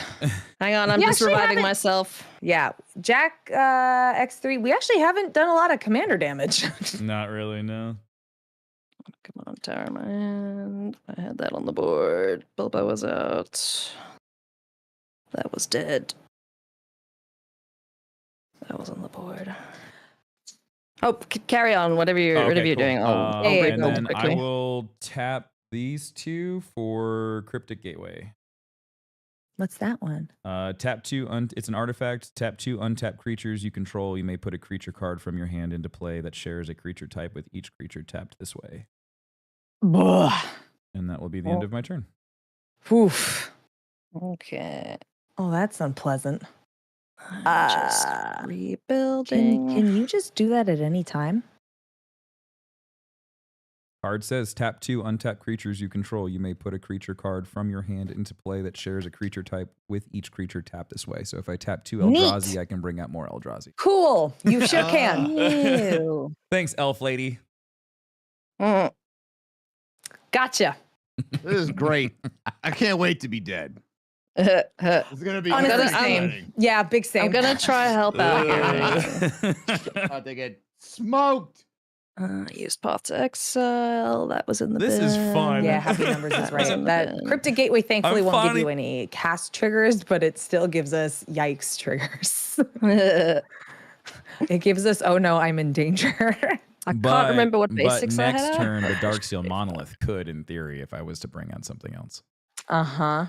Hang on, I'm You just actually reviving haven't- myself. Yeah, Jack X3. We actually haven't done a lot of commander damage. Not really, no. Come on, Tower Man. I had that on the board. Bilbo was out. That was dead. That was on the board. Oh, carry on. Whatever you're Okay, whatever you're cool. doing. And break then I quickly. will tap These two for Cryptic Gateway. What's that one? Tap 2, it's an artifact. Tap 2 untapped creatures you control. You may put a creature card from your hand into play that shares a creature type with each creature tapped this way. And that will be the end of my turn. Oof. Okay. Oh, that's unpleasant. Just rebuilding. Can you just do that at any time? Card says tap 2 untapped creatures you control. You may put a creature card from your hand into play that shares a creature type with each creature tapped this way. So if I tap 2 Eldrazi, Neat. I can bring out more Eldrazi. Cool. You sure can. Ew. Thanks, elf lady. Mm. Gotcha. This is great. I can't wait to be dead. I'm It's gonna be Honestly, gonna- same. Yeah, big same. gonna try to help out here. about to get smoked. Use Path to Exile. That was in the This bin. is fun. Yeah, happy numbers is That was in right. the That bin. Cryptic Gateway thankfully I'm won't give finally- you any cast triggers, but it still gives us yikes triggers. It gives us, oh no, I'm in danger. I can't remember what basics but I next had. turn, the Darksteel Monolith could, in theory, if I was to bring out something else. Uh-huh.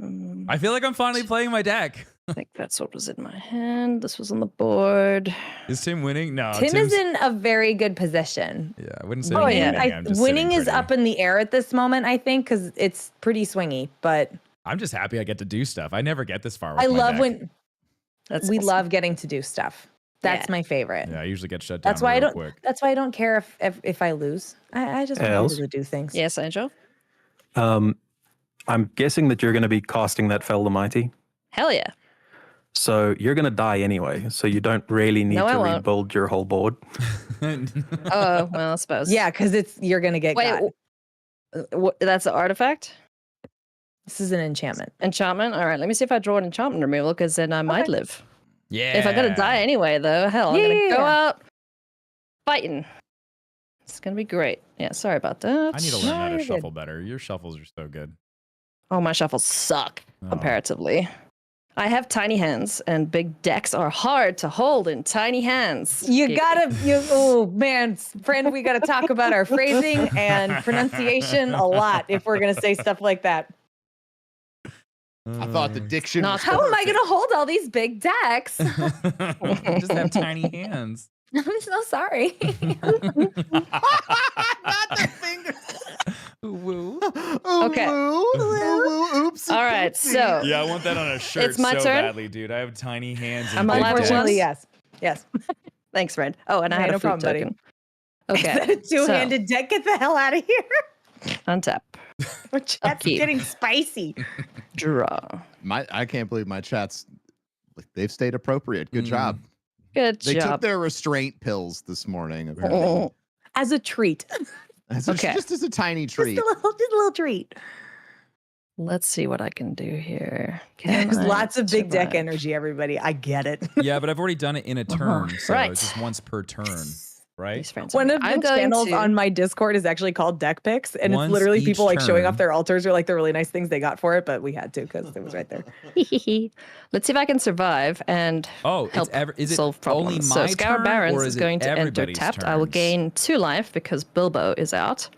Mm, I feel like I'm finally playing my deck. I think that's what was in my hand. This was on the board. Is Tim winning? No, Tim Tim's, is in a very good position. Yeah, I wouldn't say Oh, I'm yeah. winning. I'm just Winning sitting is pretty. up in the air at this moment, I think, because it's pretty swingy. But I'm just happy I get to do stuff. I never get this far with I my love deck. when That's we awesome. love getting to do stuff. That's Yeah. my favorite. Yeah, I usually get shut down That's why I real don't. quick. That's why I don't care if I lose. I just want Els? to do things. Yes, Angel. I'm guessing that you're going to be casting that Fel the Mighty. Hell yeah. So you're going to die anyway. So you don't really need No, I to won't. rebuild your whole board. Oh, well, I suppose. Yeah, because you're gonna get Wait, got. that's an artifact? This is an enchantment. Enchantment? All right, let me see if I draw an enchantment removal, because then I might live. Yeah. If I'm going to die anyway, though, hell, I'm going to go Yeah. out fighting. It's going to be great. Yeah, sorry about that. I need to learn how you're to good. shuffle better. Your shuffles are so good. Oh, my shuffles suck Oh. comparatively. I have tiny hands, and big decks are hard to hold in tiny hands. You gotta. Oh man, friend, we gotta talk about our phrasing and pronunciation a lot if we're gonna say stuff like that. I thought the diction. Not was How am I perfect. gonna hold all these big decks? You just have tiny hands. I'm so sorry. Not the finger. Woo. Okay. Oops. All right, so Yeah, I want that on a shirt It's my so turn? badly, dude. I have tiny hands. I'm And a big live decks. Unfortunately, Yes. yes. thanks, friend. Oh, and I Hey, had no a fruit problem, buddy. token. Is that Okay, a two-handed deck? Get the hell out of here. untap, That's Upkeep. getting spicy. draw. I can't believe my chats. They've stayed appropriate. Good job. Good They took job. their restraint pills this morning. Apparently. Oh, As a treat. Okay. Just as a tiny Just treat. a little treat. let's see what I can do here. Can There's I lots of big deck survive? energy, everybody. I get it. Yeah, but I've already done it in a turn. So Right. it's just once per turn, right? These friends. One are- of the I'm going channels to- on my Discord is actually called Deck Picks, and Once it's literally each people like showing off turn. their altars or like the really nice things they got for it, but we had to because it was right there. Let's see if I can survive and Oh, help is it solve only problems. my So Scour turn, Barons or is it going to enter everybody's tapped. I will turns? gain 2 life because Bilbo is out.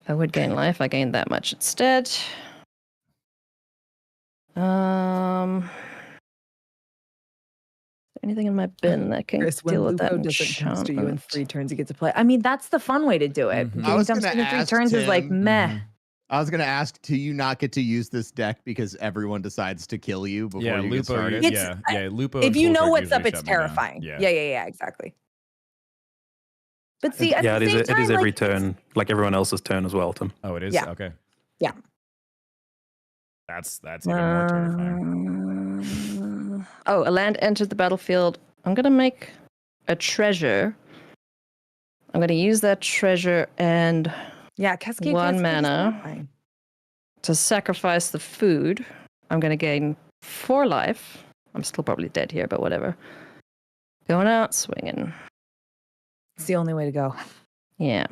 If I would gain life, I gained that much instead. Anything in my bin that can Chris, when deal with that Lupo doesn't dumpster you in enchantment? 3 turns, you get to play. I mean, that's the fun way to do it. Mhm. I Getting was gonna dumpstered in 3 ask turns is like Tim. meh. Mhm. I was gonna ask, do you not get to use this deck because everyone decides to kill you before Yeah, you get Lupo. started? It's- Yeah, Lupo. If and you know Bullshark what's up, usually it's shut me down. terrifying. Yeah. Yeah, exactly. But see, at Yeah, the it same is. time, It is every like, it's- turn, like everyone else's turn as well, Tim. Oh, it is. Yeah. Okay. Yeah. That's even more terrifying. Oh, a land entered the battlefield. I'm gonna make a treasure. I'm gonna use that treasure and Yeah, Cascade. One Cascade is mana. terrifying. to sacrifice the food. I'm gonna gain 4 life. I'm still probably dead here, but whatever. Going out swinging. It's the only way to go. Yeah.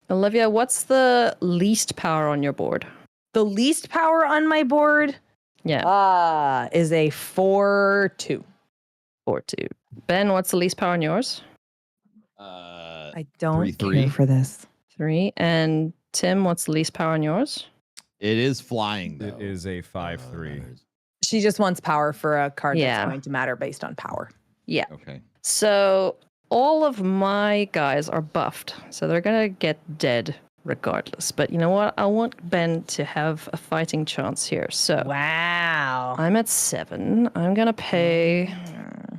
Olivia, what's the least power on your board? The least power on my board Yeah, is a 4/2. 4/2. Ben, what's the least power on yours? I don't 3/3. care for this. 3. And Tim, what's the least power on yours? It is flying, though. It is a 5/3. She just wants power for a card Yeah. that's going to matter based on power. Yeah. Okay. So all of my guys are buffed, so they're gonna get dead regardless. But you know what? I want Ben to have a fighting chance here. So Wow. I'm at 7. I'm gonna pay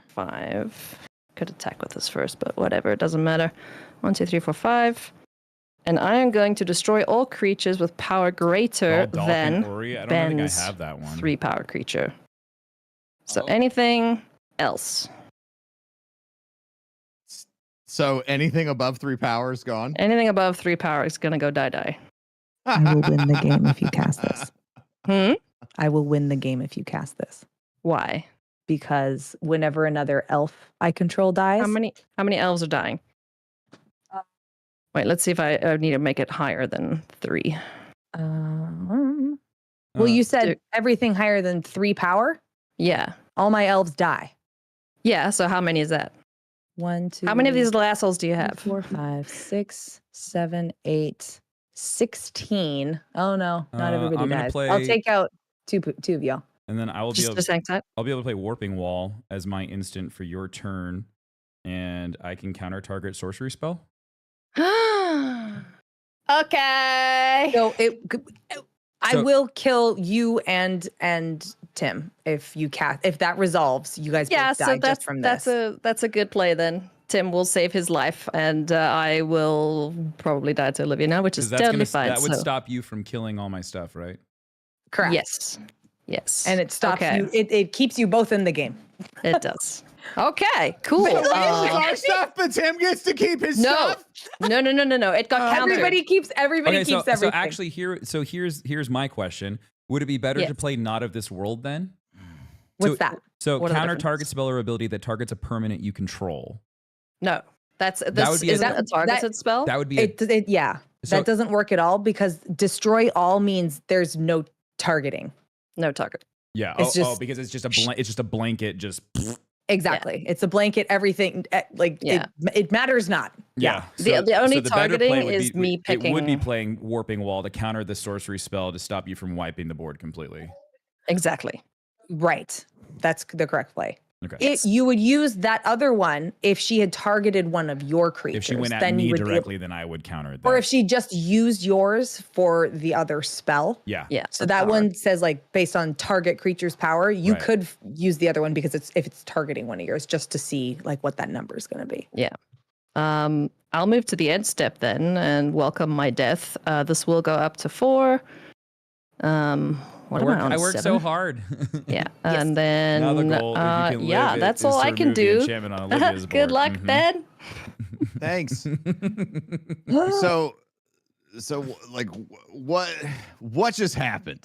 5. Could attack with this first, but whatever. It doesn't matter. 1, 2, 3, 4, 5. And I am going to destroy all creatures with power greater than Ori. I don't Ben's think I have that one. 3 power creature. So Oh. anything else? So anything above 3 power is gone? Anything above 3 power is gonna go die. I will win the game if you cast this. I will win the game if you cast this. Why? Because whenever another elf I control dies, How many elves are dying? Wait, let's see if I need to make it higher than 3. well, you said do- everything higher than 3 power. Yeah. All my elves die. Yeah, so how many is that? 1, 2. How many of these little assholes do you have? 4, 5, 6, 7, 8, 16. Oh no, not everybody I'm gonna dies. I'll play- take out two of y'all. And then I will be Just able, just hang tight. I'll be able to play Warping Wall as my instant for your turn, and I can counter target sorcery spell. Okay. So I So- will kill you and Tim if that resolves. You guys Yeah, both so die that's just from this. that's a good play then. Tim will save his life, and I will probably die to Olivia now, which is 'Cause that's totally gonna, fine. that would so- stop you from killing all my stuff, right? Correct. Yes. Yes. And it stops Okay. you. It keeps you both in the game. It does. Okay, cool. Wait, our stuff, but Tim gets to keep his No. stuff. No. It got countered. Everybody keeps everything. So Everything. actually here's my question. Would it be better Yes. to play Not of This World then? What's that? So What are the counter differences? target spell or ability that targets a permanent you control. No. This would be isn't a- a targeted spell. That would be Yeah, So- that doesn't work at all because destroy all means there's no targeting. No target. yeah. it's just- Because it's just a blanket just Exactly. It's a blanket. Everything Yeah. it matters not. yeah. The only better targeting play would is be, me It would be picking- playing Warping Wall to counter the sorcery spell to stop you from wiping the board completely. Exactly. Right. That's the correct play. Okay. You would use that other one if she had targeted one of your creatures. If she went at then you me would be able- directly, then I would counter it. or if she just used yours for the other spell. yeah. Yeah. So the that power. one says like based on target creature's power, you Right. could use the other one because if it's targeting one of yours just to see like what that number is going to be. I'll move to the end step then and welcome my death. This will go up to 4. What am I on? I worked 7? so hard. Yeah. Yes. And then Now the goal, if you can yeah, live it, that's is all to I can remove the do. enchantment on Olivia's Good board. luck, Mhm. Ben. Thanks. So like what just happened?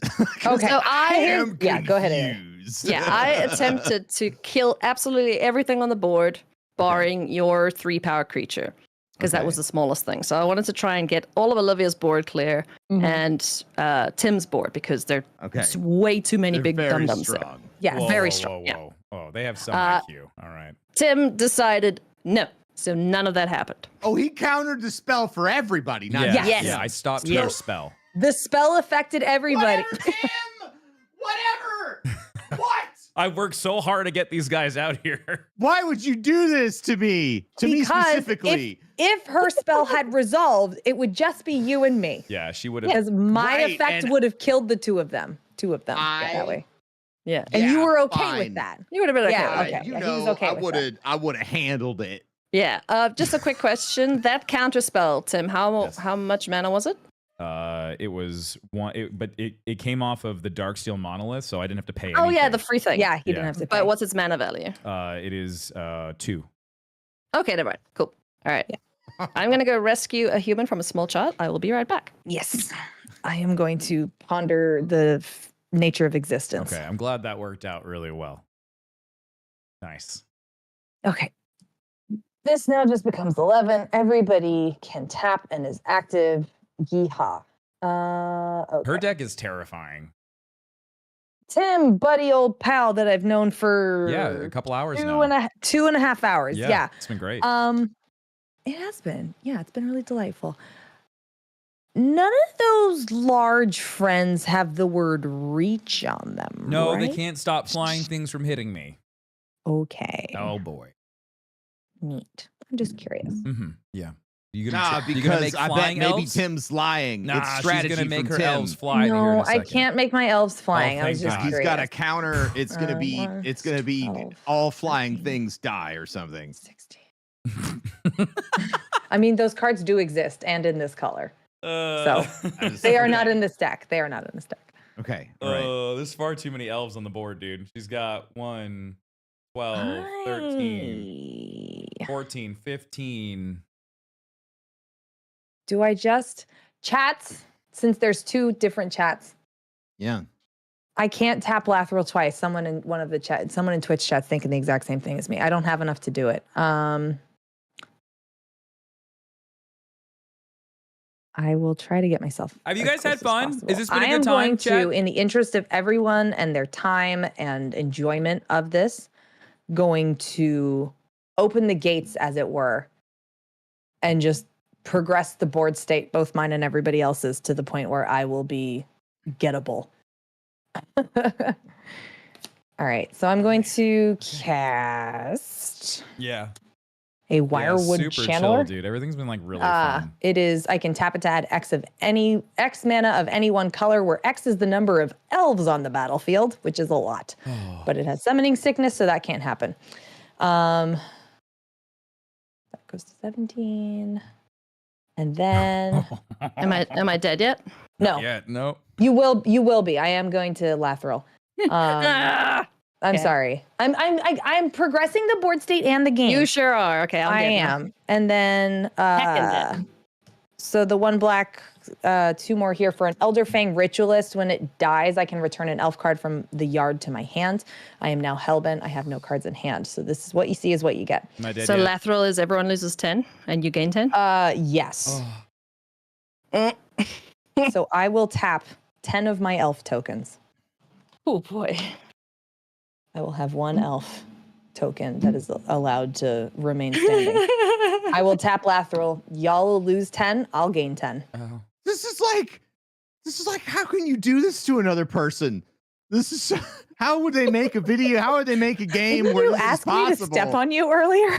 Okay. So I am go ahead, Aaron. confused. Yeah, I attempted to kill absolutely everything on the board, barring your 3 power creature, because that was Okay. the smallest thing. So I wanted to try and get all of Olivia's board clear Mhm. and Tim's board because there's Okay. way too many They're big very dum dums there. strong. Yes. Whoa, very whoa, strong, Whoa, yeah. whoa. Oh, they have some Uh, IQ. All right. Tim decided no, so none of that happened. Oh, he countered the spell for everybody, not Yeah, just Yes. yeah. I stopped Yeah. your spell. The spell affected everybody. Whatever, Tim! Whatever! What? I worked so hard to get these guys out here. Why would you do this to me? To me Because specifically. If her spell had resolved, it would just be you and me. Yeah, she would have. Because my Right, effect and would have killed the two of them. That way. Yeah. And you Yeah, were okay fine. with that. You would have been okay. Yeah, with it. okay. You yeah, he know, was okay I with would that. have handled it. Yeah. Just a quick question. That counter spell, Tim, Yes. how much mana was it? It was one, but it came off of the Darksteel monolith, so I didn't have to pay. Oh yeah, anything. the free thing. Yeah, he Yeah. didn't have to pay. But what's its mana value? It is 2. Okay, never mind. Cool. All right. I'm gonna go rescue a human from a small child. I will be right back. Yes. I am going to ponder the nature of existence. Okay, I'm glad that worked out really well. Nice. Okay. This now just becomes 11. Everybody can tap and is active. Yeehaw. Okay. Her deck is terrifying. Tim, buddy, old pal that I've known for Yeah, a couple hours two now. and a half hours. Yeah. It's been great. It has been. Yeah, it's been really delightful. None of those large friends have the word reach on them. No, they right? can't stop flying things from hitting me. Okay. Oh boy. Neat. I'm just curious. Mm-hmm. Yeah. You Nah, gonna because make I bet flying maybe elves? Tim's lying. Nah, It's strategy she's gonna make from her Tim. elves fly here in No, a I second. can't make my elves flying. I was thank just God. He's curious. got a counter. It's gonna be. One, It's gonna be 12, all flying 13. things die or something. 16. I mean, those cards do exist and in this color. So they are not in this deck. They are not in this deck. Okay. All right. There's far too many elves on the board, dude. She's got 1, 12, 13, 14, 15. Do I just chats? Since there's 2 different chats, Yeah. I can't tap Lathril twice. Someone in Twitch chat's thinking the exact same thing as me. I don't have enough to do it. I will try to get myself. Have you as guys had close as fun? possible. Is this been a I good am time, going chat? to, in the interest of everyone and their time and enjoyment of this, going to open the gates, as it were, and just progress the board state, both mine and everybody else's, to the point where I will be gettable. All right, so I'm going to cast Yeah. a Wirewood super Channeler. chill, dude. Everything's been like really fun. It is, I can tap it to add X mana of any one color, where X is the number of elves on the battlefield, which is a lot. But it has summoning sickness, so that can't happen. That goes to 17. And then Am I dead yet? no. Yeah, no. You will be. I am going to Lathril. I'm Okay. sorry. I'm progressing the board state and the game. You sure are. Okay, I dead now. am. And then Heckin' dead. so the 1 black, 2 more here for an Elderfang Ritualist. When it dies, I can return an elf card from the yard to my hand. I am now hellbent. I have no cards in hand. So this is what you see is what you get. Am I dead So yet? Lathril is everyone loses 10 and you gain 10? Yes. Oh. So I will tap 10 of my elf tokens. Oh boy. I will have 1 elf token that is allowed to remain standing. I will tap Lathril. Y'all will lose 10. I'll gain 10. Oh. This is like, how can you do this to another person? This is how would they make a video? How would they make a game where You this is asked me possible? to step on you earlier.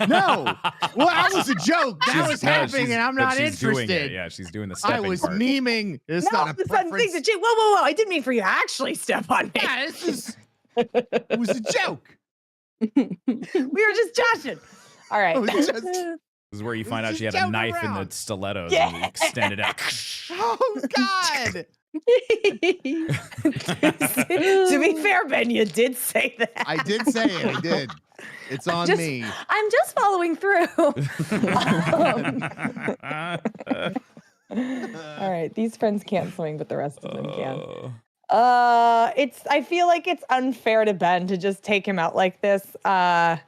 No. Well, that was a joke. That was No, happening, she's- and I'm but not she's doing interested. it. Yeah, she's doing the I stepping was part. memeing. It's No, not a the sudden preference. things that whoa. I didn't mean for you to actually step on me. Yeah, it was a joke. We were just joshing. All right. It was just- This is where you find out just she had a joking knife in around. the stilettos Yeah. and extended out. Oh God. To be fair, Ben, you did say that. I did say it. I did. It's on Just- me. I'm just following through. All right, these friends can't swing, but the rest of them can. I feel like it's unfair to Ben to just take him out like this. I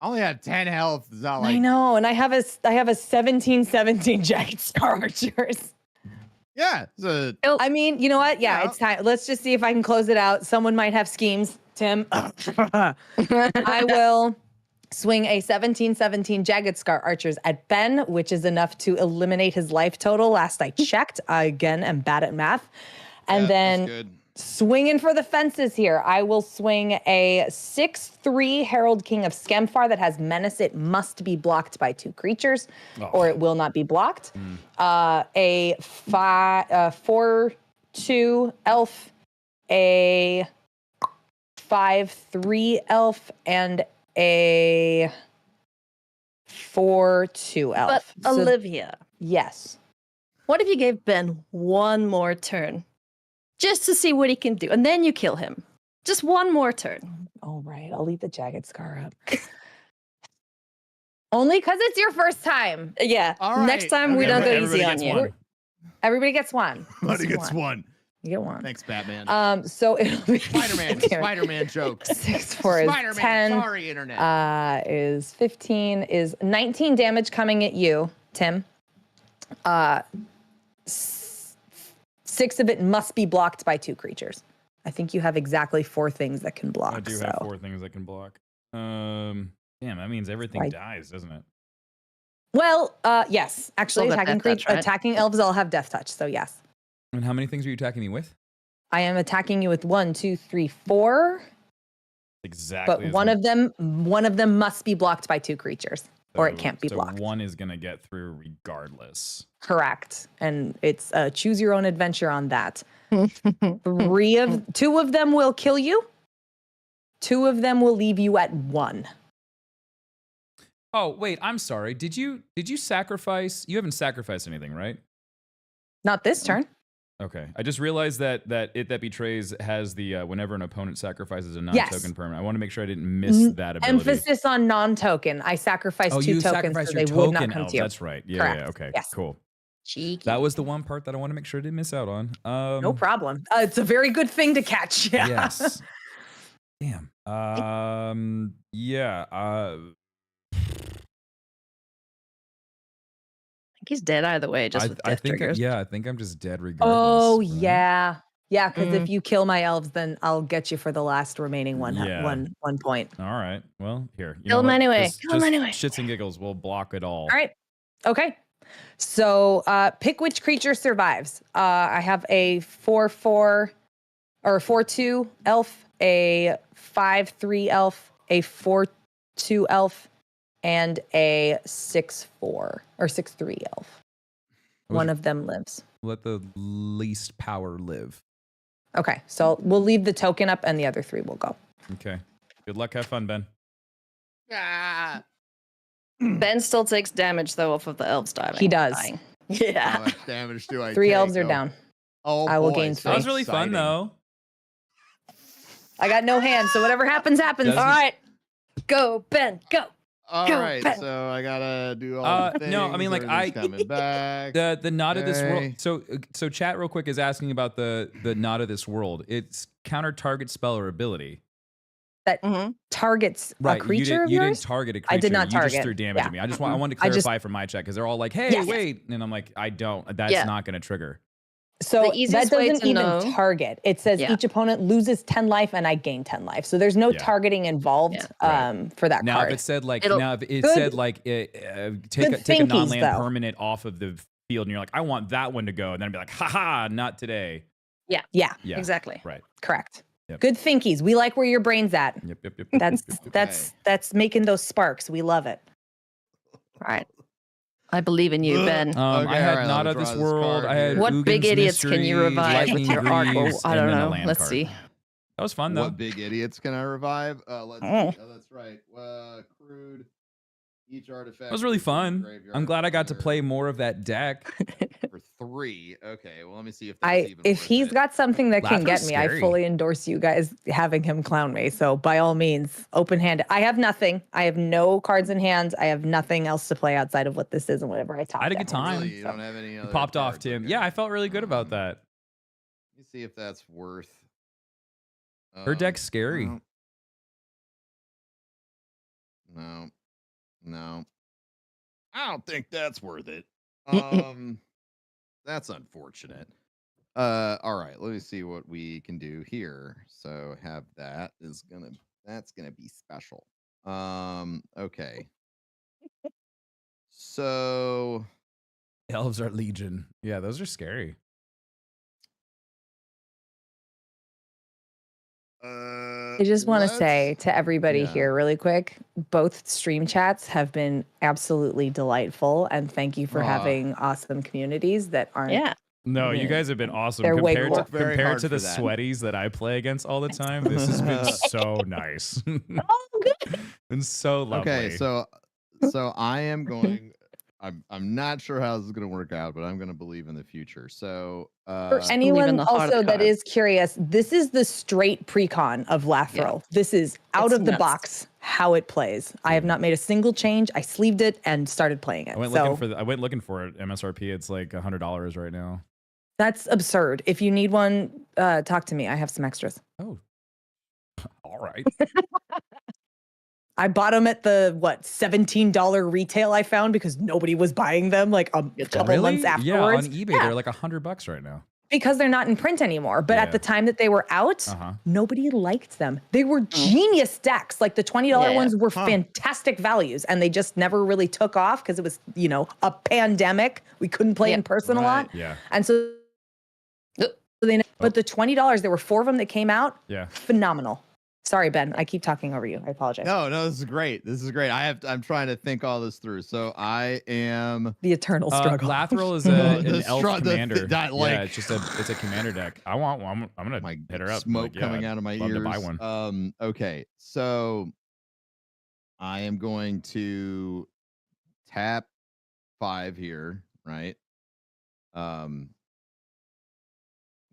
only had 10 health. It's not like I know, and I have a 17/17 Jagged Scar Archers. yeah. It's a, I mean, you know what? Yeah, Yeah. it's time. Let's just see if I can close it out. Someone might have schemes. Tim, I will swing a 17/17 Jagged Scar Archers at Ben, which is enough to eliminate his life total. Last I checked, I again am bad at math. And yeah, then that's good. swinging for the fences here, I will swing a 6/3 Herald King of Skemfar that has Menace. It must be blocked by 2 creatures, or it will not be blocked. A 4/2 Elf, a 5/3 Elf, and a 4/2 Elf. But So- Olivia, yes. what if you gave Ben one more turn? Just to see what he can do. And then you kill him. Just one more turn. All right, I'll leave the Jagged Scar up. Only because it's your first time. Yeah. All right. Next time we Okay, don't go Everybody easy on gets you. one. Everybody gets one. Buddy Just gets one. You get one. Thanks, Batman. So it'll be Spider-Man. Damn it. Spider-Man joke. 6 4 is Spider-Man. 10. Sorry, internet. Is 15 is 19 damage coming at you, Tim. 6 of it must be blocked by 2 creatures. I think you have exactly 4 things that can block. I do have 4 things I can block. Damn, that means everything Right. dies, doesn't it? Well, yes. Actually, Still got attacking death touch, right? attacking elves all have death touch, so yes. And how many things are you attacking me with? I am attacking you with 1, 2, 3, 4. Exactly. But one of them must be blocked by 2 creatures, or it can't be so blocked. one is gonna get through regardless. Correct. And it's choose your own adventure on that. 2 of them will kill you. 2 of them will leave you at 1. Oh wait, I'm sorry. Did you sacrifice? You haven't sacrificed anything, right? Not this turn. Okay. I just realized that It That Betrays has the whenever an opponent sacrifices a non-token permanent. I want to make sure I didn't miss that ability. Emphasis on non-token. I sacrificed 2 tokens so they would not come to you. That's right. Yeah, Correct. yeah. Okay. Yes. Cool. Cheeky. That was the one part that I want to make sure I didn't miss out on. No problem. It's a very good thing to catch. Yeah. Yes. Damn. Yeah. I think he's dead either way, just with death triggers. Yeah, I think I'm just dead regardless. Oh, right? yeah. Yeah, because if you kill my elves, then I'll get you for the last remaining one point. All right. Well, here. Kill him anyway. Kill him anyway. Shits and giggles. We'll block it all. All right. Okay. So pick which creature survives. I have a 4/4 or 4/2 elf, a 5/3 elf, a 4/2 elf, and a 6/4 or 6/3 elf. One of them lives. Let the least power live. Okay, so we'll leave the token up and the other 3 will go. Okay. Good luck. Have fun, Ben. Ben still takes damage though off of the elves dying. He does. Yeah. How much damage do I 3 take? elves are down. Oh, I will boy, gain so That was really fun, exciting. though. I got no hand, so whatever happens, happens. Doesn't- All right. Go, Ben. Go. All Go, right, Ben. so I gotta do all the things. No, I mean, like, everything's coming back. The Not of This Okay. World. So chat real quick is asking about the Not of This World. It's counter target spell or ability. That targets a creature of you yours? didn't target a creature. I did not You target. just threw damage Yeah. at me. I wanted to clarify for my chat because they're all like, "Hey, Yes. wait," and I'm like, "I don't. That's Yeah. not going to trigger." So The that easiest way doesn't to even know- target. It says Yeah. each opponent loses 10 life and I gain 10 life. So there's no Yeah. targeting involved for that Now, card. if it said like, It'll- now if it Good- said like, take a thinkies, non-land though. permanent off of the field, and you're like, "I want that one to go," and then I'd be like, "Haha, not today." Yeah, Yeah, Exactly. right. correct. Yep. Good thinkies. We like where your brain's at. Yep. That's making those sparks. We love it. All right. I believe in you, Ben. Okay, I had all right, Not let of me This draw this World. card I had here. What big Ugin's idiots can you Mysteries, revive with Lightning your art? Greaves, I and don't then a know. land Let's card. see. That was fun though. What big idiots can I revive? Let's Oh. see. Oh, that's right. Crude. Each artifact. That was really from the fun. graveyard I'm glad I got to here play more of that deck. for 3. Okay, well let me see if that's even If worth he's it. got something that can Laughter's get me, I scary. fully endorse you guys having him clown me. So by all means, open handed. I have nothing. I have no cards in hand. I have nothing else to play outside of what this is and whatever I talk. I had a good time. Really, you don't have any other Popped off, cards, Tim. okay. Yeah, I felt really good about that. Let me see if that's worth. Her deck's scary. No. I don't think that's worth it. That's unfortunate. All right, let me see what we can do here. So have that's gonna be special. Okay. So Elves are Legion. Yeah, those are scary. I just want to say to everybody yeah. here, really quick, both stream chats have been absolutely delightful, and thank you for Aw. having awesome communities that aren't. Yeah. No, you Yeah. guys have been awesome. They're way Compared to, cool. Very compared hard to the for that. sweaties that I play against all the time, this has been so nice. Oh, good. Been so lovely. Okay, so I am going. I'm not sure how this is going to work out, but I'm going to believe in the future. So For in anyone the heart of also the that card. is curious, this is the straight precon of Lathril. This is out It's of the nuts. box how it plays. I have not made a single change. I sleeved it and started playing it. I went looking for it. MSRP, it's like $100 right now. That's absurd. If you need one, talk to me. I have some extras. Oh, all right. I bought them at the $17 retail I found because nobody was buying them like a couple months afterwards. Yeah, on eBay they're like $100 right now. because they're not in print anymore. But at the time that they were out, nobody liked them. They were genius decks. Like the $20 ones were fantastic values, and they just never really took off because it was, you know, a pandemic. We couldn't play in person a lot. Yeah. And so but the $20, there were 4 of them that came out. Yeah. Phenomenal. Sorry, Ben. I keep talking over you. I apologize. No, this is great. This is great. I'm trying to think all this through. So I am the eternal struggle. Lathril is an elf commander. Like, it's a commander deck. I'm gonna hit her up. Smoke coming out of my ears. To buy one. Okay, so I am going to tap 5 here, right?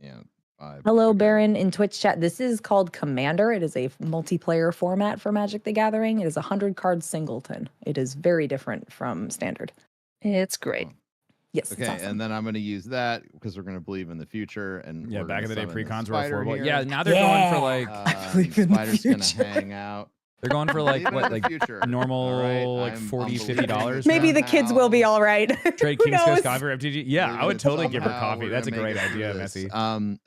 Yeah. 5. Hello, Baron in Twitch chat. This is called Commander. It is a multiplayer format for Magic the Gathering. It is a 100-card singleton. It is very different from Standard. It's great. Yes. Okay, awesome. and then I'm going to use that because we're going to believe in the future. And yeah, back in the day, pre-cons were spider affordable. here. Yeah, now they're going for like I believe in the Spider's going to future. hang out. they're going for like Believe in what the like future. normal All right, like I'm $40, believing $50. Maybe the now. kids will be all right. Trade Who King's Coast knows? coffee for MTG. Yeah, I would totally give her coffee. That's a great idea, Messy.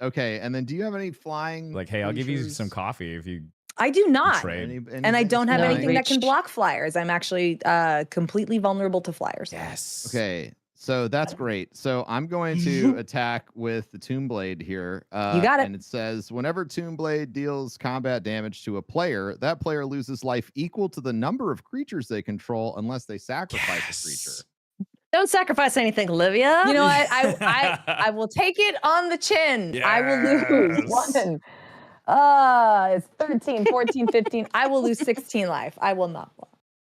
Okay, and then do you have any flying? Like, hey, I'll give you creatures? some coffee if you I do not. trade. And I don't have No, anything that can reach. block flyers. I'm actually completely vulnerable to flyers. Yes. Okay, so that's great. So I'm going to attack with the Tomb Blade here. You got it. And it says, whenever Tomb Blade deals combat damage to a player, that player loses life equal to the number of creatures they control unless they sacrifice a creature. Don't sacrifice anything, Olivia. You know what? I will take it on the chin. I will lose Yes. 1. It's 13, 14, 15. I will lose 16 life. I will not.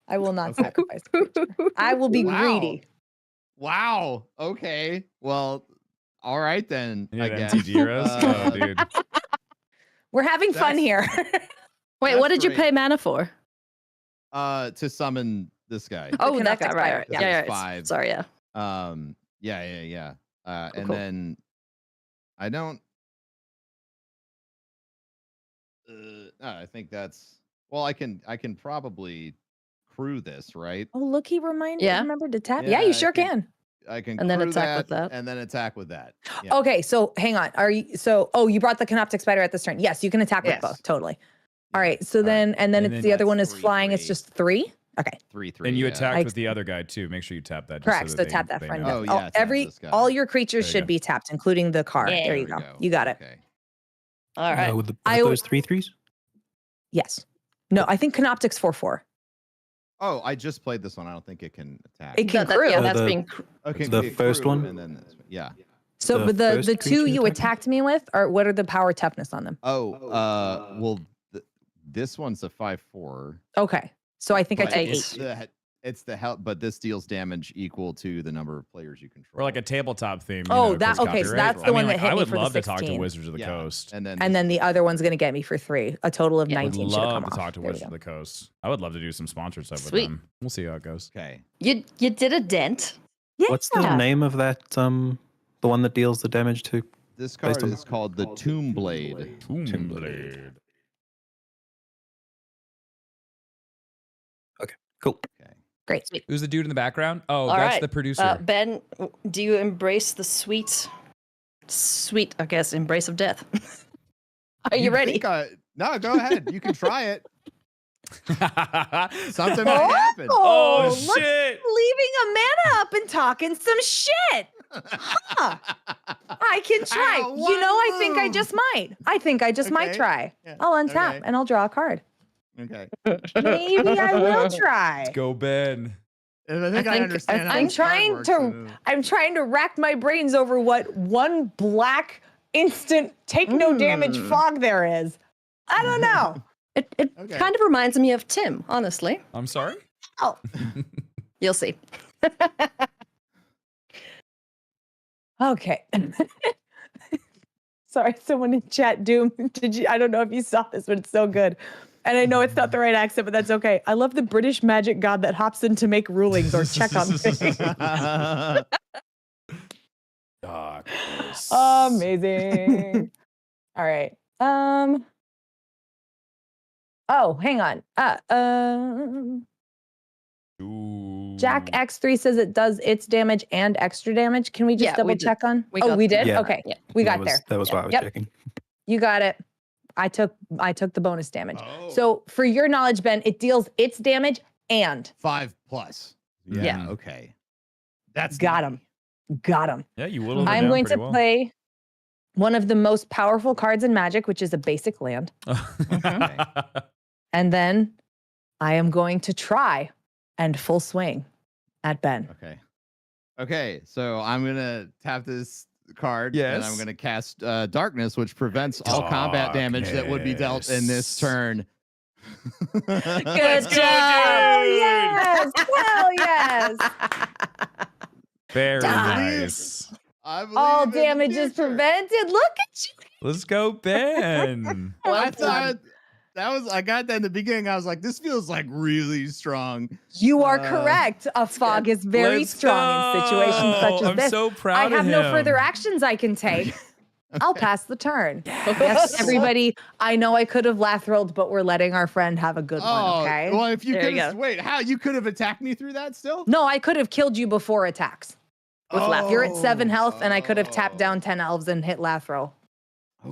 I will not sacrifice a creature. I will be Wow. greedy. Wow. Okay. Well, all right then. You I have guess. MTG heroes? Oh, dude. We're having fun here. Wait, what That's did you great. pay mana for? To summon this guy. Oh, that Connect guy, right. expired. Yeah, This is yeah. 5. Sorry, yeah. Yeah. And cool. then I don't. I think that's well. I can probably crew this, right? Oh, look, he remembered to tap. Yeah, Yeah, you I sure can. I can And then crew attack with that. and then attack with that. Yeah. Okay, so hang on. Are you you brought the Canoptic Spider at this turn? Yes, you can attack with Yes. both. Totally. Yeah. All right. So All right. then and then And it's then the other one that's is flying. It's 3/3. just 3. Okay. 3/3. And you yeah. attacked with the other guy too. Make sure you tap that. just Correct. So So that tap that they friend. know. Oh, yeah, tap this guy. All your creatures There you should go. be tapped, including the car. Yeah. There you we go. You got it. Okay. All right. With I- those 3/3s? Yes. No, I think Canoptic's 4/4. Oh, I just played this one. I don't think it can attack. It can That- crew. yeah, Oh, that's the- being. Okay, the be a first crew, one? and then this one. Yeah. So The but the first 2 creature you attacking? attacked me with are what are the power toughness on them? Oh, well, this one's a 5/4. Okay. So I think I but took it's 8. it's the help, but this deals damage equal to the number of players you control. Or like a tabletop theme. Oh, you know, that- 'cause okay, so copyright. that's the one that hit I me would for the love to talk to 16. Wizards of the Yeah. Coast. and then And then the other one's going to get me for 3. A total of Yeah. I would 19 should have come love to off. talk to There we Wizards of go. the Coast. I would love to do some sponsored stuff Sweet. with them. We'll see how it goes. okay. You did a dent. Yeah. What's the name of that? The one that deals the damage to? This Based card on- is called the Tomb Blade. Tomb Blade. Cool. Okay. Great. Sweet. Who's the dude in the background? Oh, All that's right. the producer. Ben, do you embrace the sweet, I guess, embrace of death? Are you You'd ready? think no, go ahead. You can try it. Something might happen. oh, look, shit. leaving a mana up and talking some shit. Huh. I can try. Ow, You know, I think I move. just might. I think I just might Okay. try. Yeah. I'll untap Okay. and I'll draw a card. Okay. Maybe I will try. Go, Ben. And I think I understand how I'm this trying to rack my brains over what one black instant take no damage fog there is. I don't know. It Okay. kind of reminds me of Tim, honestly. I'm sorry? Oh, You'll see. okay. Sorry, someone in chat, Doom. Did you? I don't know if you saw this, but it's so good. And I know it's not the right accent, but that's okay. I love the British magic god that hops in to make rulings or check on things. Darkness. Amazing. All right. Oh, hang on. Ooh. Jack X3 says it does its damage and extra damage. Can we just Yeah, double we did. check on? We Oh, got we did? Yeah. Okay. Yeah. We That got was, there. That was why I was Yep. checking. You got it. I took the bonus damage. Oh. So for your knowledge, Ben, it deals its damage and 5+. Yeah. Okay. That's got him. Got him. Yeah, you whittled it I'm down going to pretty well. play one of the most powerful cards in Magic, which is a basic land. And then I am going to try and full swing at Ben. Okay. Okay, so I'm gonna tap this card, and I'm Yes. gonna cast Darkness, which prevents all combat damage that would be dealt in this turn. Good Let's go, job. Hell dude. yes. Hell yes. Very Nice. nice. I believe All in the damage is future. prevented. Look at you. Let's go, Ben. I thought I got that in the beginning. I was like, this feels like really strong. You are correct. A fog is very Let's strong in situations such as go. I'm this. so proud I of have no him. further actions I can take. I'll pass the turn. Yes. Everybody, I know I could have lathrilled, but we're letting our friend have a good one, okay? Well, if you There could you have go. wait, how you could have attacked me through that still? No, I could have killed you before attacks. With Lath. You're at 7 health, and I could have Oh. tapped down 10 elves and hit Lathro.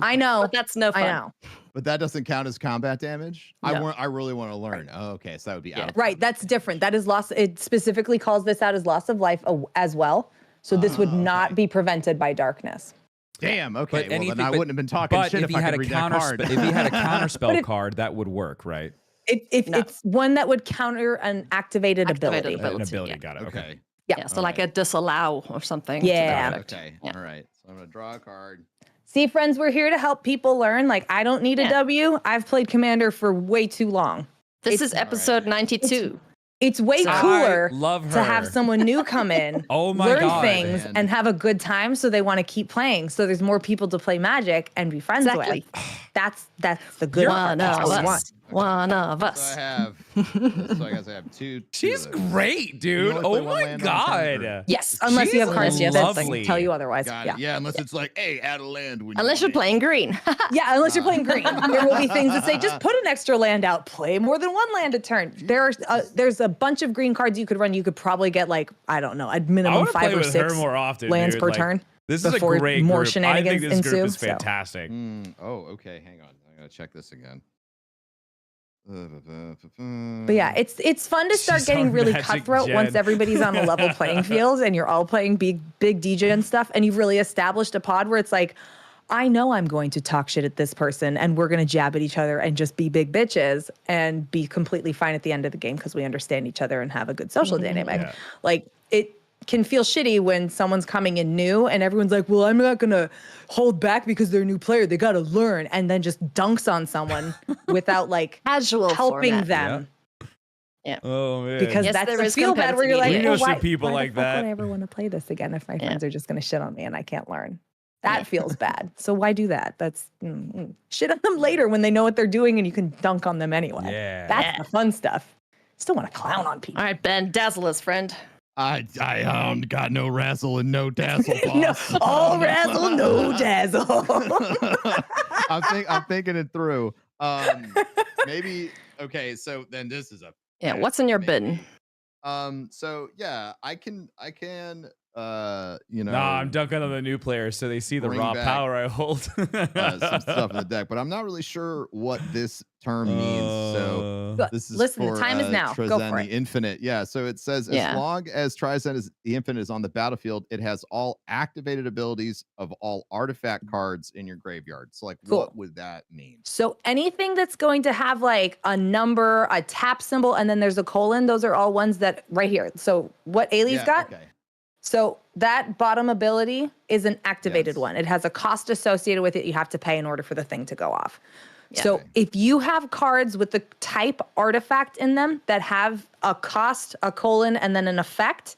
I know. But that's no fun. I know. But that doesn't count as combat damage. No. I really want to learn. Oh, okay, so that would be out. of Right, that's different. That is loss. It specifically calls this out as loss of life as well. So this would not okay. be prevented by darkness. Damn. Okay. Well, anything- then I wouldn't have been talking But shit if if he I had could a read that counter, card. if he had a counter spell But if- card, that would work, right? No. It's one that would counter an activated ability. Activated An ability, yeah. got it. Okay. okay. Yeah, so like a disallow or something. to Yeah. that effect. Okay. Yeah. All right. So I'm gonna draw a card. See, friends, we're here to help people learn. Like, I don't need a Yeah. W. I've played Commander for way too long. This It's- is episode 92. It's way So- cooler I love to have her. someone new come in, Oh my learn God. things, Man. and have a good time, so they want to keep playing. So there's more people to play Magic and be friends Exactly. with. That's the good One part. That's of what we want. us. One of So us. I have. So I guess I have two. She's of those. great, dude. only play Oh one my land on turn, God. Yes, unless you have She's cards that lovely. tell you otherwise. Got Yeah. it. Yeah, unless it's like, hey, add a land. When Unless you you're playing green. Yeah, unless you're playing green. There will be things that say just put an extra land out, play more than one land a turn. There's a bunch of green cards you could run. You could probably get like, I don't know, at I minimum want to 5 play or with 6 her more often. lands dude. per Like, turn. This is a before great more group. I shenanigans think this group ensue, is so. fantastic. Oh, okay. Hang on. I gotta check this again. But yeah, it's fun to start She's getting our really Magic cutthroat Jen. once everybody's on a level playing field and you're all playing big DJ and stuff, and you've really established a pod where it's like, I know I'm going to talk shit at this person and we're going to jab at each other and just be big bitches and be completely fine at the end of the game because we understand each other and have a good social dynamic. Yeah. Like, it can feel shitty when someone's coming in new and everyone's like, well, I'm not going to hold back because they're a new player. They got to learn, and then just dunks on someone without like Casual helping format. them. Oh man. Because Yes, that's there the is feel bad where you're like, We know well, some why, people why like the fuck that. would I ever want to play this again if my Yeah. friends are just going to shit on me and I can't learn? That feels bad. So why do that? That's shit on them later when they know what they're doing and you can dunk on them anyway. Yeah. That's the fun stuff. Still want to clown on people. All right, Ben, dazzle us, friend. I got no razzle and no dazzle, No, boss. all razzle, no dazzle. I'm thinking it through. Maybe okay. So then this is a Yeah, what's in your bin? So yeah, I can Nah, I'm dunking on the new players so they see the bring raw back, power I hold. some stuff in the deck, but I'm not really sure what this term means. So But this is listen, for, the time is now. Go Trizen for the it. Infinite. Yeah. So it says Yeah. as long as Trizen is the Infinite is on the battlefield, it has all activated abilities of all artifact cards in your graveyard. So like, Cool. what would that mean? So anything that's going to have like a number, a tap symbol, and then there's a colon, those are all ones that right here. So what Ailey's Yeah, got, okay. so that bottom ability is an activated Yes. one. It has a cost associated with it. You have to pay in order for the thing to go off. Yeah. So Okay. if you have cards with the type artifact in them that have a cost, a colon, and then an effect,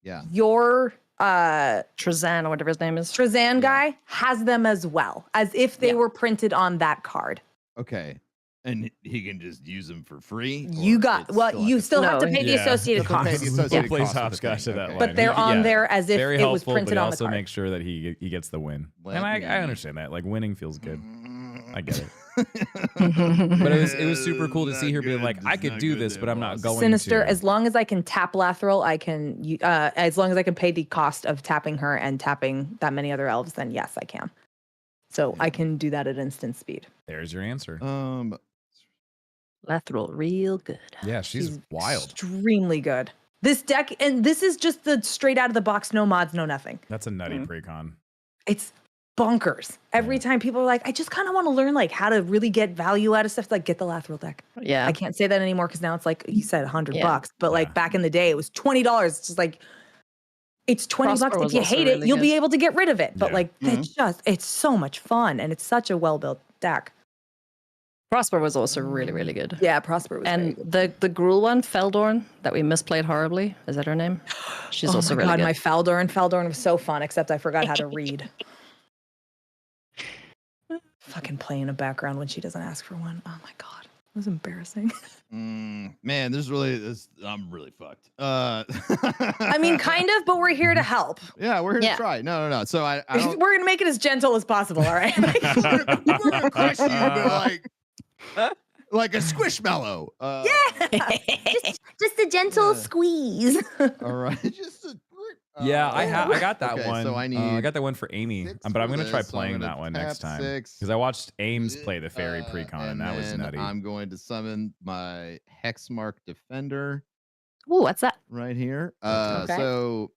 Yeah. your Trizan or whatever his name is. Trizan guy has them as well, as if they Yeah. were printed on that card. Okay. And he can just use them for free. You or got, it's well, still you like a- still have to No, pay the yeah. associated Still have to pay costs. the associated Plays cost of the hopscotch to thing, that okay. one. But they're on Yeah. there as if Very it was helpful, printed but on the also card. make sure that he gets the win. Let And I me- understand that. Like winning feels good. I get it. But it was super cool to see her be Not like, good. I It's could not do good this, there, but I'm not boss. going Sinister, to. as long as I can tap Lathril, I can, as long as I can pay the cost of tapping her and tapping that many other elves, then yes, I can. So I can do that at instant speed. There's your answer. Lathril, real good. Yeah, she's wild. Extremely good. This deck, and this is just the straight out of the box, no mods, no nothing. That's a nutty precon. It's bonkers. Every time people are like, I just kind of want to learn like how to really get value out of stuff. Like, get the Lathril deck. Yeah. I can't say that anymore because now it's like you said, $100. Yeah. But like back in the day, it was $20. It's just like it's $20. Prosper If was you also hate it, really you'll be good. able to get rid of it. But Yeah. like it's so much fun and it's such a well built deck. Prosper was also really, really good. Yeah, Prosper was And very good. the Gruul one, Feldorn, that we misplayed horribly. Is that her name? She's also my really God, good. my Feldorn was so fun, except I forgot how to read. Fucking play in a background when she doesn't ask for one. Oh my God. It was embarrassing. Man, I'm really fucked. I mean, kind of, but we're here to help. Yeah, we're here Yeah. to try. No. So I don't. We're gonna make it as gentle as possible, all right? we're gonna crush you, but like a squishmallow. Just a gentle Yeah. squeeze. All right, just a. Yeah, I got that okay, one. So I need. I got that one for Amy, 6 but I'm for gonna try this, so I'm playing gonna that one tap next time 6. because I watched Ames play the fairy precon and that was then nutty. I'm going to summon my Hexmark Defender Ooh, what's that? right here. Okay. So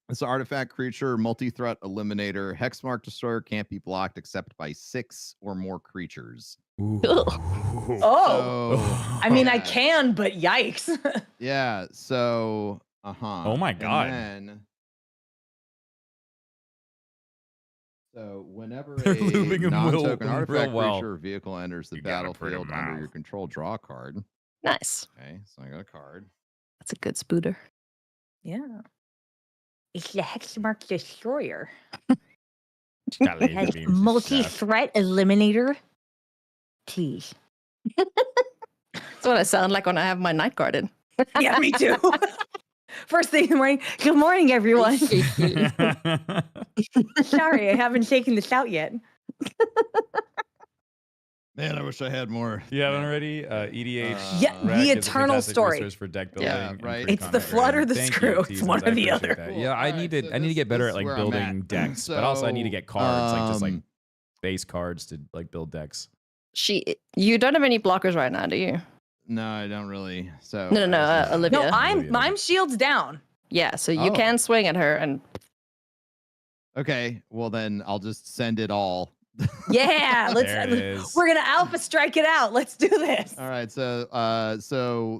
it's an artifact creature, multi-threat eliminator. Hexmark Destroyer can't be blocked except by 6 or more creatures. Ooh. Oh. So, I mean, I yeah. can, but yikes. Yeah. So, Oh my God. And then, so whenever They're a looping him non-token real artifact well. creature or vehicle enters the You gotta put him battlefield under out. your control, draw a card. Nice. Okay, so I got a card. That's a good spooter. Yeah. It's the Hexmark Destroyer. Got laser Has beams and stuff. multi-threat eliminator. Please. That's what I sound like when I have my night guard in. Yeah, me too. First thing in the morning. Good morning, everyone. Sorry, I haven't shaken this out yet. Man, I wish I had more. Yeah, already. EDH. Yeah, Rec the is a eternal fantastic story. resource for deck building. Yeah, and right. It's precon the upgrading. flood or the Thank screw. you, It's Teasers. one or I the appreciate other. that. Cool. Yeah, I Alright, need to so I need to get better this at like is where I'm building at. decks, but also I need to get cards, like just like base cards to like build decks. You don't have any blockers right now, do you? No, I don't really. So No, Olivia. No, Olivia. I'm shields down. Yeah, so you Oh. can swing at her and Okay, well then I'll just send it all. Yeah, There it is. we're gonna alpha strike it out. Let's do this. All right, so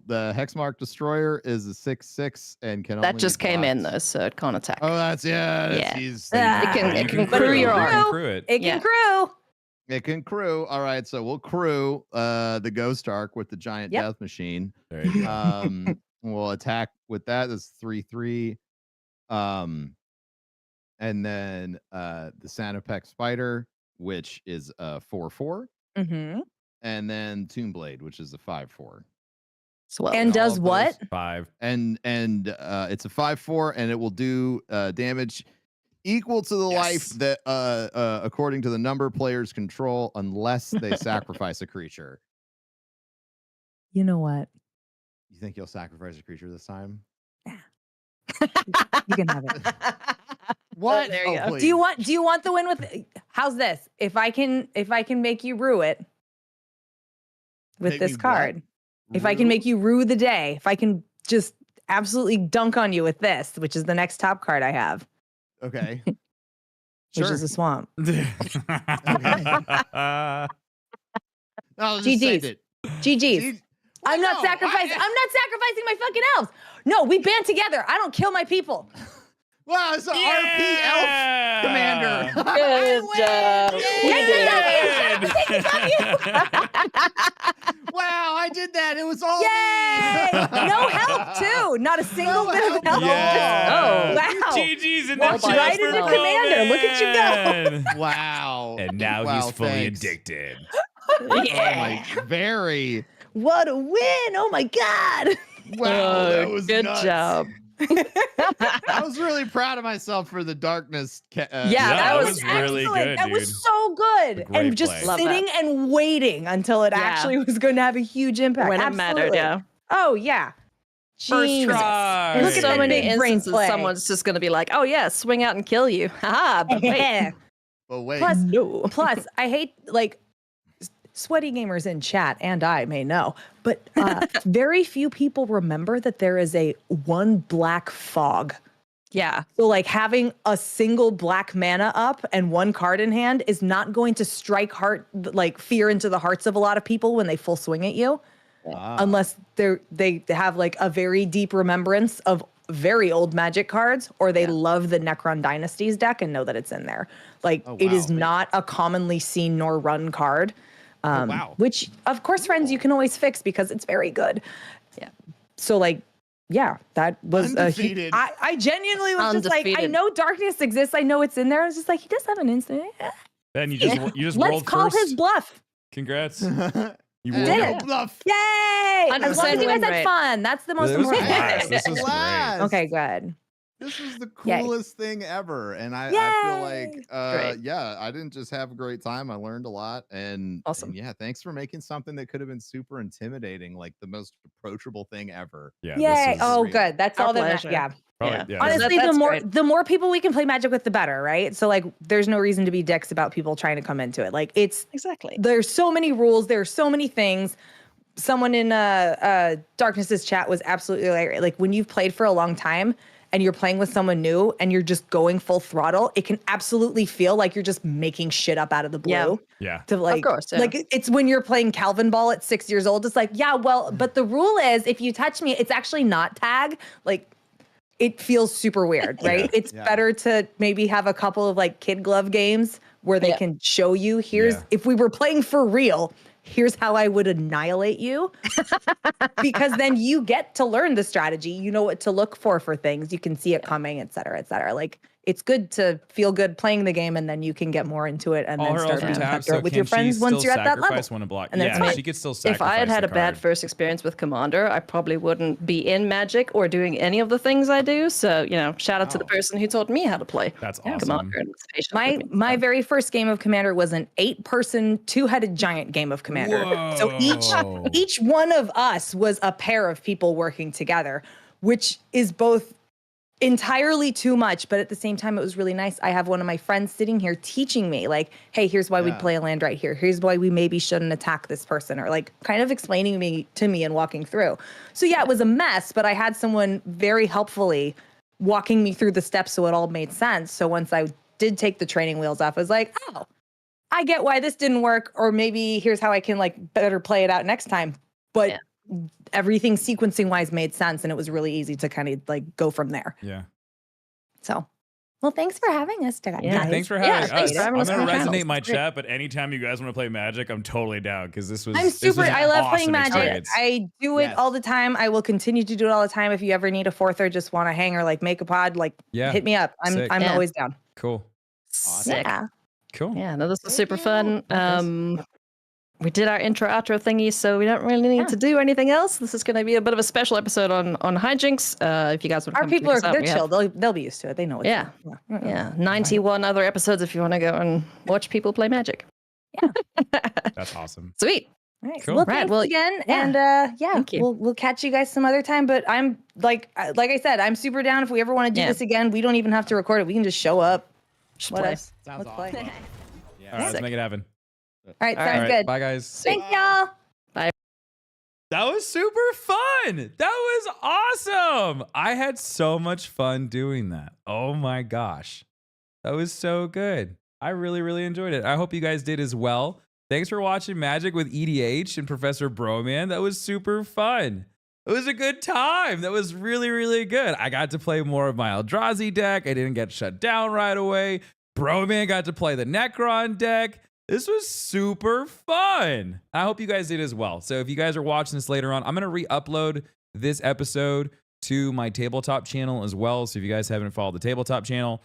the Hexmark Destroyer is a 6/6 and can that only just be came in blocked. though, so it can't attack. Oh, that's Yeah. He's, Ah. It can crew crew your it. You arm. can crew it. It can Yeah. crew. it can crew. All right, so we'll crew the Ghost Ark with the giant Yep. death machine. There you go. We'll attack with that. That's 3/3. And then the Sanopec Spider, which is a 4/4, Mm-hmm. and then Tomb Blade, which is a 5/4. Swell. And all does of what? those- 5. And it's a 5/4, and it will do damage equal to the life that according to the number players control, unless they sacrifice a creature. You know what? You think you'll sacrifice a creature this time? You can have it. What? There you go. Do you want the win with how's this? If I can make you rue it with Make this me what? card. If I can make you rue the day, if I can just absolutely dunk on you with this, which is the next top card I have, Okay. which Sure. is a swamp. I'll just GGs. send it. GG's. I'm not sacrificing. I'm not sacrificing my fucking elves. No, we band together. I don't kill my people. Wow, it's an RP elf commander. Good job. Wow, I did that. It was all Yay! me. No help too. Not a single No bit of help. help. Yeah. Wow. GG's in Walked the right chat into for Commander. Look at you Roman. Wow. And now Wow, he's fully thanks. addicted. Yeah. Oh my, very. What a win! Oh my god. Wow, that was good nuts. job. I was really proud of myself for the darkness. That was really excellent. good, That dude. was so good. Great And just play. Love sitting and waiting until it actually was going to have a huge impact. When it Absolutely. mattered, yeah. Oh, yeah. First Jesus. try. There's Look so at many big brain instances play. someone's just going to be like, oh, yeah, swing out and kill you. Haha, but wait. But wait. Plus, No. plus, I hate, like, sweaty gamers in chat, and I may know, but very few people remember that there is a one black fog. Yeah. So, like, having a single black mana up and one card in hand is not going to strike fear into the hearts of a lot of people when they full swing at you, unless they have like a very deep remembrance of very old Magic cards, or they love the Necron Dynasties deck and know that it's in there. Like, it is not a commonly seen nor run card. Which, of course, friends, you can always fix because it's very good. Yeah. So, like, yeah, that was Undefeated. I genuinely was just like, I Undefeated. know darkness exists. I know it's in there. I was just like, he does have an instant. Ben, you just Let's rolled call first. his bluff. Congrats. You And won. did no it. bluff. Yay! As long as 100% you guys win had rate. fun. That's the most This was important class. thing. This was great. Last. Okay, good. This was the Yay. coolest thing ever. And I feel like, Great. yeah, I didn't just have a great time. I learned a lot. And, Awesome. and yeah, thanks for making something that could have been super intimidating, like the most approachable thing ever. Yeah. Yay! This was Oh, great. good. That's Our all that. pleasure. Yeah. probably, Yeah. yeah. Honestly, That's the great. more people we can play Magic with, the better, right? So, like, there's no reason to be dicks about people trying to come into it. Like, Exactly. there's so many rules. There's so many things. Someone in Darkness's chat was absolutely like when you've played for a long time and you're playing with someone new and you're just going full throttle, it can absolutely feel like you're just making shit up out of the blue. Yeah. Yeah. To like, course, yeah. like it's when you're playing Calvin Ball at 6 years old. It's like, yeah, well, but the rule is if you touch me, it's actually not tag. Like, it feels super weird, right? It's better to maybe have a couple of like kid glove games where they can show you if we were playing for real, here's how I would annihilate you. Because then you get to learn the strategy. You know what to look for things. You can see it coming, et cetera, et cetera. Like, it's good to feel good playing the game, and then you can get more into it and All then her start elves being are tapped, cutthroat so with can your friends she once still you're at that level. sacrifice one to block? And that's Yeah, fine. she could still sacrifice If I had had the a bad card. first experience with Commander, I probably wouldn't be in Magic or doing any of the things I do. So, you know, shout out to the person who taught me how to play That's awesome. Commander. And was patient with me. My very first game of Commander was an 8-person, 2-headed giant game of Commander. So Whoa. each one of us was a pair of people working together, which is both entirely too much, but at the same time, it was really nice. I have one of my friends sitting here teaching me, like, hey, here's why we'd play a land right here. Here's why we maybe shouldn't attack this person, or like kind of explaining to me and walking through. So yeah, it was a mess, but I had someone very helpfully walking me through the steps so it all made sense. So once I did take the training wheels off, I was like, oh, I get why this didn't work, or maybe here's how I can like better play it out next time. But everything sequencing wise made sense, and it was really easy to kind of like go from there. Yeah. So, well, thanks for having us, guys. Yeah, thanks for Yeah, having thanks us. for having I'm us gonna on the channel. resonate my It's great. chat, but anytime you guys want to play Magic, I'm totally down because this was. I'm this was super. an I love playing awesome Magic. experience. I do it all the time. I will continue to do it all the time. If you ever need a fourth or just want to hang or like make a pod, like hit me up. I'm Sick. Yeah. always down. Cool. Sick. Yeah. Cool. Yeah, no, this was super fun. We did our intro outro thingy, so we don't really need to do anything else. This is going to be a bit of a special episode on Hijinks. If you guys want to Our come people check are us out, they're we chill. have- They'll be used to it. They know what's Yeah. Yeah, 91 other episodes if you want to go and watch people play Magic. That's awesome. Sweet. All right. Cool. Well, Right, thanks well, again, yeah. and Thank you. we'll catch you guys some other time. But I'm like I said, I'm super down. If we ever want to do Yeah. this again, we don't even have to record it. We can just show up. Just What play. else? Sounds Let's play. awesome. All right, let's Sick. make it happen. All right, All sounds right. good. Bye, guys. Thanks, y'all. That was super fun. That was awesome. I had so much fun doing that. Oh my gosh. That was so good. I really, really enjoyed it. I hope you guys did as well. Thanks for watching Magic with EDH and Professor Broman. That was super fun. It was a good time. That was really, really good. I got to play more of my Eldrazi deck. I didn't get shut down right away. Broman got to play the Necron deck. This was super fun. I hope you guys did as well. So if you guys are watching this later on, I'm going to re-upload this episode to my tabletop channel as well. So if you guys haven't followed the tabletop channel,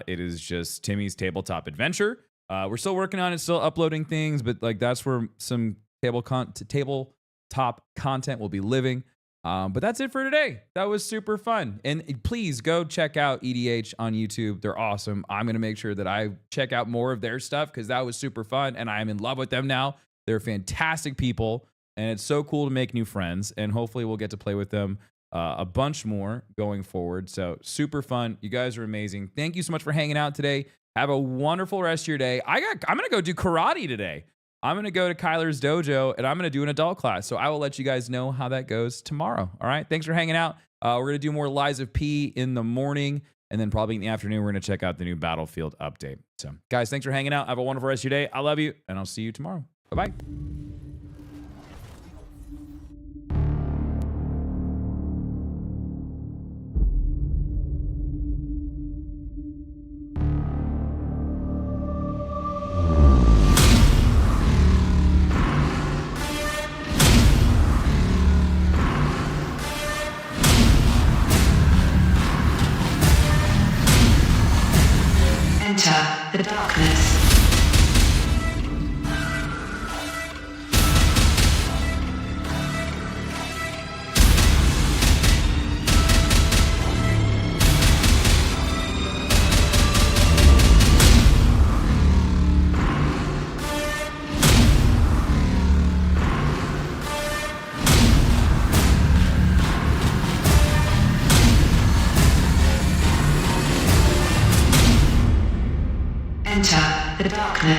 it is just Timmy's Tabletop Adventure. We're still working on it, still uploading things, but like that's where some tabletop content will be living. But that's it for today. That was super fun. And please go check out EDH on YouTube. They're awesome. I'm going to make sure that I check out more of their stuff because that was super fun. And I am in love with them now. They're fantastic people. And it's so cool to make new friends. And hopefully we'll get to play with them a bunch more going forward. So super fun. You guys are amazing. Thank you so much for hanging out today. Have a wonderful rest of your day. I'm going to go do karate today. I'm going to go to Kyler's dojo and I'm going to do an adult class. So I will let you guys know how that goes tomorrow. All right. Thanks for hanging out. We're going to do more Lies of P in the morning. And then probably in the afternoon, we're going to check out the new Battlefield update. So guys, thanks for hanging out. Have a wonderful rest of your day. I love you. And I'll see you tomorrow. Bye-bye. Enter the darkness. Enter the darkness.